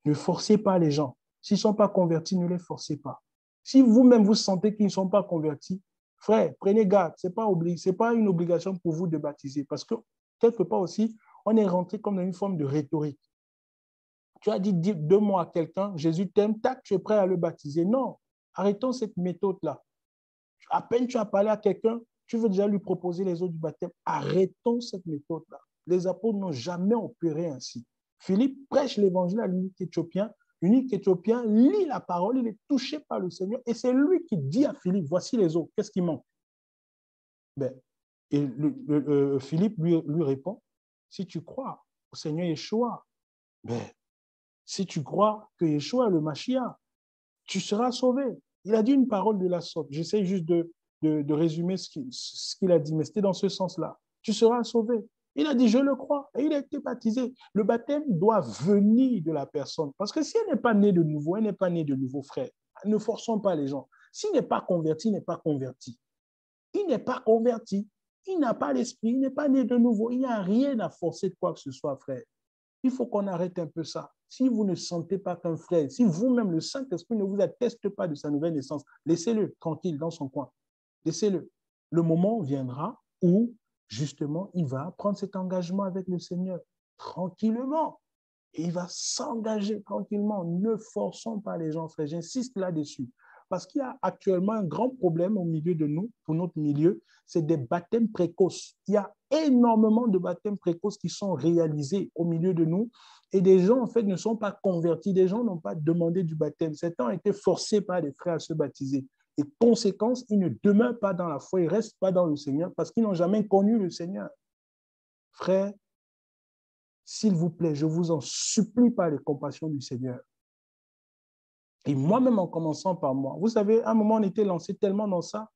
Ne forcez pas les gens. S'ils ne sont pas convertis, ne les forcez pas. Si vous-même vous sentez qu'ils ne sont pas convertis, frère, prenez garde. Ce n'est pas une obligation pour vous de baptiser. Parce que quelque part aussi, on est rentré comme dans une forme de rhétorique. Tu as dit 2 mots à quelqu'un, Jésus t'aime, tac, tu es prêt à le baptiser. Non, arrêtons cette méthode-là. À peine tu as parlé à quelqu'un, tu veux déjà lui proposer les eaux du baptême. Arrêtons cette méthode-là. Les apôtres n'ont jamais opéré ainsi. Philippe prêche l'évangile à l'unique éthiopien. L'unique éthiopien lit la parole, il est touché par le Seigneur et c'est lui qui dit à Philippe, voici les eaux, qu'est-ce qui manque? Et Philippe lui répond, si tu crois au Seigneur Yeshua, si tu crois que Yeshua est le Mashiach, tu seras sauvé. Il a dit une parole de la sorte. J'essaie juste de résumer ce qu'il a dit, mais c'était dans ce sens-là. Tu seras sauvé. Il a dit, je le crois, et il a été baptisé. Le baptême doit venir de la personne, parce que si elle n'est pas née de nouveau, elle n'est pas née de nouveau, frère. Ne forçons pas les gens. S'il n'est pas converti, il n'est pas converti. Il n'est pas converti. Il n'a pas l'esprit, il n'est pas né de nouveau. Il n'y a rien à forcer de quoi que ce soit, frère. Il faut qu'on arrête un peu ça. Si vous ne sentez pas qu'un frère, si vous-même, le Saint-Esprit ne vous atteste pas de sa nouvelle naissance, laissez-le tranquille dans son coin. Laissez-le. Le moment viendra où, justement, il va prendre cet engagement avec le Seigneur, tranquillement. Et il va s'engager tranquillement. Ne forçons pas les gens, frère. J'insiste là-dessus. Parce qu'il y a actuellement un grand problème au milieu de nous, pour notre milieu, c'est des baptêmes précoces. Il y a énormément de baptêmes précoces qui sont réalisés au milieu de nous et des gens, en fait, ne sont pas convertis. Des gens n'ont pas demandé du baptême. Certains ont été forcés par les frères à se baptiser. Et conséquence, ils ne demeurent pas dans la foi, ils ne restent pas dans le Seigneur parce qu'ils n'ont jamais connu le Seigneur. Frères, s'il vous plaît, je vous en supplie par les compassions du Seigneur. Et moi-même, en commençant par moi, vous savez, à un moment, on était lancé tellement dans ça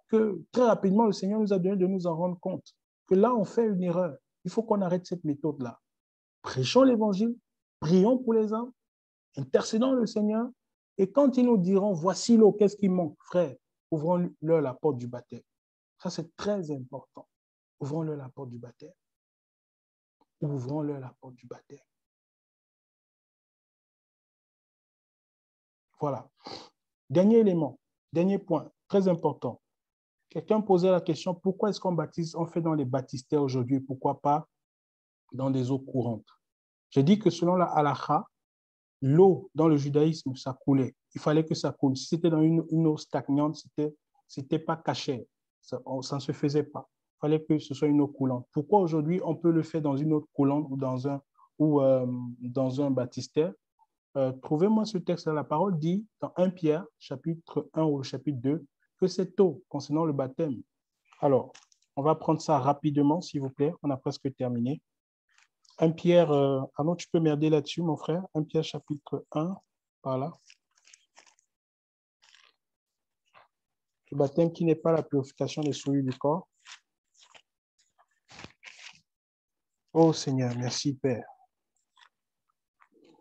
que très rapidement, le Seigneur nous a donné de nous en rendre compte que là, on fait une erreur. Il faut qu'on arrête cette méthode-là. Prêchons l'évangile, prions pour les âmes, intercédons le Seigneur, et quand ils nous diront, voici l'eau, qu'est-ce qui manque, frère, ouvrons-leur la porte du baptême. Ça, c'est très important. Ouvrons-leur la porte du baptême. Ouvrons-leur la porte du baptême. Voilà. Dernier élément, dernier point, très important. Quelqu'un posait la question, pourquoi est-ce qu'on baptise, on fait dans les baptistères aujourd'hui, pourquoi pas dans des eaux courantes? J'ai dit que selon la halakha, l'eau dans le judaïsme, ça coulait. Il fallait que ça coule. Si c'était dans une eau stagnante, c'était pas caché. Ça ne se faisait pas. Il fallait que ce soit une eau coulante. Pourquoi aujourd'hui on peut le faire dans une eau coulante ou dans un baptistère? Trouvez-moi ce texte-là. La parole dit dans 1 Pierre, chapitre 1 ou chapitre 2, que cette eau concernant le baptême. Alors, on va prendre ça rapidement, s'il vous plaît. On a presque terminé. 1 Pierre, non, tu peux m'aider là-dessus, mon frère. 1 Pierre, chapitre 1, par là. Le baptême qui n'est pas la purification des souillures du corps. Oh Seigneur, merci Père.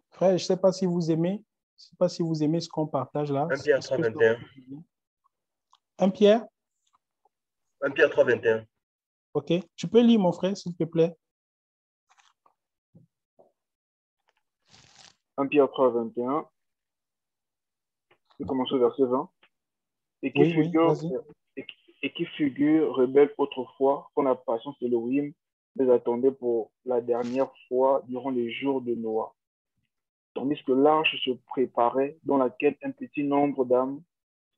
Frère, je ne sais pas si vous aimez, ce qu'on partage là. 1 Pierre 3,21. 1 Pierre? 1 Pierre 3,21. Ok. Tu peux lire, mon frère, s'il te plaît. 1 Pierre 3,21. Je vais commencer au verset 20. Et qui figure rebelle autrefois, quand la patience d'Élohim les attendait pour la dernière fois durant les jours de Noah. Tandis que l'arche se préparait, dans laquelle un petit nombre d'âmes,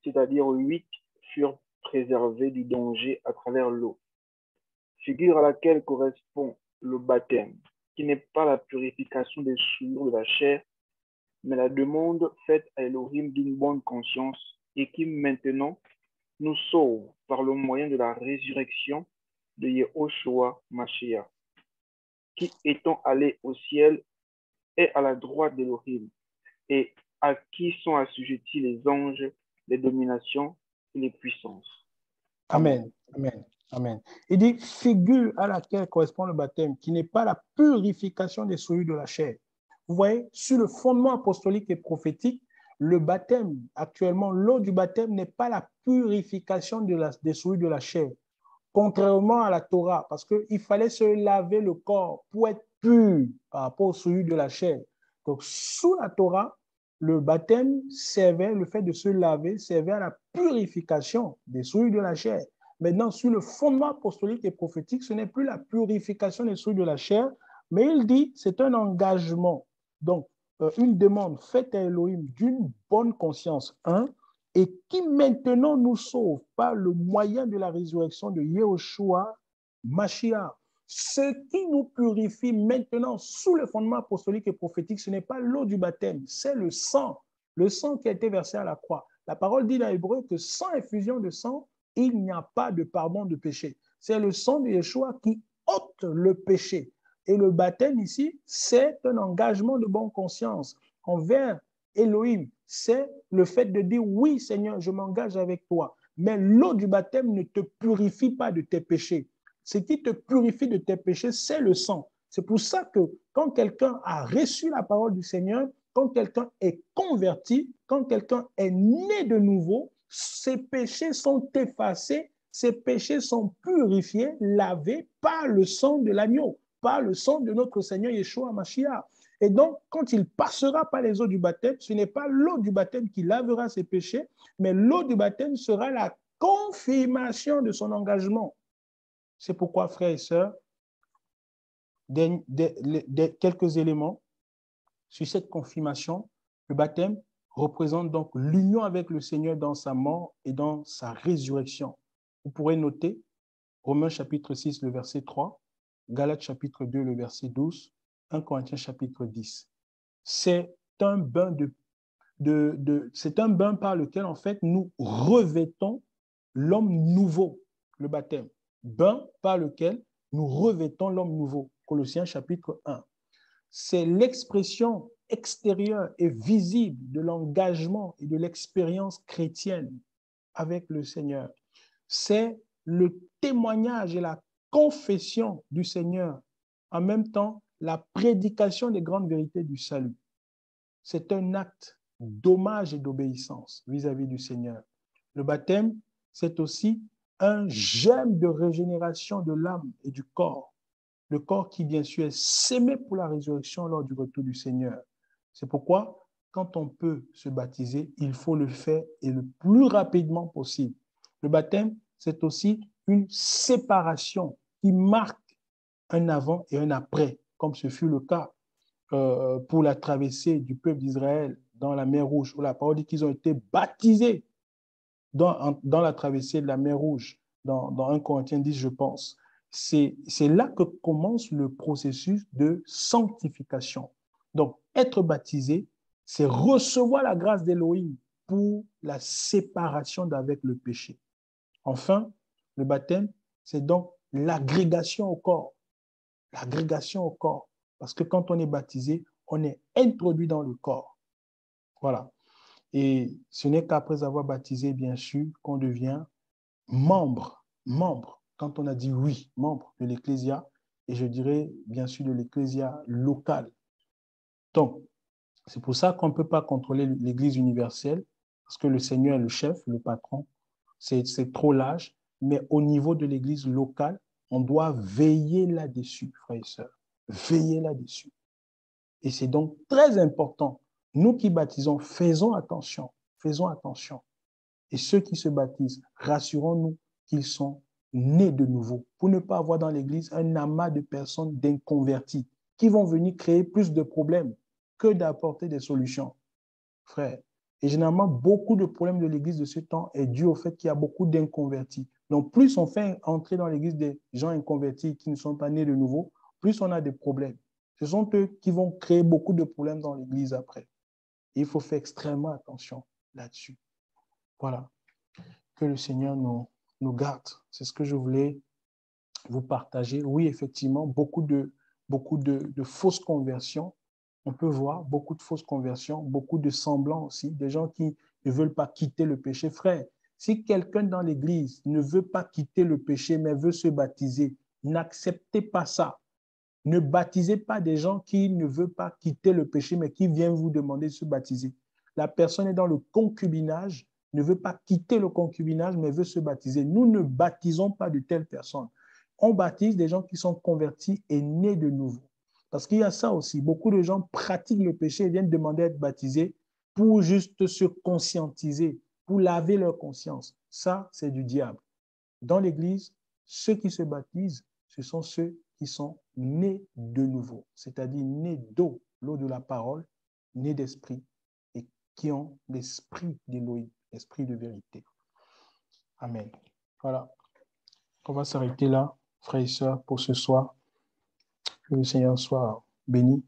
c'est-à-dire 8, furent préservés du danger à travers l'eau. Figure à laquelle correspond le baptême, qui n'est pas la purification des souillures de la chair, mais la demande faite à Elohim d'une bonne conscience et qui maintenant nous sauve par le moyen de la résurrection de Yehoshua Mashiach, qui étant allé au ciel est à la droite d'Elohim et à qui sont assujettis les anges, les dominations et les puissances. Amen. Amen. Amen. Il dit figure à laquelle correspond le baptême, qui n'est pas la purification des souillures de la chair. Vous voyez, sur le fondement apostolique et prophétique, le baptême, actuellement, l'eau du baptême n'est pas la purification des souillures de la chair, contrairement à la Torah, parce qu'il fallait se laver le corps pour être pur par rapport aux souillures de la chair. Donc, sous la Torah, le baptême servait, le fait de se laver, servait à la purification des souillures de la chair. Maintenant, sur le fondement apostolique et prophétique, ce n'est plus la purification des souillures de la chair, mais il dit c'est un engagement. Donc, une demande faite à Elohim d'une bonne conscience, et qui maintenant nous sauve par le moyen de la résurrection de Yehoshua Mashiach. Ce qui nous purifie maintenant sous le fondement apostolique et prophétique, ce n'est pas l'eau du baptême, c'est le sang qui a été versé à la croix. La parole dit dans Hébreu que sans effusion de sang, il n'y a pas de pardon de péché. C'est le sang de Yeshua qui ôte le péché. Et le baptême ici, c'est un engagement de bonne conscience envers Elohim. C'est le fait de dire, oui Seigneur, je m'engage avec toi. Mais l'eau du baptême ne te purifie pas de tes péchés. Ce qui te purifie de tes péchés, c'est le sang. C'est pour ça que quand quelqu'un a reçu la parole du Seigneur, quand quelqu'un est converti, quand quelqu'un est né de nouveau, ses péchés sont effacés, ses péchés sont purifiés, lavés par le sang de l'agneau, par le sang de notre Seigneur Yeshua Mashiach. Et donc, quand il passera par les eaux du baptême, ce n'est pas l'eau du baptême qui lavera ses péchés, mais l'eau du baptême sera la confirmation de son engagement. C'est pourquoi, frères et sœurs, quelques éléments sur cette confirmation. Le baptême représente donc l'union avec le Seigneur dans sa mort et dans sa résurrection. Vous pourrez noter Romains chapitre 6, le verset 3, Galates chapitre 2, le verset 12, 1 Corinthiens chapitre 10. C'est un bain c'est un bain par lequel, en fait, nous revêtons l'homme nouveau, le baptême. Bain par lequel nous revêtons l'homme nouveau. Colossiens chapitre 1. C'est l'expression extérieure et visible de l'engagement et de l'expérience chrétienne avec le Seigneur. C'est le témoignage et la confession du Seigneur, en même temps la prédication des grandes vérités du salut. C'est un acte d'hommage et d'obéissance vis-à-vis du Seigneur. Le baptême, c'est aussi un germe de régénération de l'âme et du corps. Le corps qui, bien sûr, est sémé pour la résurrection lors du retour du Seigneur. C'est pourquoi quand on peut se baptiser, il faut le faire et le plus rapidement possible. Le baptême, c'est aussi une séparation qui marque un avant et un après, comme ce fut le cas pour la traversée du peuple d'Israël dans la mer Rouge, où la parole dit qu'ils ont été baptisés dans la traversée de la mer Rouge, dans 1 Corinthiens 10, je pense. C'est là que commence le processus de sanctification. Donc, être baptisé, c'est recevoir la grâce d'Élohim pour la séparation d'avec le péché. Enfin, le baptême, c'est donc l'agrégation au corps. L'agrégation au corps. Parce que quand on est baptisé, on est introduit dans le corps. Voilà. Et ce n'est qu'après avoir baptisé, bien sûr, qu'on devient membre. Quand on a dit oui, membre de l'Ecclésia, et je dirais, bien sûr, de l'Ecclésia locale. Donc, c'est pour ça qu'on ne peut pas contrôler l'Église universelle, parce que le Seigneur est le chef, le patron. C'est trop large. Mais au niveau de l'Église locale, on doit veiller là-dessus, frères et sœurs. Veiller là-dessus. Et c'est donc très important. Nous qui baptisons, faisons attention. Faisons attention. Et ceux qui se baptisent, rassurons-nous qu'ils sont nés de nouveau, pour ne pas avoir dans l'Église un amas de personnes d'inconvertis qui vont venir créer plus de problèmes que d'apporter des solutions. Frère, et généralement, beaucoup de problèmes de l'Église de ce temps est dû au fait qu'il y a beaucoup d'inconvertis. Donc, plus on fait entrer dans l'Église des gens inconvertis qui ne sont pas nés de nouveau, plus on a des problèmes. Ce sont eux qui vont créer beaucoup de problèmes dans l'Église après. Et il faut faire extrêmement attention là-dessus. Voilà. Que le Seigneur nous garde. C'est ce que je voulais vous partager. Oui, effectivement, beaucoup de fausses conversions. On peut voir beaucoup de fausses conversions, beaucoup de semblants aussi, des gens qui ne veulent pas quitter le péché. Frère, si quelqu'un dans l'Église ne veut pas quitter le péché, mais veut se baptiser, n'acceptez pas ça. Ne baptisez pas des gens qui ne veulent pas quitter le péché, mais qui viennent vous demander de se baptiser. La personne est dans le concubinage, ne veut pas quitter le concubinage, mais veut se baptiser. Nous ne baptisons pas de telles personnes. On baptise des gens qui sont convertis et nés de nouveau. Parce qu'il y a ça aussi. Beaucoup de gens pratiquent le péché et viennent demander à être baptisés pour juste se conscientiser, pour laver leur conscience. Ça, c'est du diable. Dans l'Église, ceux qui se baptisent, ce sont ceux qui sont nés de nouveau, c'est-à-dire nés d'eau, l'eau de la parole, nés d'esprit, et qui ont l'esprit d'Élohim, l'esprit de vérité. Amen. Voilà. On va s'arrêter là, frères et sœurs, pour ce soir. Que le Seigneur soit béni.